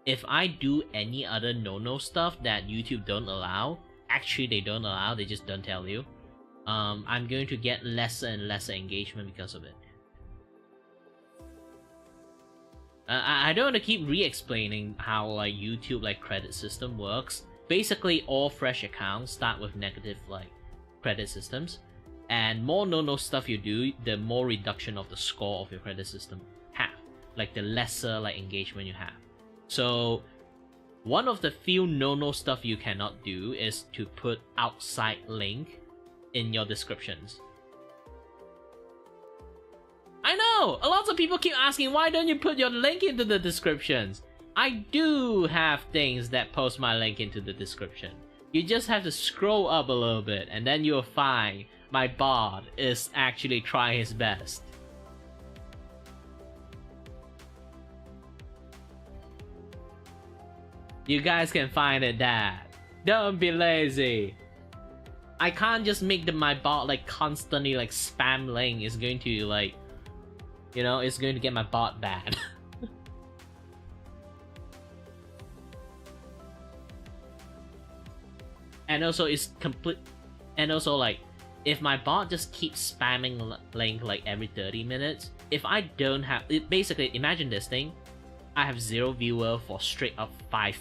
If I do any other no stuff that YouTube don't allow, actually they don't allow, they just don't tell you. I'm going to get lesser and lesser engagement because of it. I don't want to keep re-explaining how like YouTube like credit system works. Basically, all fresh accounts start with negative like credit systems, and more no stuff you do, the more reduction of the score of your credit system have. Like the lesser like engagement you have. So one of the few no stuff you cannot do is to put outside link in your descriptions. I know! A lot of people keep asking, why don't you put your link into the descriptions? I do have things that post my link into the description. You just have to scroll up a little bit and then you'll find my bot is actually trying his best. You guys can find it, Dad. Don't be lazy. I can't just make my bot like constantly like spam link. It's going to like, you know, it's going to get my bot bad. And also it's complete. And also like, if my bot just keeps spamming link like every 30 minutes, if I don't have it, basically imagine this thing. I have 0 viewer for straight up 5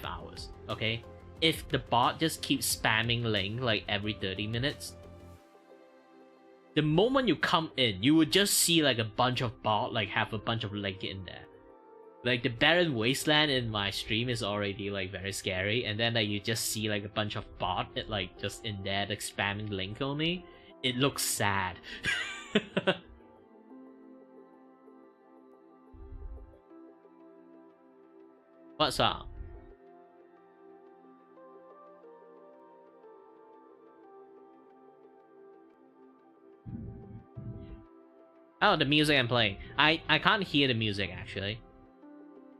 hours. Okay. If the bot just keeps spamming link like every 30 minutes, the moment you come in, you would just see like a bunch of bot like have a bunch of link in there. Like the barren wasteland in my stream is already like very scary, and then like you just see like a bunch of bot like just in there like spamming link only. It looks sad. What's up? Oh, the music I'm playing. I can't hear the music actually.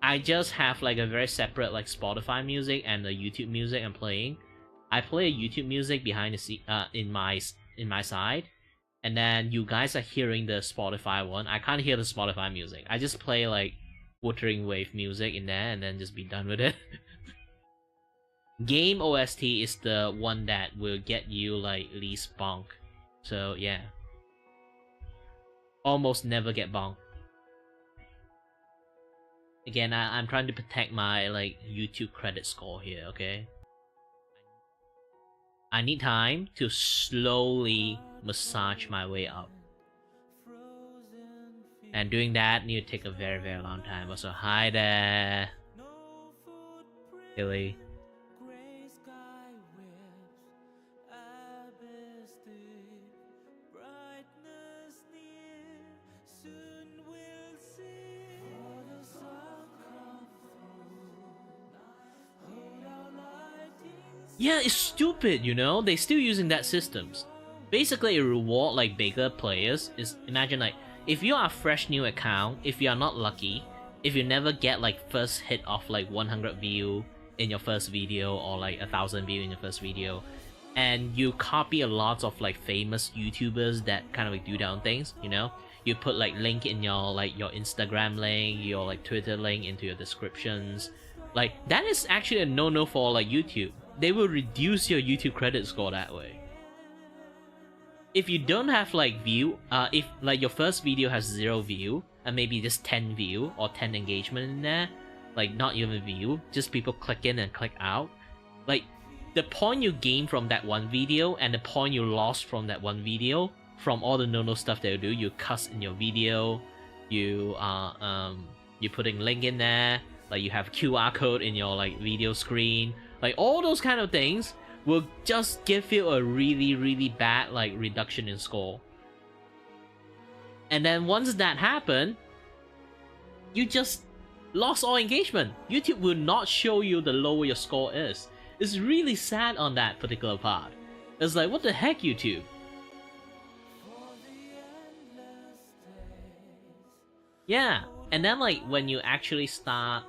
I just have like a very separate like Spotify music and the YouTube music I'm playing. I play YouTube music behind the in my side, and then you guys are hearing the Spotify one. I can't hear the Spotify music. I just play like Wuthering Wave music in there and then just be done with it. Game OST is the one that will get you like least bonk. So yeah. Almost never get bonked. Again, I'm trying to protect my like YouTube credit score here, okay? I need time to slowly massage my way up. And doing that need to take a very, very long time. Also, hi there, Billy. Yeah, it's stupid, you know? They still using that systems. Basically, a reward like bigger players is, imagine like, if you are a fresh new account, if you are not lucky, if you never get like first hit of like 100 view in your first video or like 1,000 view in your first video, and you copy a lot of like famous YouTubers that kind of like do down things, you know? You put like link in your like your Instagram link, your like Twitter link into your descriptions. Like that is actually a no-no for like YouTube. They will reduce your YouTube credit score that way. If you don't have like view, if like your first video has 0 view and maybe just 10 view or 10 engagement in there, like not even view, just people click in and click out, like the point you gain from that one video and the point you lost from that one video, from all the no stuff that you do, you cuss in your video, you putting link in there, like you have QR code in your like video screen, like all those kind of things will just give you a really bad like reduction in score. And then once that happened, you just lost all engagement. YouTube will not show you the lower your score is. It's really sad on that particular part. It's like, what the heck, YouTube? Yeah, and then like when you actually start,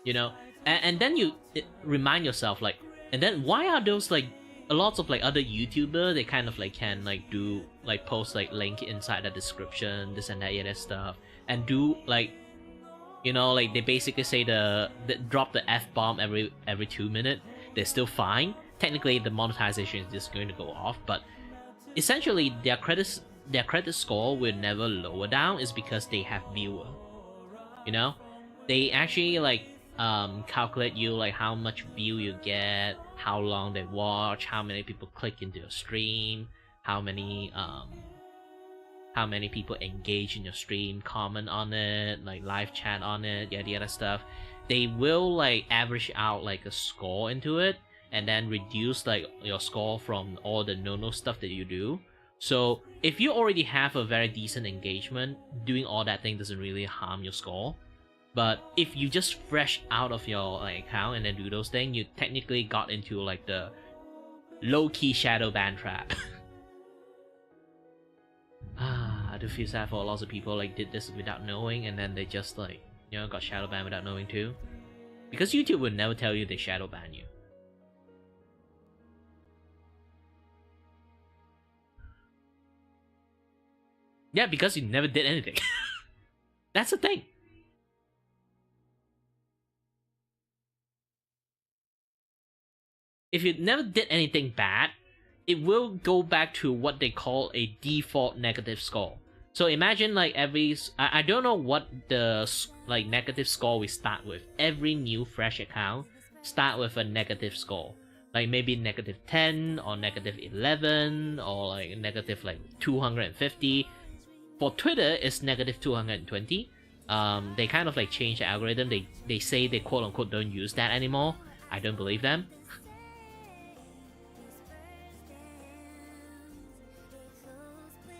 you know, and then you remind yourself like, and then why are those like a lot of like other YouTubers, they kind of like can like do like post like link inside the description, this and that, yeah, that stuff, and do like, you know, like they basically say the drop the F-bomb every 2 minutes. They're still fine. Technically, the monetization is just going to go off, but essentially their credit score will never lower down is because they have viewer. You know, they actually like calculate you like how much view you get, how long they watch, how many people click into your stream, how many people engage in your stream, comment on it, like live chat on it, yada yada stuff. They will like average out like a score into it, and then reduce like your score from all the no stuff that you do. So if you already have a very decent engagement, doing all that thing doesn't really harm your score. But if you just fresh out of your like account and then do those things, you technically got into like the low-key shadow ban trap. I do feel sad for lots of people like did this without knowing, and then they just like, you know, got shadow banned without knowing too. Because YouTube would never tell you they shadow ban you. Yeah, because you never did anything. That's the thing. If you never did anything bad, it will go back to what they call a default negative score. So imagine like I don't know what the like negative score we start with. Every new fresh account start with a negative score. Like maybe negative 10 or negative 11 or like negative like 250. For Twitter, it's negative 220. They kind of like change the algorithm. They say they quote unquote don't use that anymore. I don't believe them.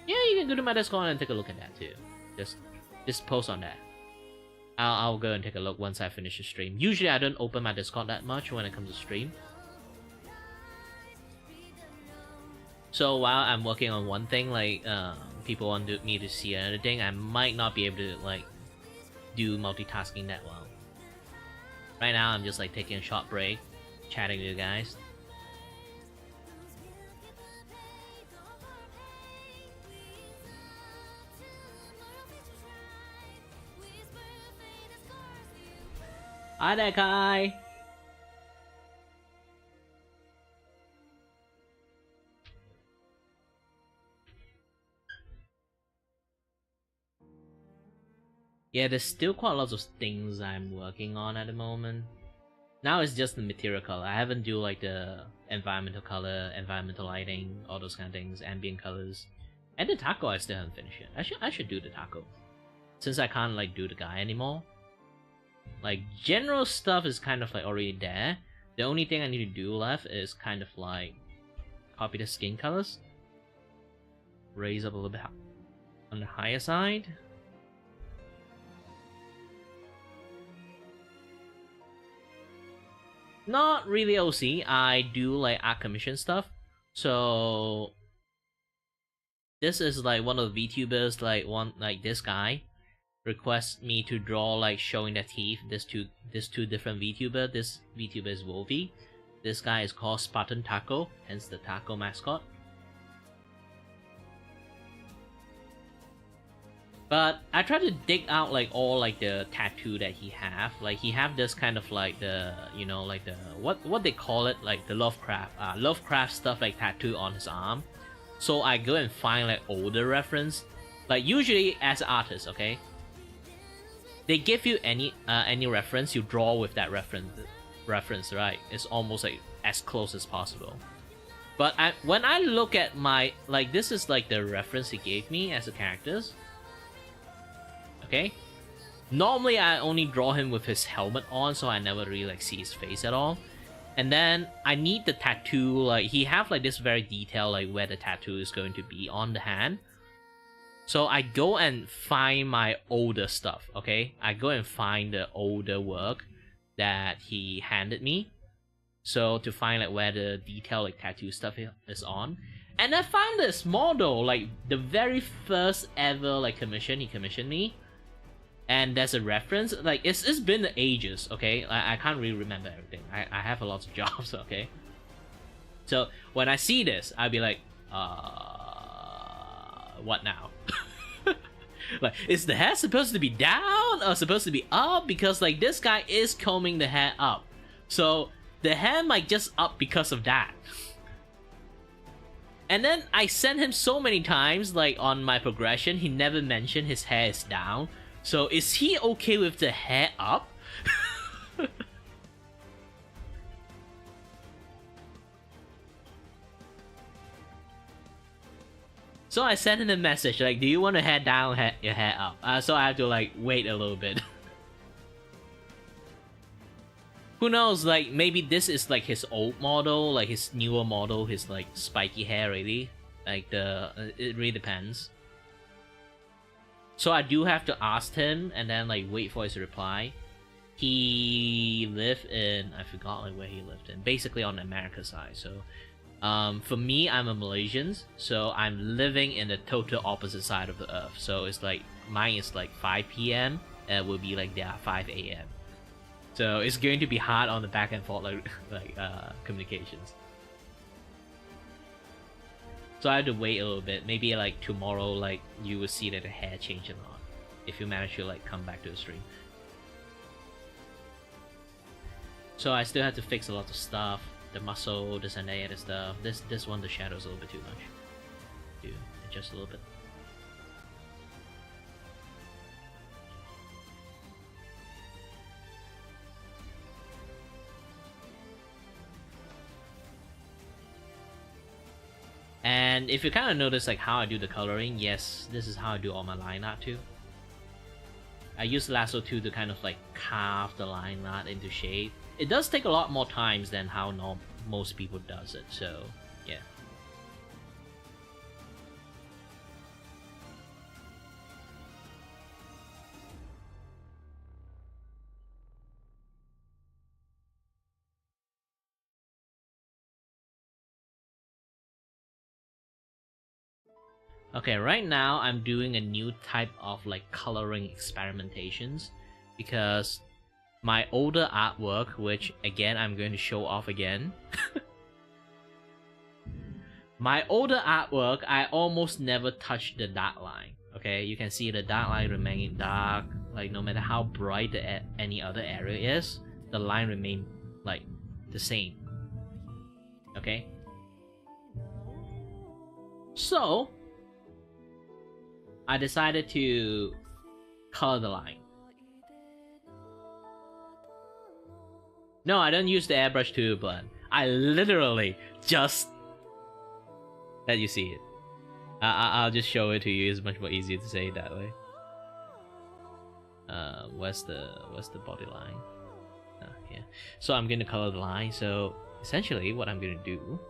Yeah, you can go to my Discord and take a look at that too. Just post on that. I'll go and take a look once I finish the stream. Usually I don't open my Discord that much when it comes to stream. So while I'm working on one thing, like people want me to see another thing, I might not be able to like do multitasking that well. Right now I'm just like taking a short break, chatting with you guys. Hi there, Kai! Yeah, there's still quite lots of things I'm working on at the moment. Now it's just the material color. I haven't do like the environmental color, environmental lighting, all those kind of things, ambient colors. And the taco I still haven't finished yet. I should do the taco. Since I can't like do the guy anymore. Like general stuff is kind of like already there. The only thing I need to do left is kind of like copy the skin colors. Raise up a little bit on the higher side. Not really OC, I do like art commission stuff. So this is like one of the VTubers, like this guy requests me to draw like showing their teeth. This two different VTuber. This VTuber is Wolfie. This guy is called Spartan Taco, hence the taco mascot. But I try to dig out like all like the tattoo that he have. Like he have this kind of like the, you know, like the what they call it, like the Lovecraft stuff like tattoo on his arm. So I go and find like older reference. Like usually as an artist, okay, they give you any reference, you draw with that reference, right? It's almost like as close as possible. But when I look at my, like, this is like the reference he gave me as the characters. Okay, Normally I only draw him with his helmet on, so I never really like see his face at all. And then I need the tattoo, like he have like this very detail like where the tattoo is going to be on the hand. So I go and find my older stuff, okay? I go and find the older work that he handed me. So to find like where the detail like tattoo stuff is on. And I found this model, like the very first ever like commission he commissioned me. And there's a reference, like it's been ages, okay? I can't really remember everything. I have a lot of jobs, okay? So when I see this, I'll be like, what now? Like, is the hair supposed to be down or supposed to be up? Because like this guy is combing the hair up. So the hair might just up because of that. And then I sent him so many times, like on my progression, he never mentioned his hair is down. So is he okay with the hair up? So I sent him a message like, do you want to hair down, your hair up? So I have to like wait a little bit. Who knows, like maybe this is like his old model, like his newer model, his like spiky hair really. Like it really depends. So I do have to ask him and then like wait for his reply. He lived in, I forgot like where he lived in, basically on the America side. So for me, I'm a Malaysian, so I'm living in the total opposite side of the earth. So it's like mine is like 5 p.m. and it will be like there 5 a.m. So it's going to be hard on the back and forth like communications. So I have to wait a little bit. Maybe like tomorrow, like you will see that the hair change a lot if you manage to like come back to the stream. So I still have to fix a lot of stuff, the muscle, this and that other stuff. This one, the shadow's a little bit too much. Do adjust a little bit. And if you kind of notice like how I do the coloring, yes, this is how I do all my line art too. I use lasso 2 to kind of like carve the line art into shape. It does take a lot more times than how most people does it, so yeah. Okay, right now I'm doing a new type of like coloring experimentations because my older artwork, which again I'm going to show off again. My older artwork, I almost never touch the dark line. Okay, you can see the dark line remaining dark, like no matter how bright any other area is, the line remain like the same. Okay, so I decided to color the line. No, I don't use the airbrush to blend. I literally just let you see it. I'll just show it to you. It's much more easier to say it that way. Where's the body line? Yeah. So I'm gonna color the line. So essentially, what I'm gonna do,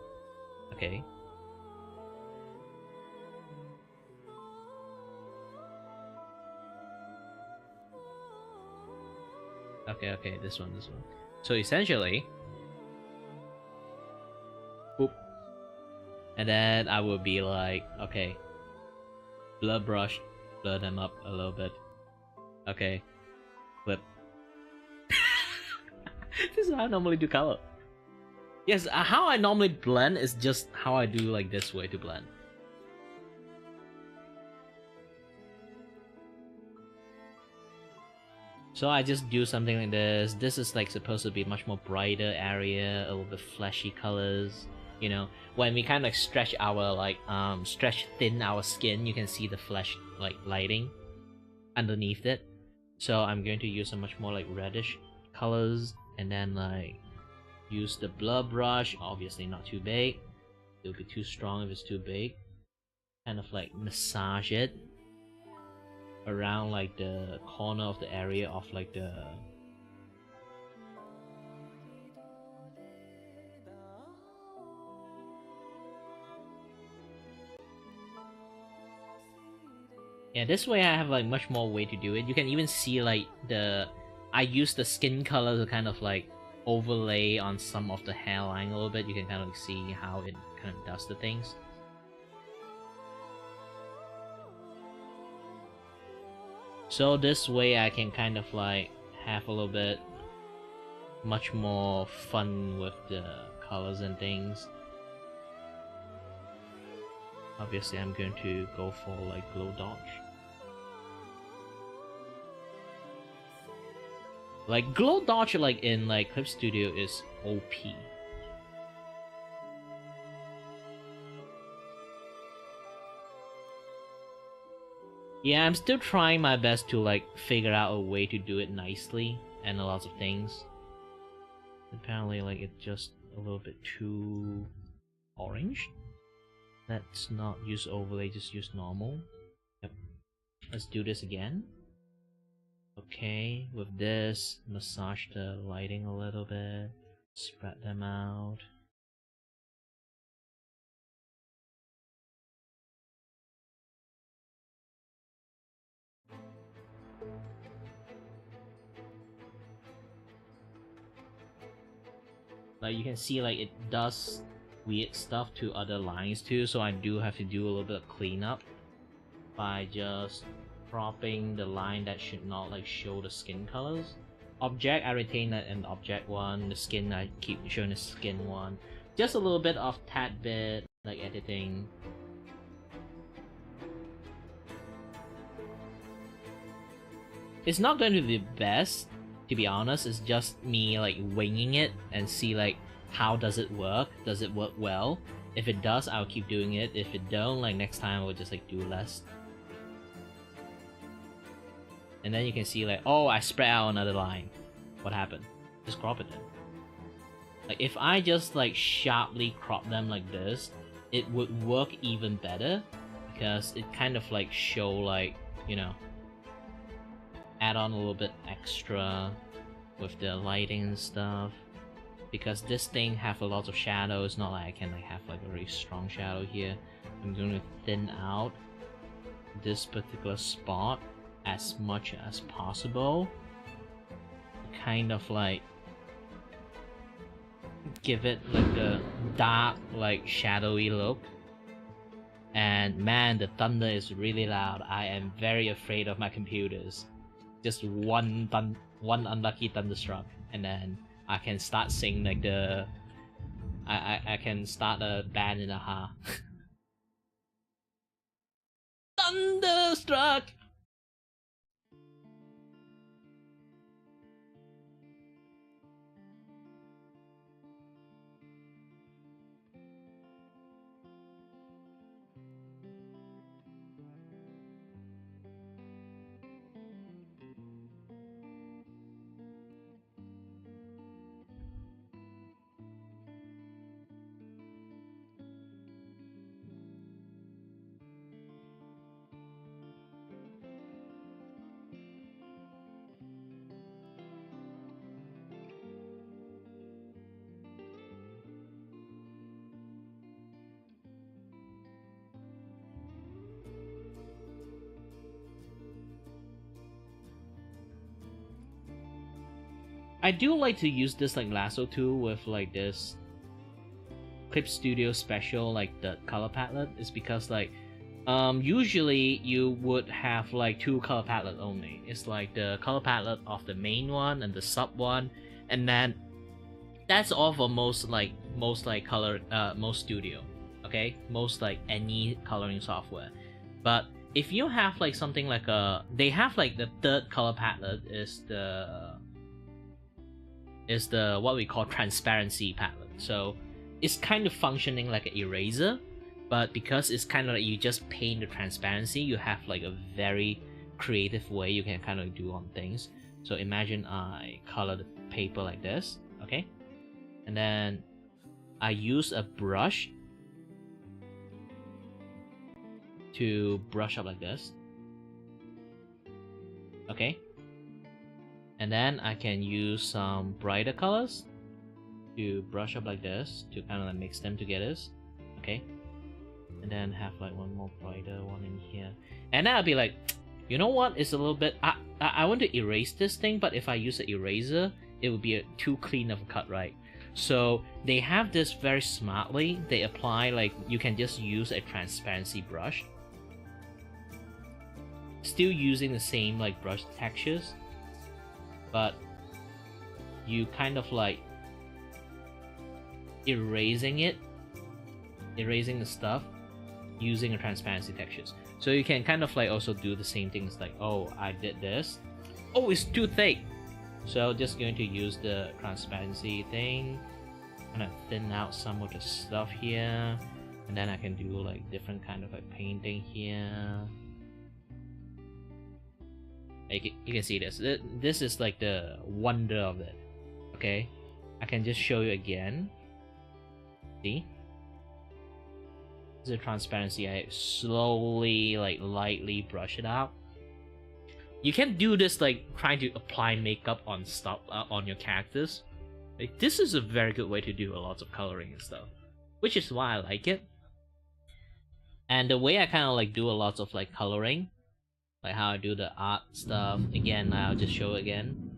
okay. Okay, this one. So essentially, boop, and then I will be like, okay, blur brush, blur them up a little bit. Okay, flip. This is how I normally do color. Yes, how I normally blend is just how I do like this way to blend. So I just do something like this. This is like supposed to be much more brighter area, a little bit flashy colors. You know, when we kind of like stretch our stretch thin our skin, you can see the flash like lighting underneath it. So I'm going to use a much more like reddish colors, and then like use the blur brush. Obviously not too big. It'll be too strong if it's too big. Kind of like massage it around like the corner of the area of like the yeah, this way I have like much more way to do it. You can even see like I use the skin color to kind of like overlay on some of the hairline a little bit. You can kind of see how it kind of does the things. So this way I can kind of like have a little bit much more fun with the colors and things. Obviously I'm going to go for like glow dodge. Like glow dodge like in like Clip Studio is OP. Yeah, I'm still trying my best to like figure out a way to do it nicely and a lot of things. Apparently like it's just a little bit too orange. Let's not use overlay, just use normal. Yep. Let's do this again. Okay, with this, massage the lighting a little bit, spread them out. Like you can see like it does weird stuff to other lines too, so I do have to do a little bit of cleanup by just cropping the line that should not like show the skin colors. Object, I retain that in object one. The skin, I keep showing the skin one. Just a little bit of tad bit like editing. It's not going to be the best, to be honest. It's just me like winging it and see like how does it work. Does it work well? If it does, I'll keep doing it. If it don't, like next time I'll just like do less. And then you can see like, oh, I spread out another line. What happened? Just crop it then. Like if I just like sharply crop them like this, it would work even better because it kind of like show like, you know, add on a little bit extra with the lighting and stuff. Because this thing have a lot of shadow, it's not like I can like have like a very strong shadow here. I'm going to thin out this particular spot as much as possible. Kind of like give it like a dark, like shadowy look. And man, the thunder is really loud. I am very afraid of my computers. Just one unlucky thunderstruck, and then I can start singing like the I can start a band in a ha. Thunderstruck. I do like to use this like lasso tool with like this Clip Studio special, like the color palette, is because like usually you would have like two color palette only. It's like the color palette of the main one and the sub one, and then that's all for most color most studio, okay, most like any coloring software. But if you have like something like they have like the third color palette is the what we call transparency palette. So it's kind of functioning like an eraser, but because it's kind of like you just paint the transparency, you have like a very creative way you can kind of do on things. So imagine I color the paper like this, okay, and then I use a brush to brush up like this. Okay. And then I can use some brighter colors to brush up like this to kind of like mix them together. Okay. And then have like one more brighter one in here. And then I'll be like, you know what? It's a little bit. I want to erase this thing, but if I use an eraser, it would be too clean of a cut, right? So they have this very smartly. They apply like you can just use a transparency brush, still using the same like brush textures, but you kind of like erasing the stuff using a transparency textures. So you can kind of like also do the same things like, oh, I did this. Oh, it's too thick. So just going to use the transparency thing, kind of thin out some of the stuff here, and then I can do like different kind of like painting here. You can see this. This is like the wonder of it. Okay, I can just show you again. See? This is the transparency. I slowly, like lightly brush it out. You can do this like trying to apply makeup on stuff on your characters. Like, this is a very good way to do a lot of coloring and stuff, which is why I like it. And the way I kind of like do a lot of like coloring, like how I do the art stuff, again, I'll just show it again.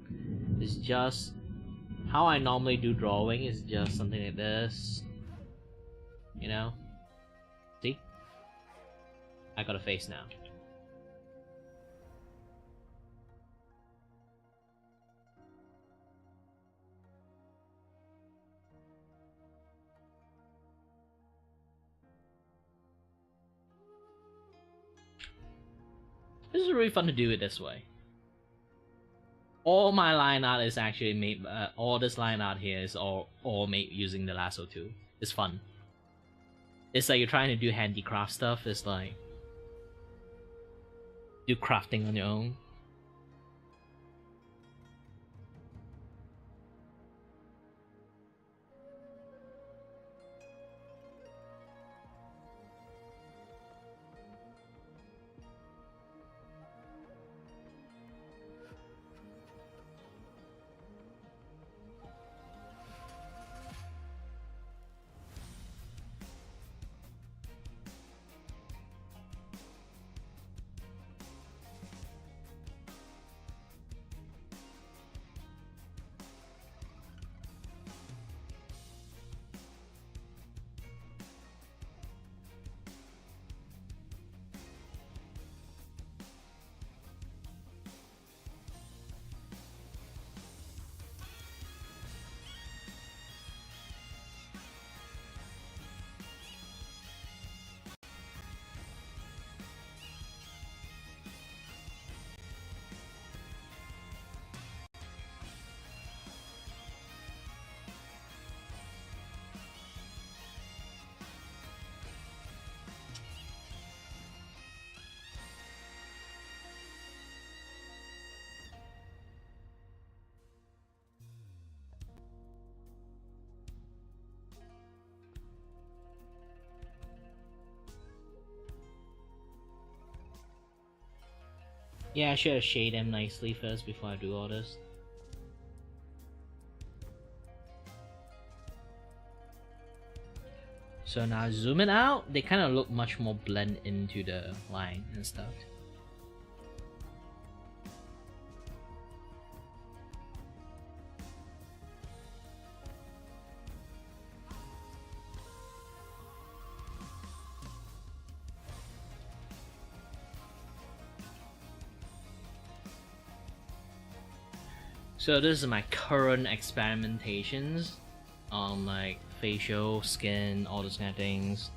It's just how I normally do drawing is just something like this, you know. See? I got a face now. This is really fun to do it this way. All my line art is actually made. All this line art here is all made using the lasso tool. It's fun. It's like you're trying to do handicraft stuff. It's like do crafting on your own. Yeah, I should have shaded them nicely first before I do all this. So now zooming out, they kind of look much more blend into the line and stuff. So this is my current experimentations on like facial, skin, all those kind of things.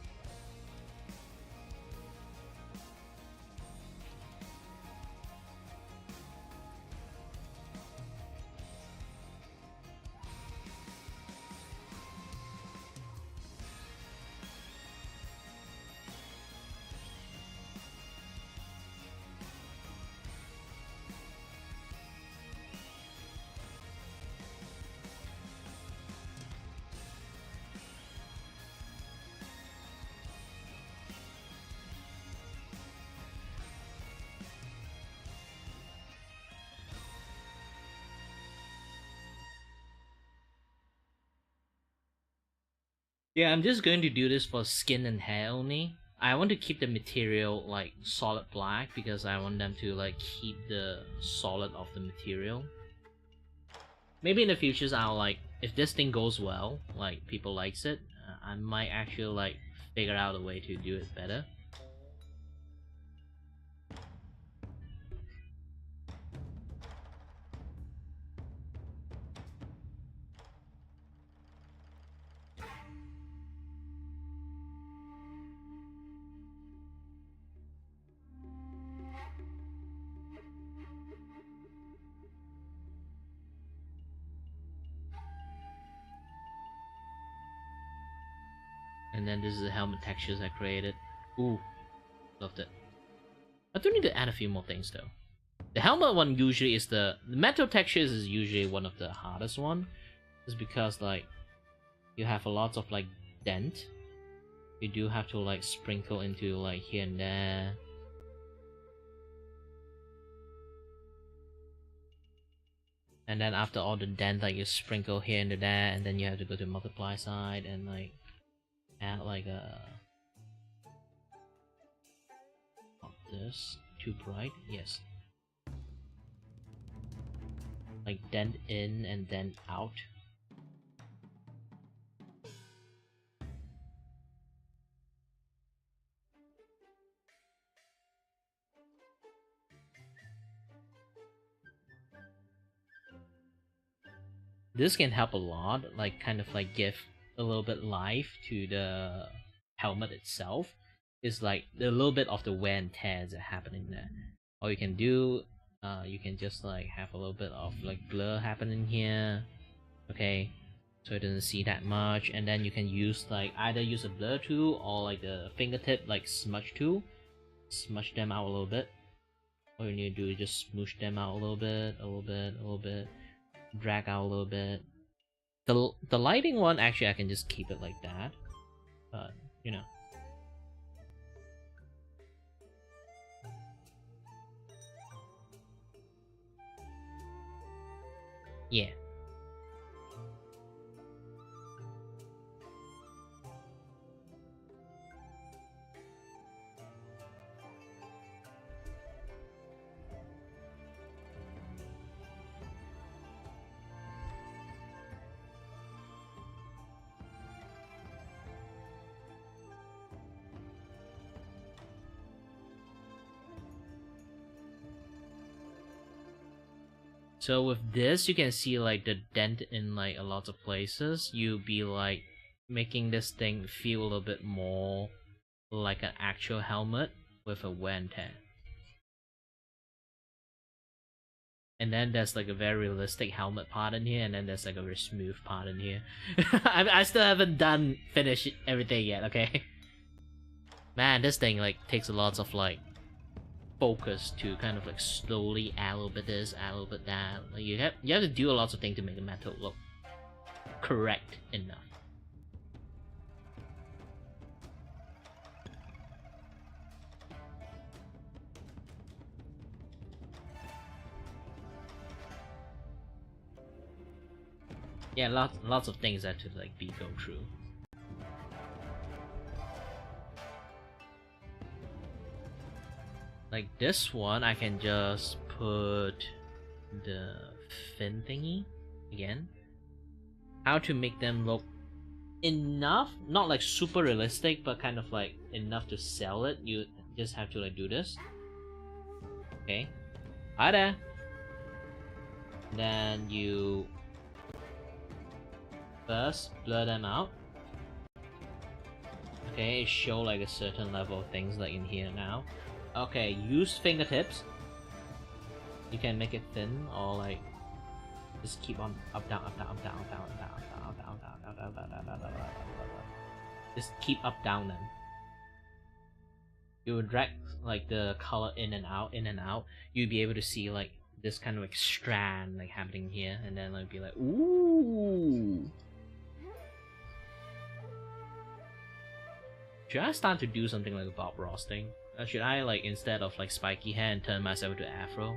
Yeah, I'm just going to do this for skin and hair only. I want to keep the material like solid black because I want them to like keep the solid of the material. Maybe in the futures I'll like, if this thing goes well, like people likes it, I might actually like figure out a way to do it better. And then this is the helmet textures I created. Ooh, loved it. I do need to add a few more things though. The helmet one usually is the metal textures is usually one of the hardest one. It's because like you have a lot of like dent. You do have to like sprinkle into like here and there. And then after all the dent, like you sprinkle here and there, and then you have to go to multiply side and like add like a this too bright. Yes, like dent in and then out. This can help a lot, like kind of like give a little bit life to the helmet itself. It's like a little bit of the wear and tear that happening there. All you can do, you can just like have a little bit of like blur happening here, okay, so it doesn't see that much. And then you can use like either use a blur tool or like a fingertip like smudge tool, smudge them out a little bit. All you need to do is just smoosh them out a little bit, a little bit, a little bit. Drag out a little bit. The lighting one, actually I can just keep it like that, but you know. Yeah. So with this, you can see like the dent in like a lot of places. You'll be like making this thing feel a little bit more like an actual helmet with a wear and tear. And then there's like a very realistic helmet part in here, and then there's like a very smooth part in here. I still haven't finished everything yet, okay? Man, this thing like takes a lot of like focus to kind of like slowly add a little bit this, add a little bit that. Like you have to do a lot of things to make the metal look correct enough. Yeah, lots of things that to like go through. Like this one, I can just put the fin thingy again. How to make them look enough, not like super realistic, but kind of like enough to sell it. You just have to like do this. Okay, hi there. Then you first blur them out. Okay, show like a certain level of things like in here now. Okay, use fingertips. You can make it thin or like just keep on up down up down up down up down up down up down up down up down up down up down up down up down. Just keep up down them. You will drag like the color in and out, in and out. You'll be able to see like this kind of like strand like happening here, and then like be like, ooh. Should I start to do something like a Bob Ross thing? Should I like instead of like spiky hair and turn myself into afro,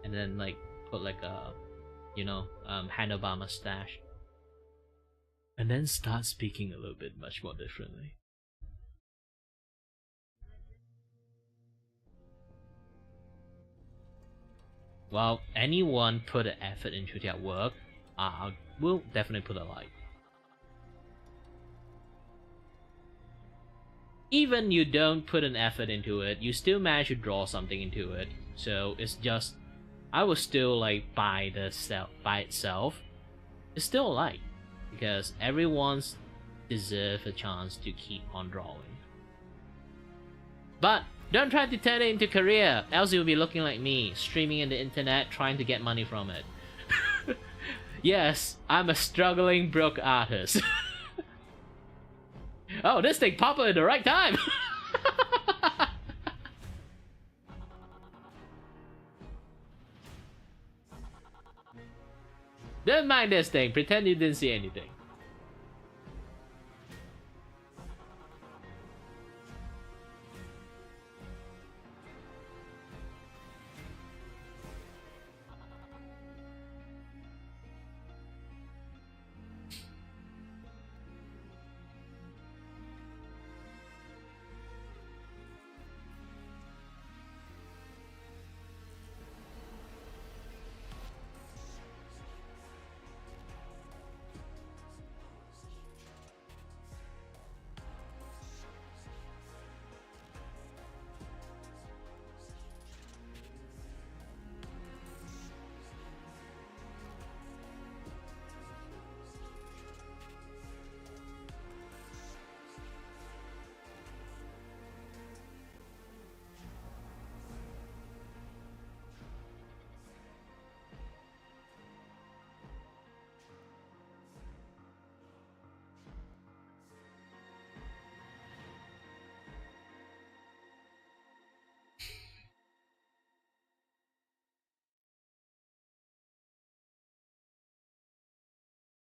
and then like put like a, you know, handlebar mustache? And then start speaking a little bit much more differently. Well, anyone put an effort into their work, I will definitely put a like. Even you don't put an effort into it, you still manage to draw something into it. So it's just, I will still like by itself. It's still a like, because everyone's deserve a chance to keep on drawing. But don't try to turn it into career, else you'll be looking like me, streaming in the internet, trying to get money from it. Yes, I'm a struggling broke artist. Oh, this thing popped up at the right time! Don't mind this thing, pretend you didn't see anything.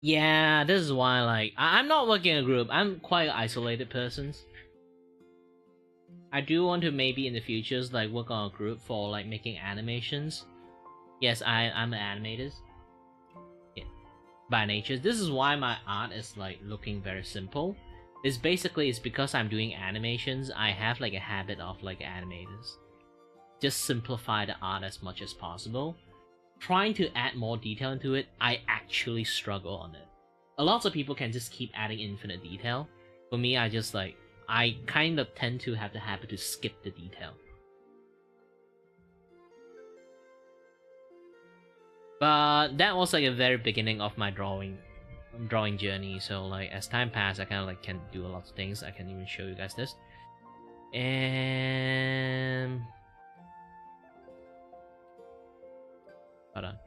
Yeah, this is why, like, I'm not working in a group. I'm quite isolated person. I do want to maybe in the futures, like, work on a group for, like, making animations. Yes, I'm an animator. Yeah. By nature. This is why my art is, like, looking very simple. It's because I'm doing animations, I have, like, a habit of, like, animators. Just simplify the art as much as possible. Trying to add more detail into it, I actually struggle on it. A lot of people can just keep adding infinite detail. For me, I kind of tend to have the habit to skip the detail. But that was like a very beginning of my drawing journey. So like as time passed, I kind of like can do a lot of things. I can even show you guys this. And hold on.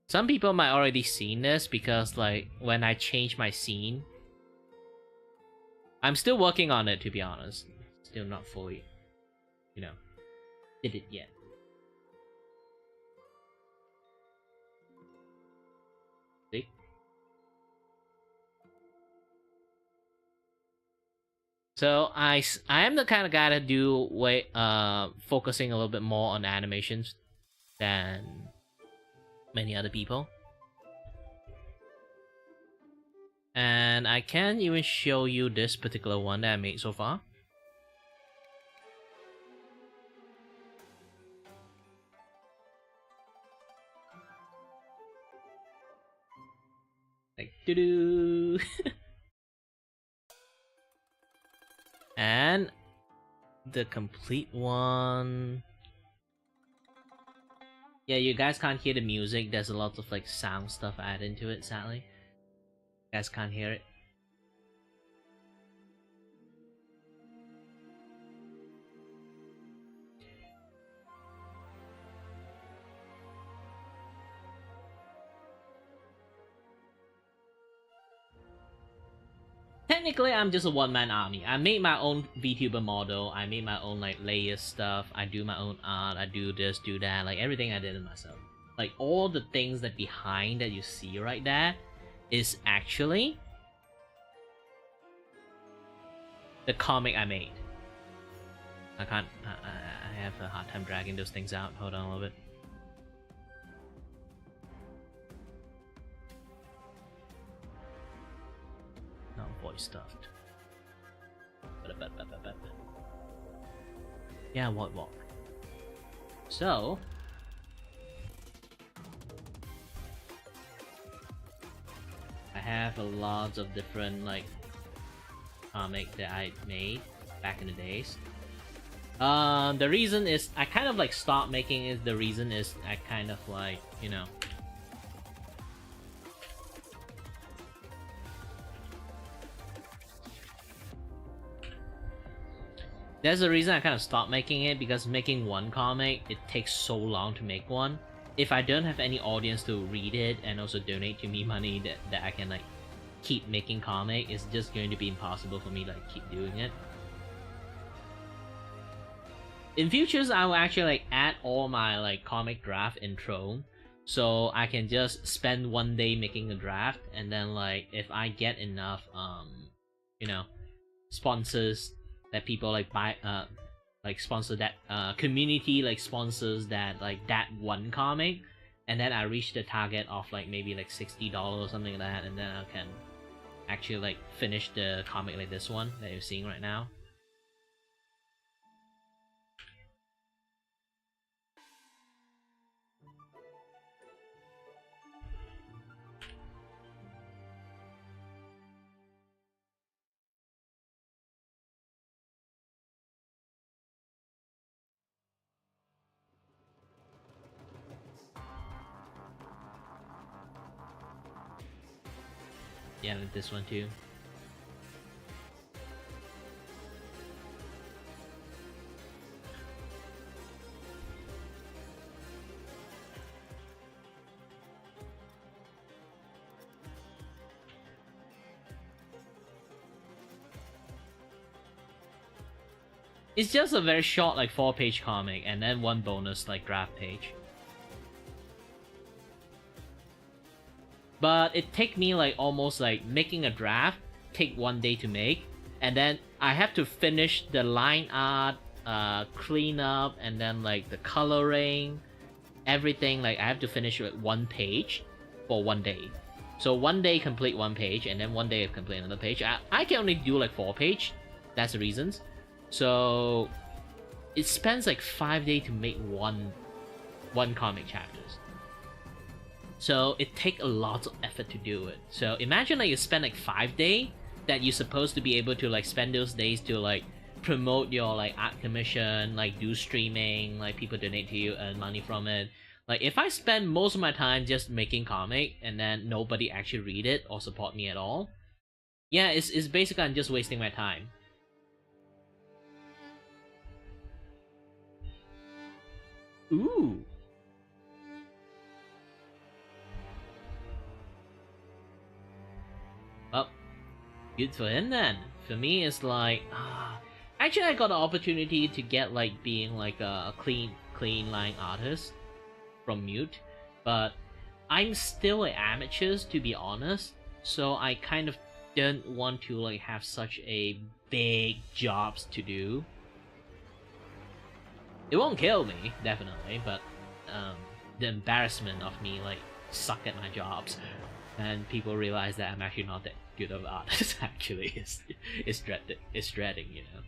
Some people might already seen this because like when I change my scene, I'm still working on it, to be honest. Still not fully, did it yet. See? So I am the kind of guy that do focusing a little bit more on animations than many other people. And I can even show you this particular one that I made so far. Like doo-doo. And the complete one. Yeah, you guys can't hear the music. There's a lot of like sound stuff added into it, sadly. You guys can't hear it. Technically, I'm just a one-man army. I made my own VTuber model. I made my own like layer stuff. I do my own art. I do this, do that. Like everything I did it myself. Like all the things that behind that you see right there is actually the comic I made. I can't. I have a hard time dragging those things out. Hold on a little bit. voice stuffed. Yeah, what? So I have a lot of different like comic that I made back in the days. The reason is I kind of like stopped making it. The reason is I kind of like, you know, there's a reason I kind of stopped making it, because making one comic, it takes so long to make one. If I don't have any audience to read it and also donate to me money that I can like keep making comic, it's just going to be impossible for me to like keep doing it. In futures, I will actually like add all my like comic draft in Throne, so I can just spend one day making a draft, and then like if I get enough you know, sponsors that people like buy like sponsor that community like sponsors that like that one comic, and then I reach the target of like maybe like $60 or something like that, and then I can actually like finish the comic like this one that you're seeing right now. Yeah, with this one too. It's just a very short like 4-page comic, and then one bonus like draft page. But it take me like almost like making a draft take one day to make, and then I have to finish the line art, clean up, and then like the coloring, everything. Like I have to finish like one page for one day. So one day complete one page, and then one day complete another page. I can only do like 4-page. That's the reasons. So it spends like 5 days to make one comic chapters. So it takes a lot of effort to do it. So imagine like you spend like 5 days that you're supposed to be able to like spend those days to like promote your like art commission, like do streaming, like people donate to you, earn money from it. Like if I spend most of my time just making comic and then nobody actually read it or support me at all, yeah, it's basically I'm just wasting my time. Ooh. Well, good for him then. For me, it's like, actually, I got the opportunity to get like being like a clean line artist from Mute, but I'm still an amateur to be honest. So I kind of don't want to like have such a big jobs to do. It won't kill me, definitely, but the embarrassment of me like suck at my jobs, and people realize that I'm actually not that good of an artist actually is dreading, you know.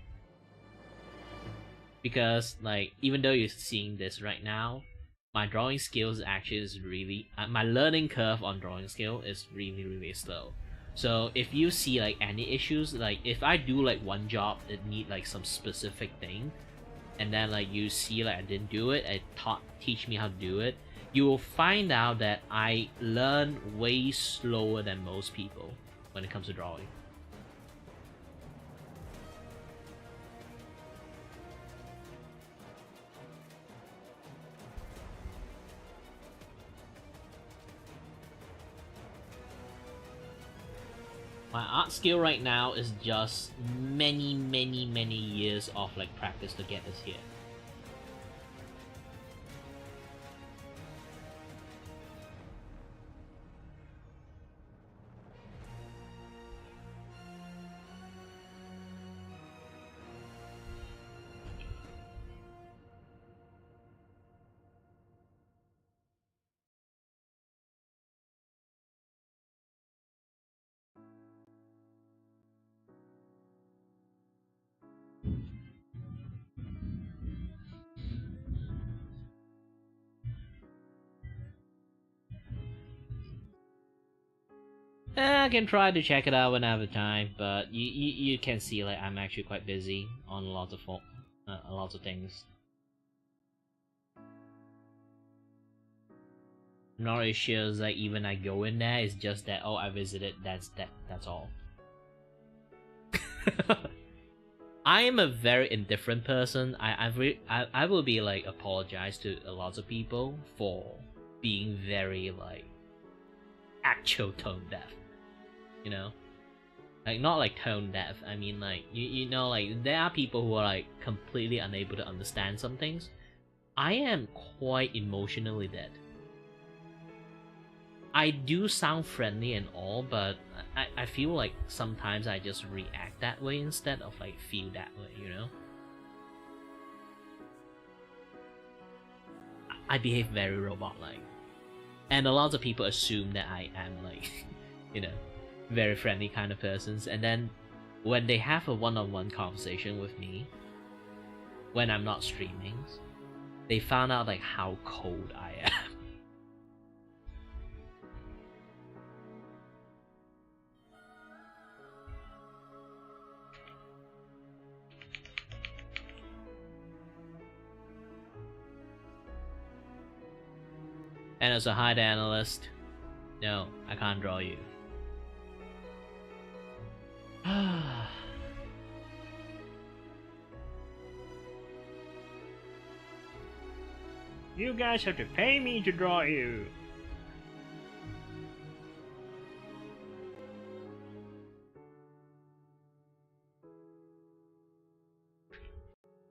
Because like even though you're seeing this right now, my drawing skills actually is really my learning curve on drawing skill is really slow. So if you see like any issues, like if I do like one job that need like some specific thing, and then like you see like I didn't do it, teach me how to do it, you will find out that I learn way slower than most people when it comes to drawing. My art skill right now is just many years of like practice to get us here. I can try to check it out when I have the time, but you can see like I'm actually quite busy on lots of things. Not as sure as like even I go in there. It's just that oh I visited. That's all. I am a very indifferent person. I will be like apologize to a lot of people for being very like actual tone deaf. You know, like not like tone deaf. I mean like you know like there are people who are like completely unable to understand some things. I am quite emotionally dead. I do sound friendly and all, but I feel like sometimes I just react that way instead of like feel that way, you know? I behave very robot-like. And a lot of people assume that I am like, you know, very friendly kind of persons, and then when they have a one-on-one conversation with me, when I'm not streaming, they found out like how cold I am. And as a hide analyst, no, I can't draw you. You guys have to pay me to draw you.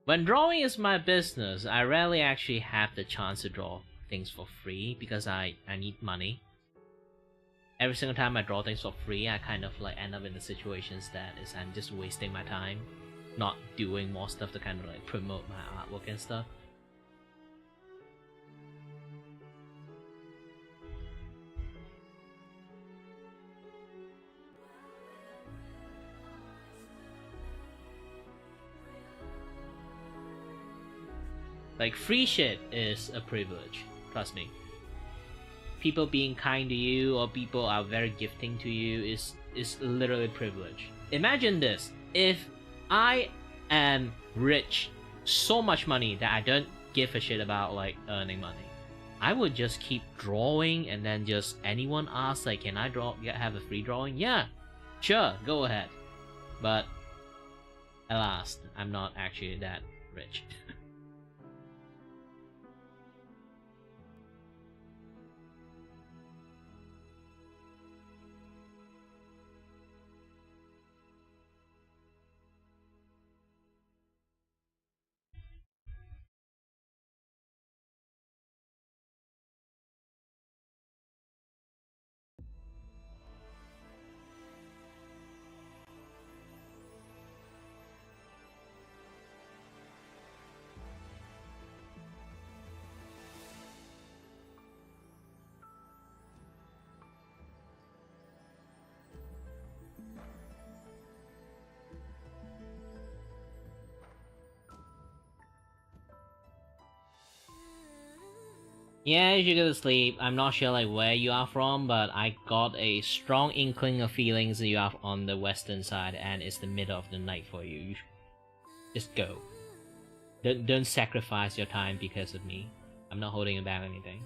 When drawing is my business, I rarely actually have the chance to draw things for free because I need money. Every single time I draw things for free, I kind of like end up in the situations that is I'm just wasting my time, not doing more stuff to kind of like promote my artwork and stuff. Like free shit is a privilege, trust me. People being kind to you or people are very gifting to you is literally a privilege. Imagine this, if I am rich, so much money that I don't give a shit about like earning money, I would just keep drawing, and then just anyone asks like, can I have a free drawing? Yeah, sure, go ahead. But alas, I'm not actually that rich. Yeah, you should go to sleep. I'm not sure like where you are from, but I got a strong inkling of feelings that you are on the western side, and it's the middle of the night for you. You just go. Don't sacrifice your time because of me. I'm not holding back anything.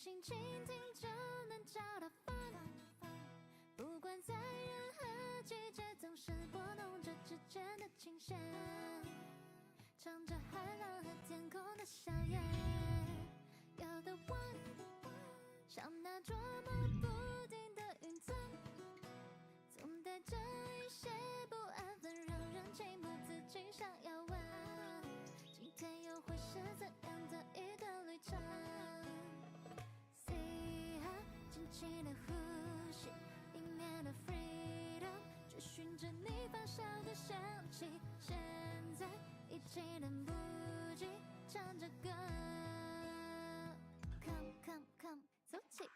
心倾听就能找到方案。不管在任何季节，总是拨弄着指尖的琴弦，唱着海浪和天空的笑颜。有的弯，像那捉摸不定的云层，总带着一些不安分，让人情不自禁想要问，今天又会是怎样的一段旅程 ？See her 轻轻的呼吸，迎面的 freedom， 追寻着你发梢的香气。现在一起等不及，唱着歌 ，Come come come， 走起。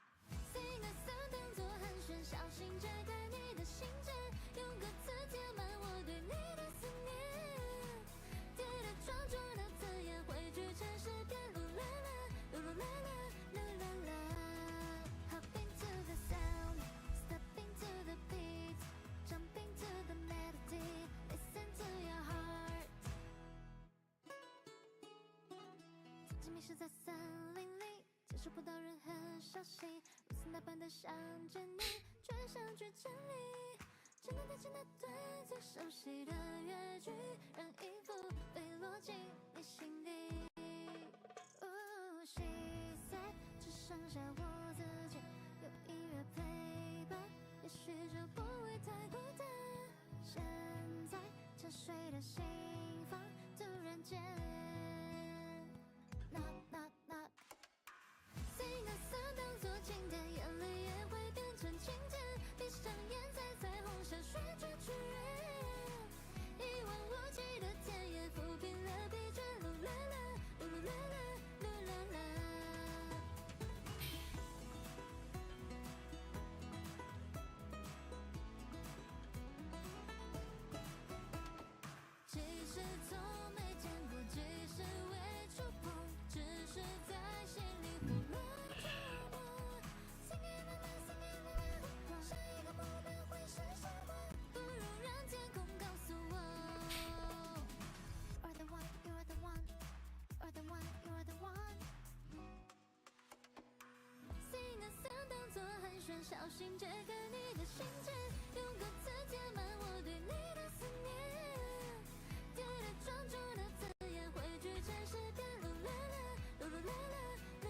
Sing a song 当作寒暄，小心遮盖你的心间，用歌词填满我对你的思念。跌跌撞撞的字眼汇聚成诗篇，噜啦啦，噜噜啦啦，噜啦啦。Hop into the sound, step into the beat, jump into the melody, listen to your heart。曾经迷失在森林里，接收不到任何消息，如此那般的想见你，却相距千里。只能带起那对最熟悉的乐句，让音符飞落进你心底。She said， 只剩下我自己，有音乐陪伴，也许就不会太孤单。现在沉睡的心房突然间 knock knock knock。Sing a song 当作经典，眼泪也会变成晴天。闭上眼，在彩虹下睡着去一望无际的田野，抚平了疲倦。噜啦啦，噜噜啦啦，噜啦啦。即使从没见过，即使未触碰，只是在心里胡乱琢磨。Sing it la la, sing it la la， 下一个目标会是什么？不如让天空告诉我。You are the one, you are the one, you are the one, you are the one。Sing a song 当作寒暄，小心遮盖你的心间，用歌词填满我对你的思念。跌跌撞撞的字眼汇聚成诗篇，噜啦啦，噜噜啦啦，噜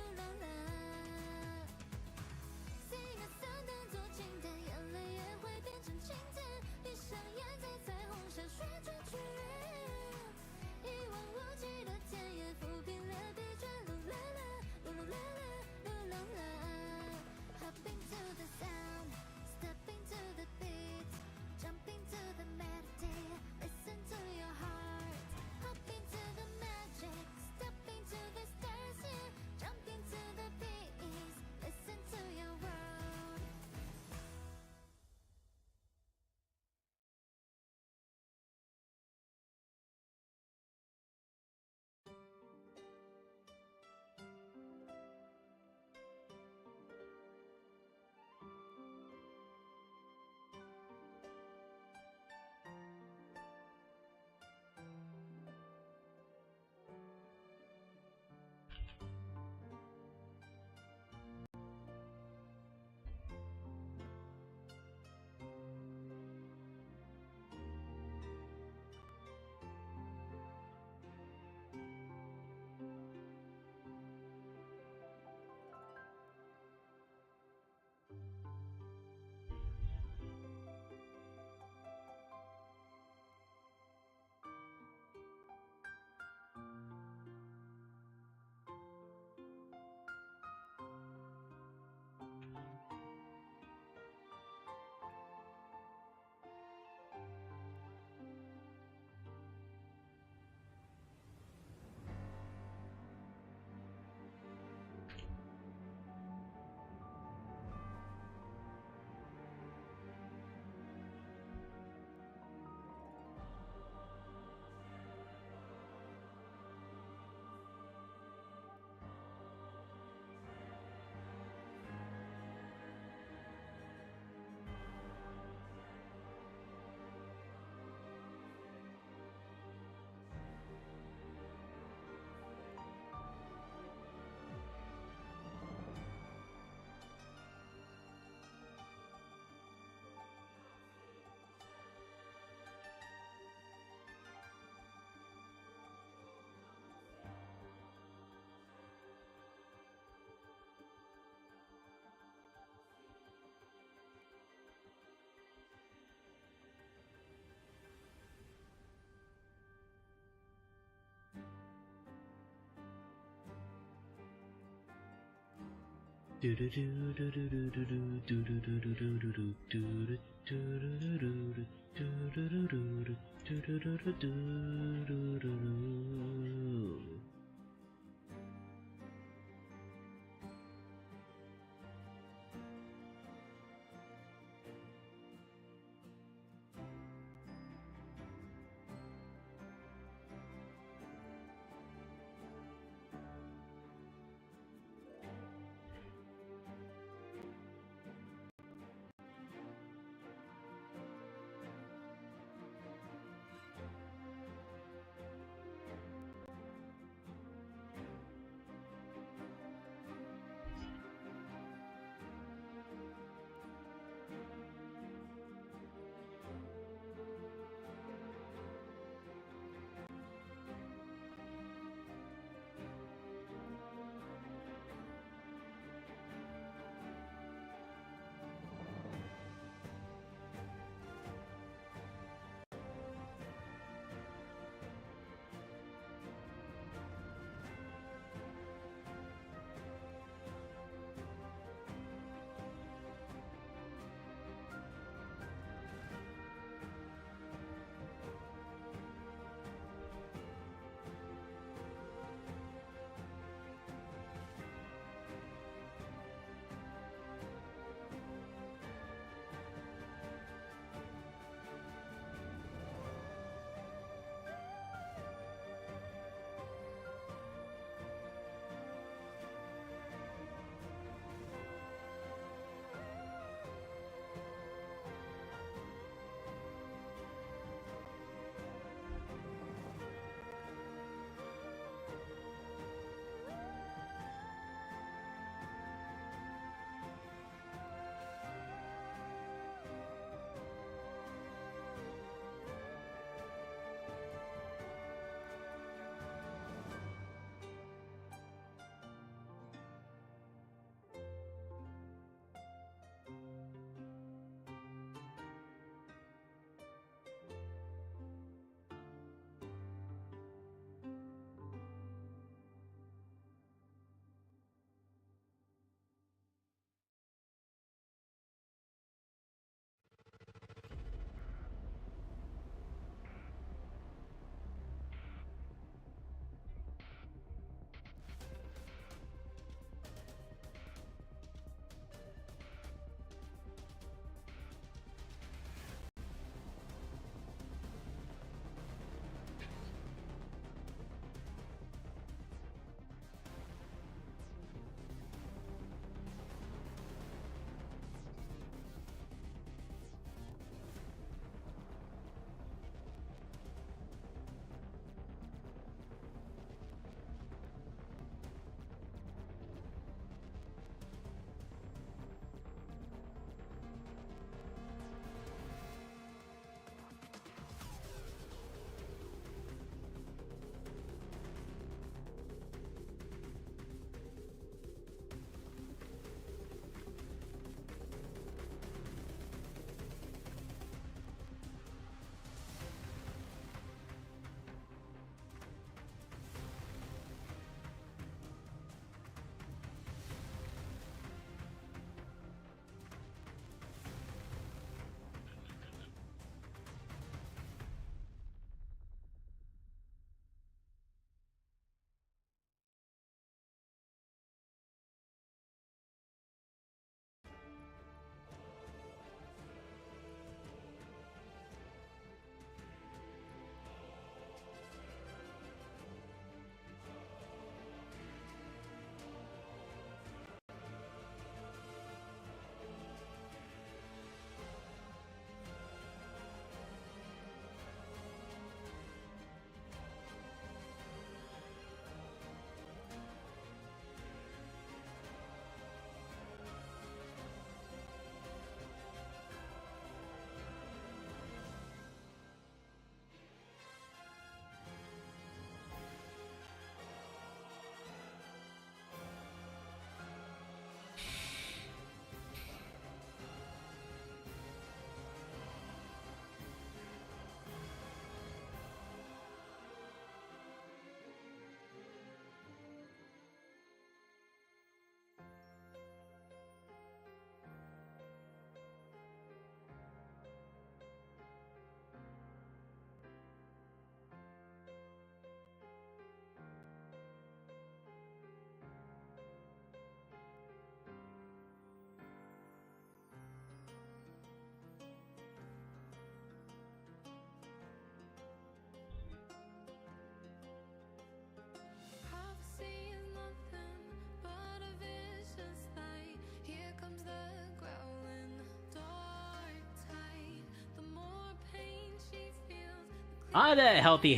I'm a healthy,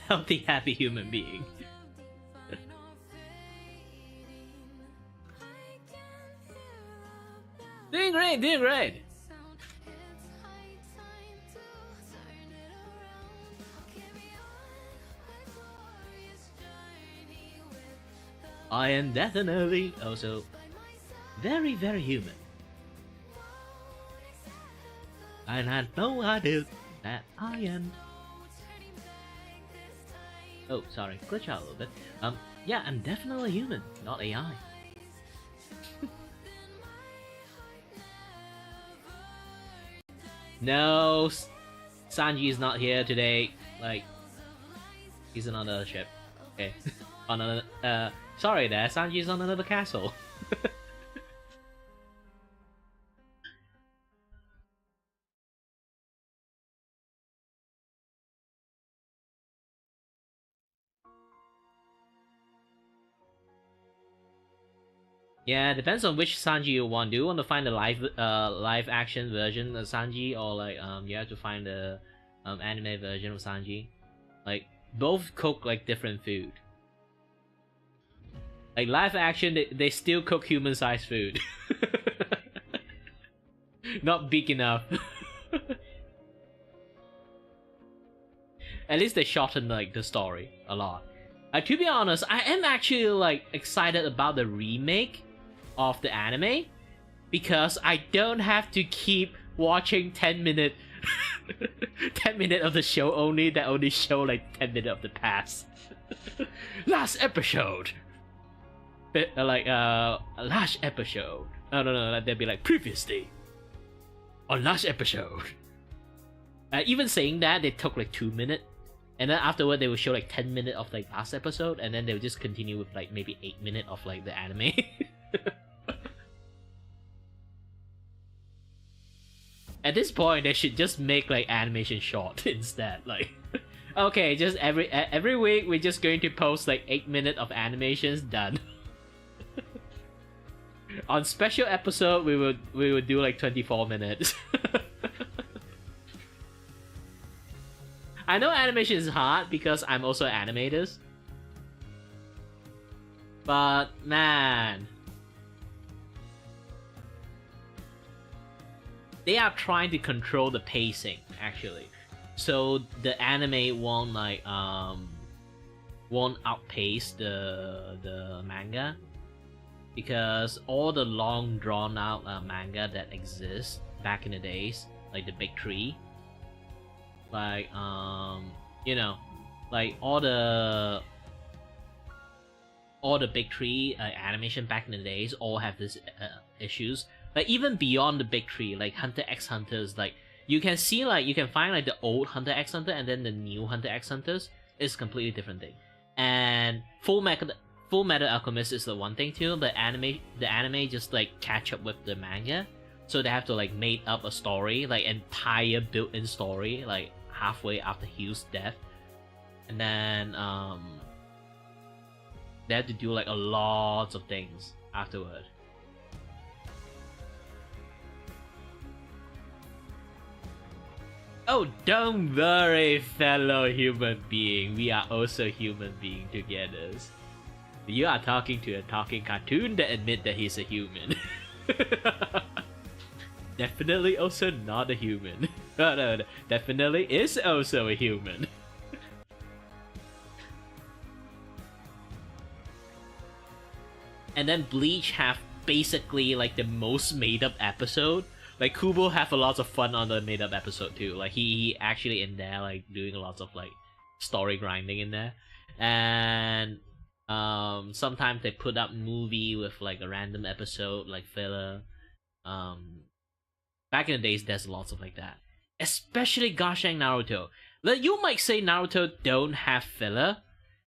healthy, happy human being. Doing great, doing great. I am definitely also very, very human. And I know I do that I am. Oh, sorry, glitch out a little bit. Yeah, I'm definitely human, not AI. No, Sanji is not here today. Like, he's on another ship. Okay, on another. Sorry, there, Sanji's on another castle. Yeah, depends on which Sanji you want. Do you want to find the live action version of Sanji, or like you have to find the anime version of Sanji? Like both cook like different food. Like live action, they still cook human-sized food. Not big enough. At least they shortened like the story a lot. To be honest, I am actually like excited about the remake of the anime because I don't have to keep watching 10-minute 10-minute of the show only that only show like 10 minutes of the past. Last episode. Last episode. No, they'd be like previously on last episode. Even saying that, they took like 2 minutes, and then afterward they would show like 10 minutes of like last episode, and then they would just continue with like maybe 8 minutes of like the anime. At this point, they should just make like animation short instead. Like, okay, just every week we're just going to post like 8 minutes of animations done. On special episode, we would do like 24 minutes. I know animation is hard because I'm also an animator. But man, they are trying to control the pacing actually, so the anime won't like won't outpace the manga, because all the long drawn out manga that exists back in the days, like the big three, like you know, like all the big three animation back in the days all have this issues. Like even beyond the big three, like Hunter x Hunters, like you can see, like you can find like the old Hunter x Hunter and then the new Hunter x Hunters is completely different thing. And Full Metal Alchemist is the one thing too. The anime just like catch up with the manga, so they have to like make up a story, like entire built-in story, like halfway after Hugh's death, and then they have to do like a lot of things afterward. Oh, don't worry, fellow human being. We are also human being together. You are talking to a talking cartoon that admit that he's a human. Definitely also not a human. No, definitely is also a human. And then Bleach have basically like the most made up episode. Like Kubo have a lot of fun on the made up episode too. Like he actually in there like doing a lot of like story grinding in there. And sometimes they put up movie with like a random episode like filler. Back in the days there's lots of like that. Especially Gashang Naruto. Like you might say Naruto don't have filler,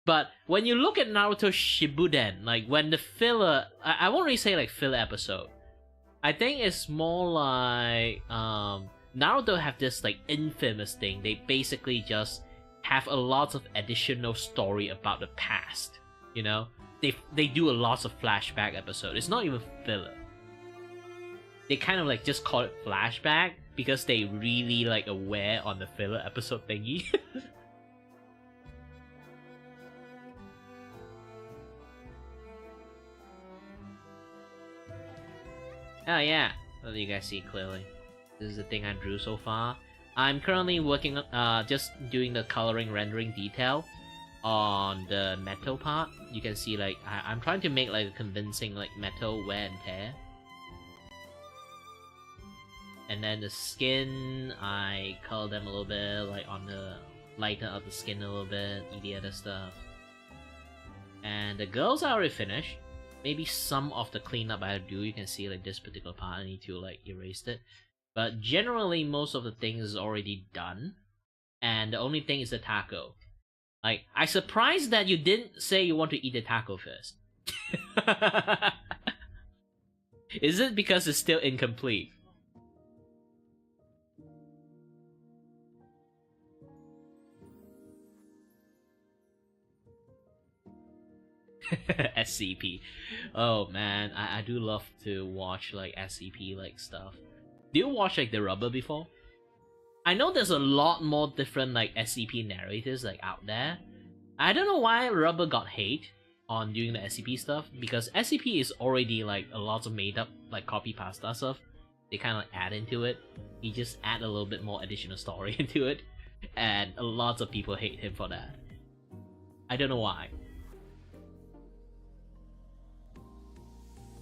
but when you look at Naruto Shippuden, like when the filler, I won't really say like filler episode. I think it's more like Naruto have this like infamous thing. They basically just have a lot of additional story about the past. You know, they do a lot of flashback episode. It's not even filler. They kind of like just call it flashback because they really like aware on the filler episode thingy. Oh yeah, well, you guys see clearly. This is the thing I drew so far. I'm currently working, just doing the coloring rendering detail on the metal part. You can see like I'm trying to make like a convincing like metal wear and tear. And then the skin, I color them a little bit, like on the lighten up the skin a little bit, the other stuff. And the girls are already finished. Maybe some of the cleanup I do, you can see like this particular part I need to like erase it. But generally most of the things is already done. And the only thing is the taco. Like, I'm surprised that you didn't say you want to eat the taco first. Is it because it's still incomplete? SCP. Oh man, I do love to watch like SCP like stuff. Do you watch like The Rubber before? I know there's a lot more different like SCP narrators like out there. I don't know why Rubber got hate on doing the SCP stuff, because SCP is already like a lot of made up like copy pasta stuff. They kind of like add into it. He just add a little bit more additional story into it, and a lot of people hate him for that. I don't know why.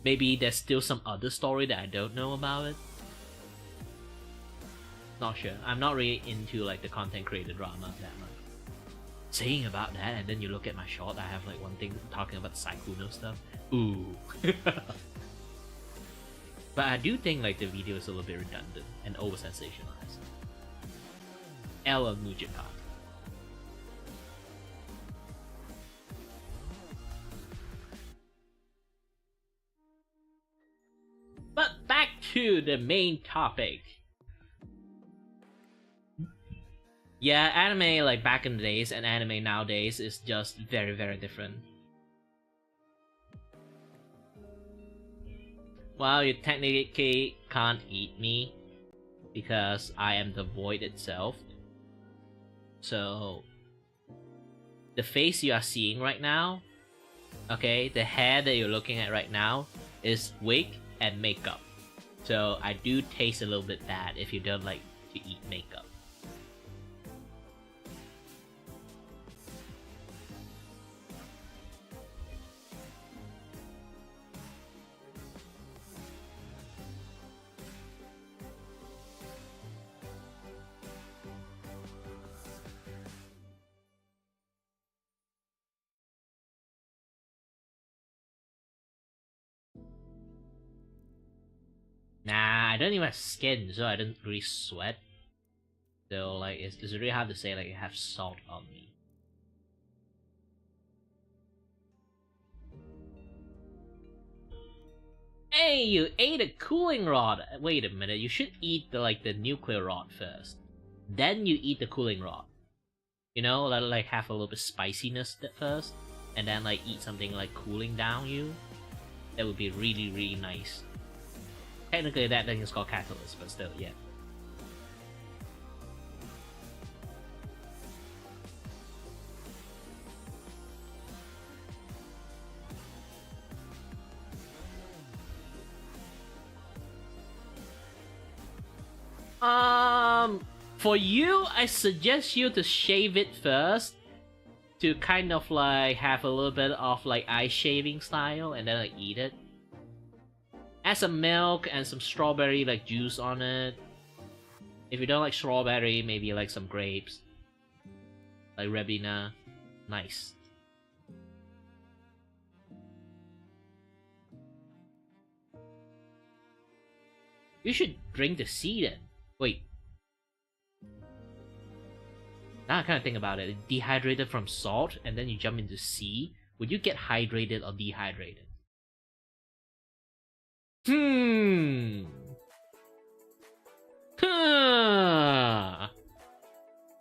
Maybe there's still some other story that I don't know about it. Not sure. I'm not really into like the content creator drama that much. Saying about that, and then you look at my short, I have like one thing talking about the Saikuno stuff. Ooh. But I do think like the video is a little bit redundant and over sensationalized. Ella Mujipa. But back to the main topic. Yeah, anime like back in the days and anime nowadays is just very, very different. Well, you technically can't eat me because I am the void itself. So, the face you are seeing right now, okay, the hair that you're looking at right now is wig and makeup. So, I do taste a little bit bad if you don't like to eat makeup. Nah, I don't even have skin, so I don't really sweat. So, like, it's really hard to say, like, I have salt on me. Hey, you ate a cooling rod! Wait a minute, you should eat the nuclear rod first. Then you eat the cooling rod. You know, like have a little bit spiciness at first, and then like eat something like cooling down you. That would be really, really nice. Technically that thing is called catalyst, but still, yeah. For you, I suggest you to shave it first to kind of like have a little bit of like ice shaving style, and then like eat it. Add some milk and some strawberry like juice on it. If you don't like strawberry, maybe like some grapes, like Ribena. Nice. You should drink the seed then. Wait. Now I kind of think about it. Dehydrated from salt, and then you jump into sea. Would you get hydrated or dehydrated?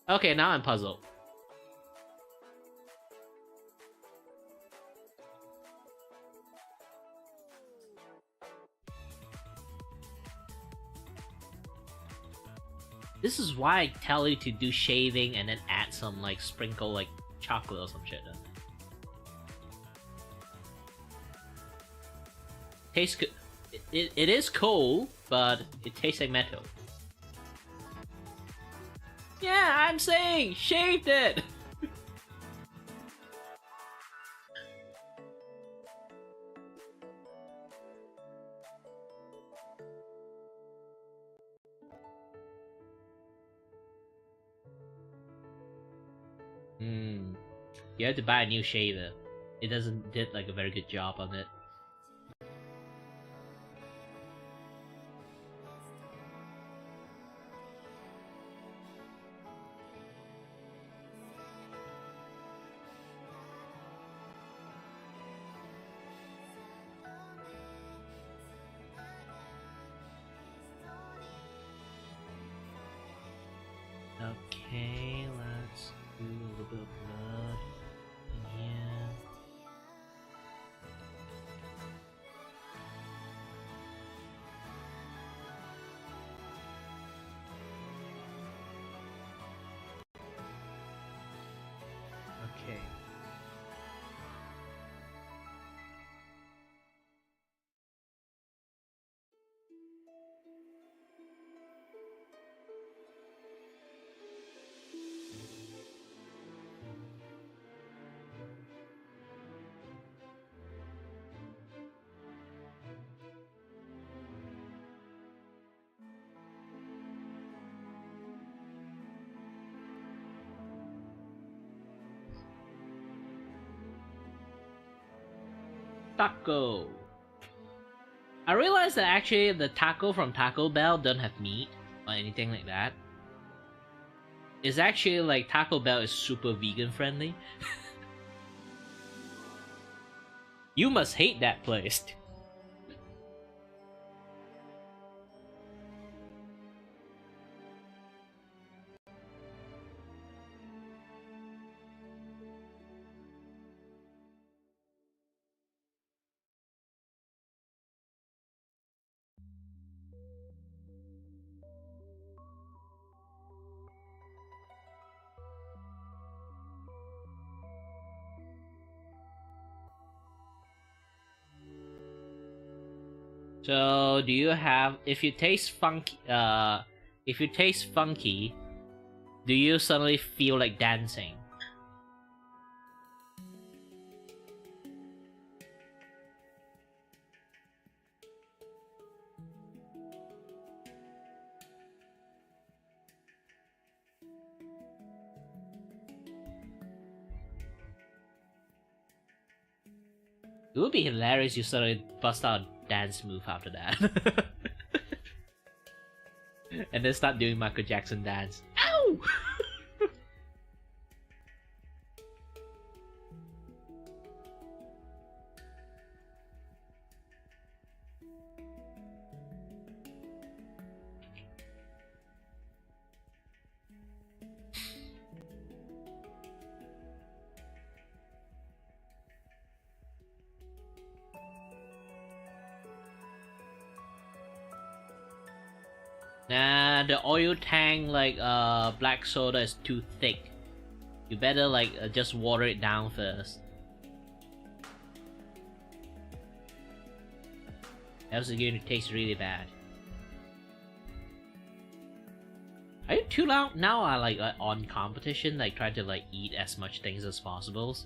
Okay, now I'm puzzled. This is why I tell you to do shaving and then add some like sprinkle like chocolate or some shit. Tastes good. it is coal, but it tastes like metal. Yeah, I'm saying, shaved it! You have to buy a new shaver. It doesn't did like a very good job on it. Okay, let's do a little bit of blood in here. Okay. Taco. I realized that actually the taco from Taco Bell don't have meat or anything like that. It's actually like Taco Bell is super vegan friendly. You must hate that place. So, do you have if you taste funky do you suddenly feel like dancing? It would be hilarious if you suddenly bust out a dance move after that. And then start doing Michael Jackson dance. Ow! Nah, the oil tang like black soda is too thick. You better like just water it down first. Else it's going to taste really bad. Are you too loud now? I like on competition, like trying to like eat as much things as possible.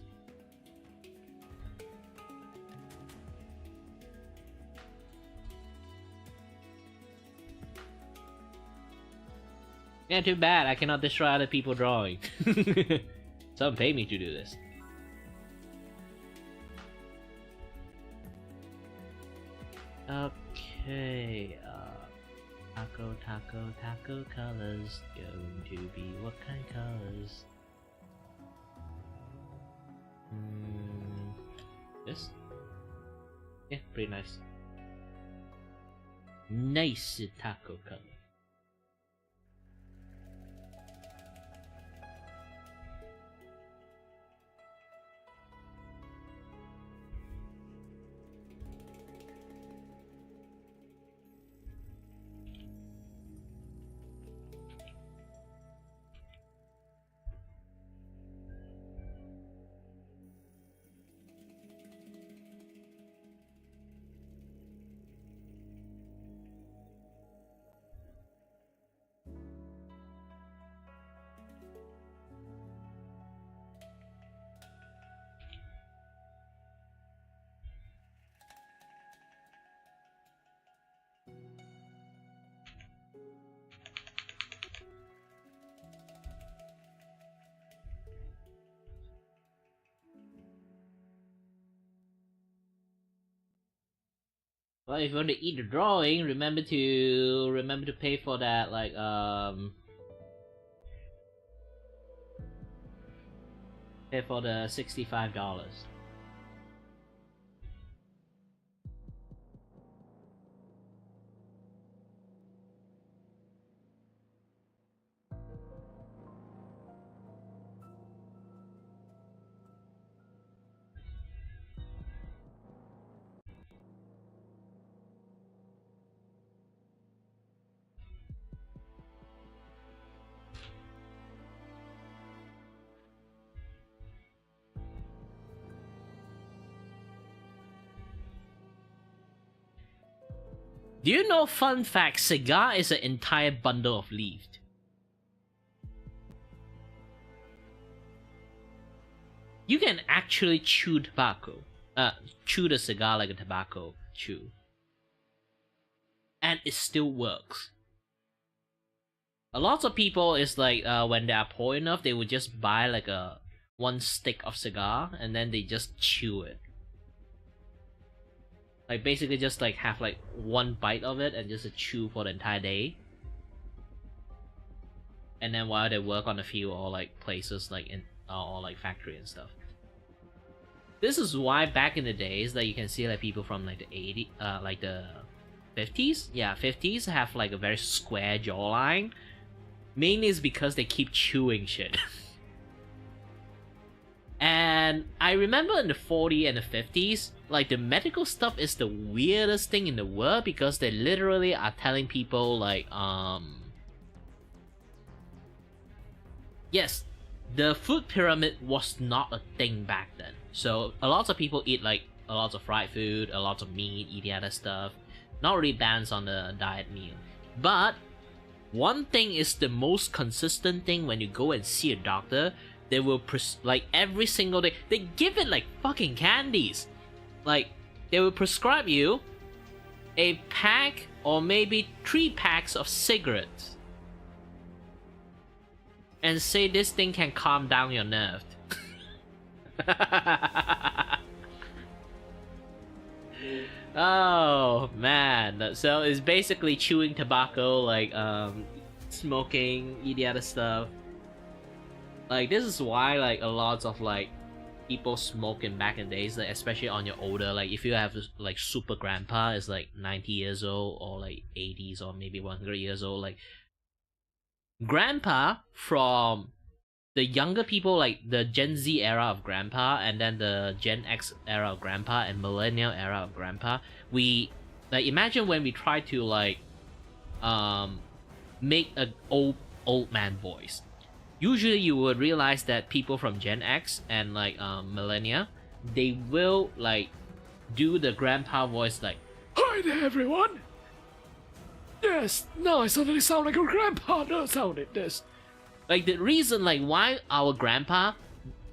Yeah, too bad. I cannot destroy other people's drawing. Some pay me to do this. Okay, taco colors. Going to be what kind colors? This? Yeah, pretty nice. Nice taco color. Well, if you want to eat the drawing, remember to pay for that, like, pay for the $65. Do you know, fun fact, cigar is an entire bundle of leaves? You can actually chew tobacco. Chew the cigar like a tobacco chew. And it still works. A lot of people is like, when they are poor enough, they would just buy like one stick of cigar and then they just chew it. Like basically just like have like one bite of it and just a chew for the entire day. And then while they work on the field or like places like in or like factory and stuff. This is why back in the days that you can see like people from like the 80s, like the 50s, yeah, 50s have like a very square jawline. Mainly is because they keep chewing shit. And I remember in the 40s and the 50s, like the medical stuff is the weirdest thing in the world because they literally are telling people like, yes, the food pyramid was not a thing back then. So a lot of people eat like a lot of fried food, a lot of meat, eating other stuff. Not really balanced on the diet meal. But one thing is the most consistent thing when you go and see a doctor. They will like every single day. They give it like fucking candies. Like they will prescribe you a pack or maybe 3 packs of cigarettes and say this thing can calm down your nerve. Oh man, so it's basically chewing tobacco, like smoking, eating other stuff. Like this is why like a lot of like people smoking back in the days, like especially on your older, like if you have like super grandpa is like 90 years old or like 80s or maybe 100 years old, like grandpa from the younger people, like the Gen Z era of grandpa and then the Gen X era of grandpa and millennial era of grandpa, we like imagine when we try to like make an old man voice. Usually you would realize that people from Gen X and like millennia, they will like do the grandpa voice like, "Hi there everyone! Yes, now I suddenly sound like a grandpa, no sounded this." Like the reason like why our grandpa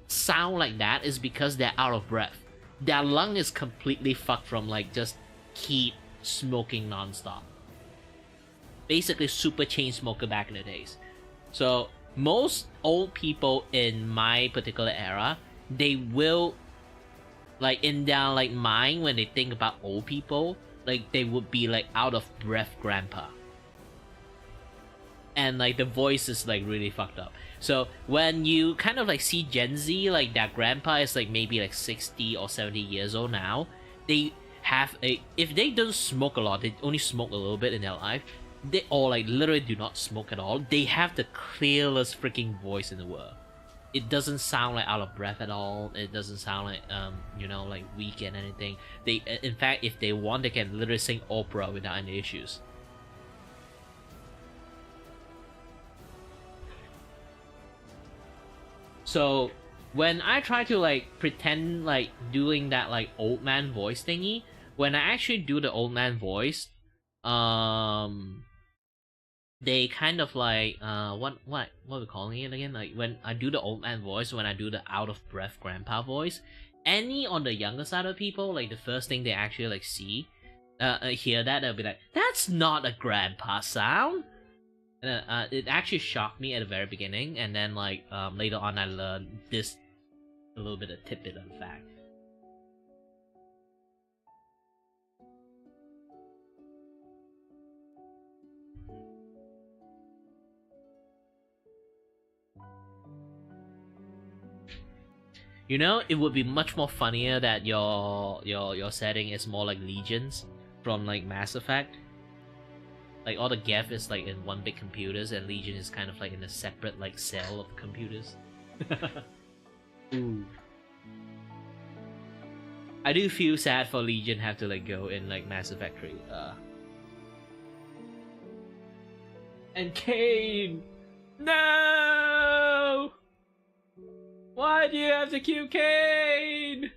sound like that is because they're out of breath. Their lung is completely fucked from like just keep smoking non-stop. Basically super chain smoker back in the days. So most old people in my particular era, they will like in their like mind when they think about old people, like they would be like out of breath grandpa. And like the voice is like really fucked up. So when you kind of like see Gen Z, like that grandpa is like maybe like 60 or 70 years old now, they have a, if they don't smoke a lot, they only smoke a little bit in their life, they or like literally do not smoke at all, they have the clearest freaking voice in the world. It doesn't sound like out of breath at all. It doesn't sound like you know, like weak and anything. They, in fact, if they want, they can literally sing opera without any issues. So when I try to like pretend like doing that like old man voice thingy, when I actually do the old man voice, they kind of like what are we calling it again? Like when I do the old man voice, when I do the out of breath grandpa voice, any on the younger side of people, like the first thing they actually like see, hear that, they'll be like, "That's not a grandpa sound." And it actually shocked me at the very beginning, and then like later on I learned this a little bit of tidbit of fact. You know, it would be much more funnier that your setting is more like legions from like Mass Effect. Like all the Geth is like in one big computers, and Legion is kind of like in a separate like cell of computers. Ooh. I do feel sad for Legion have to like go in like Mass Effect 3. And Kane! No! Why do you have to kill Kane?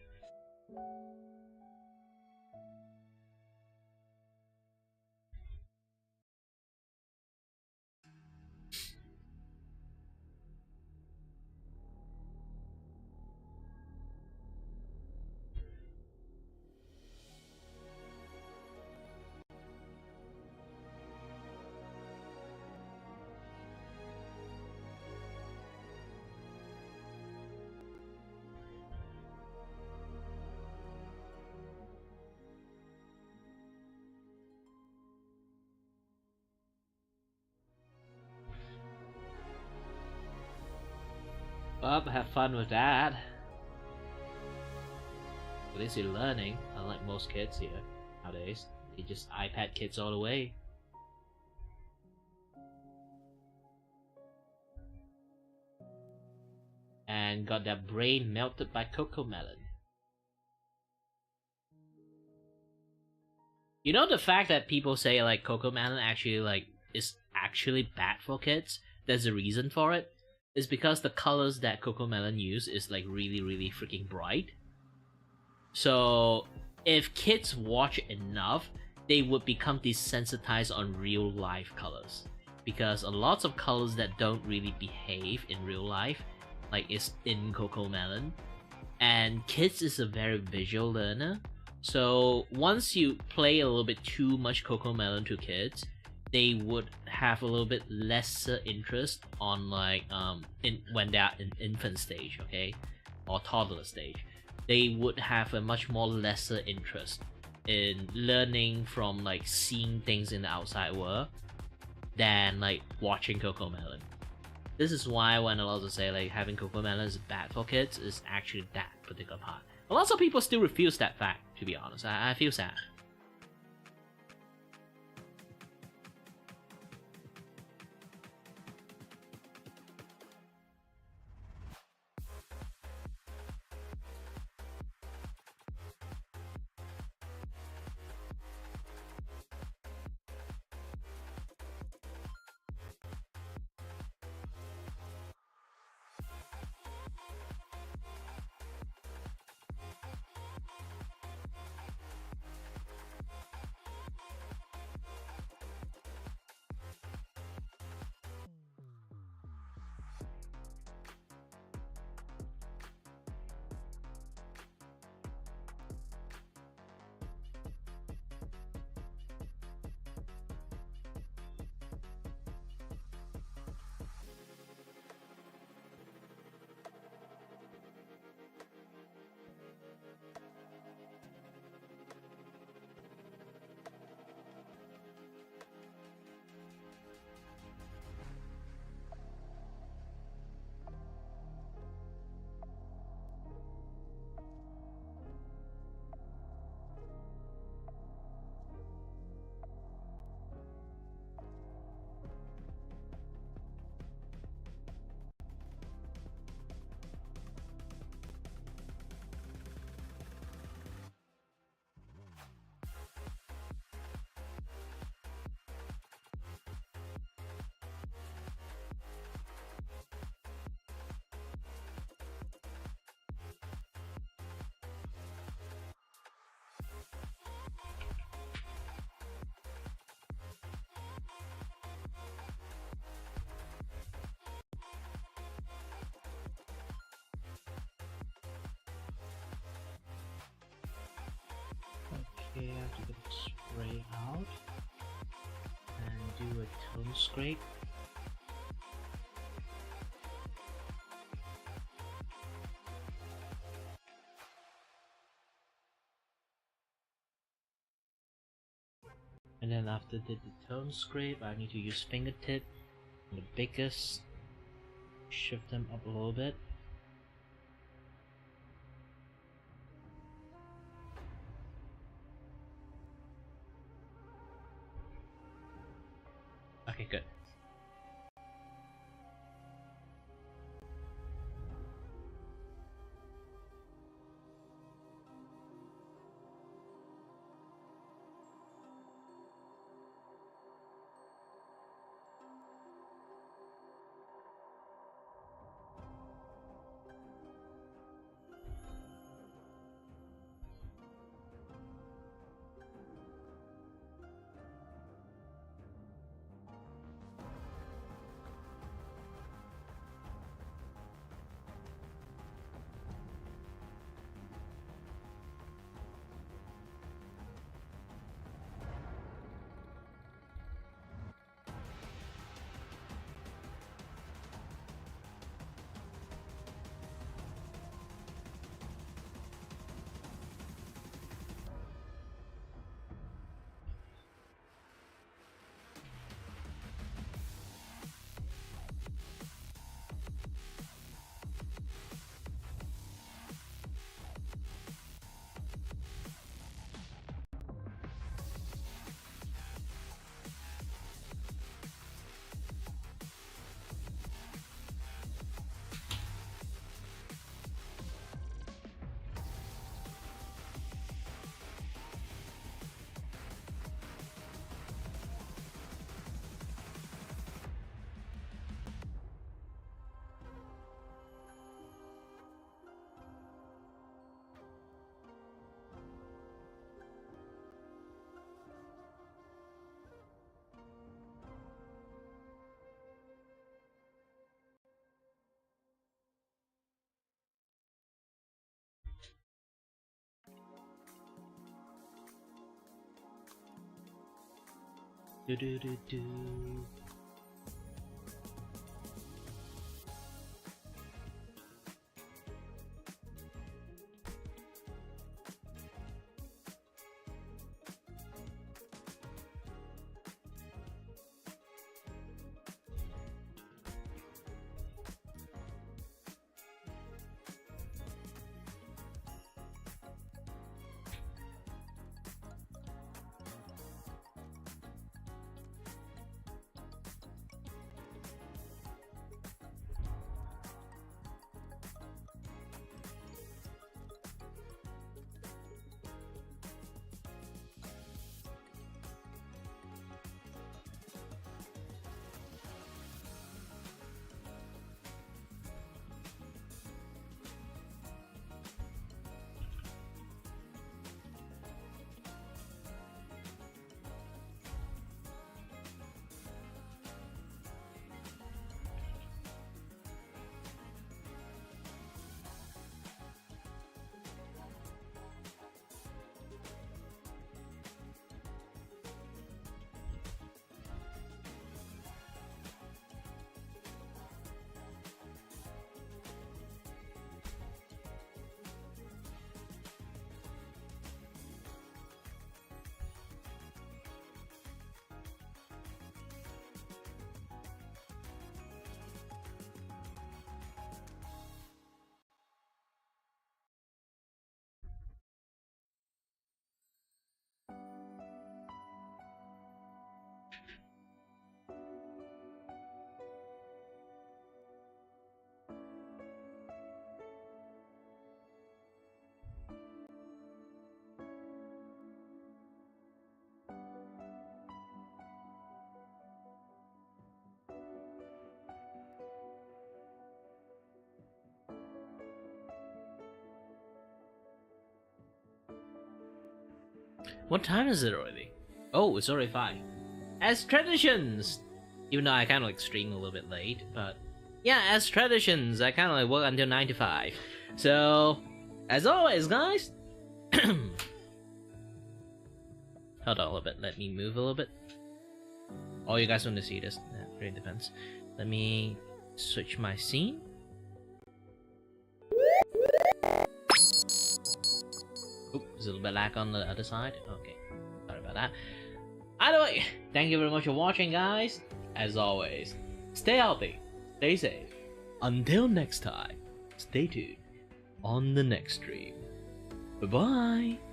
Well, have fun with that. At least you're learning, unlike most kids here nowadays. They just iPad kids all the way. And got their brain melted by Coco Melon. You know the fact that people say like Coco Melon actually like is actually bad for kids? There's a reason for it. It's because the colors that Coco Melon use is like really freaking bright. So if kids watch enough, they would become desensitized on real life colors. Because a lot of colors that don't really behave in real life, like is in Coco Melon. And kids is a very visual learner. So once you play a little bit too much Coco Melon to kids, they would have a little bit lesser interest on like when they're in infant stage, okay, or toddler stage. They would have a much more lesser interest in learning from like seeing things in the outside world than like watching Coco Melon. This is why when a lot of say like having Coco Melon is bad for kids is actually that particular part. A lot of people still refuse that fact, to be honest. I feel sad. Okay, I have to get the spray out and do a tone scrape. And then after the tone scrape, I need to use fingertip on the biggest, shift them up a little bit. Okay, good. Do do do do. What time is it already? Oh, it's already 5. As traditions! Even though I kind of like stream a little bit late, but yeah, as traditions, I kind of like work until 9 to 5. So, as always, guys, hold on a little bit, let me move a little bit. Oh, you guys want to see this? That really depends. Let me switch my scene. Oop, there's a little bit lag on the other side. Okay, sorry about that. Either way, thank you very much for watching, guys. As always, stay healthy, stay safe. Until next time, stay tuned on the next stream. Bye-bye.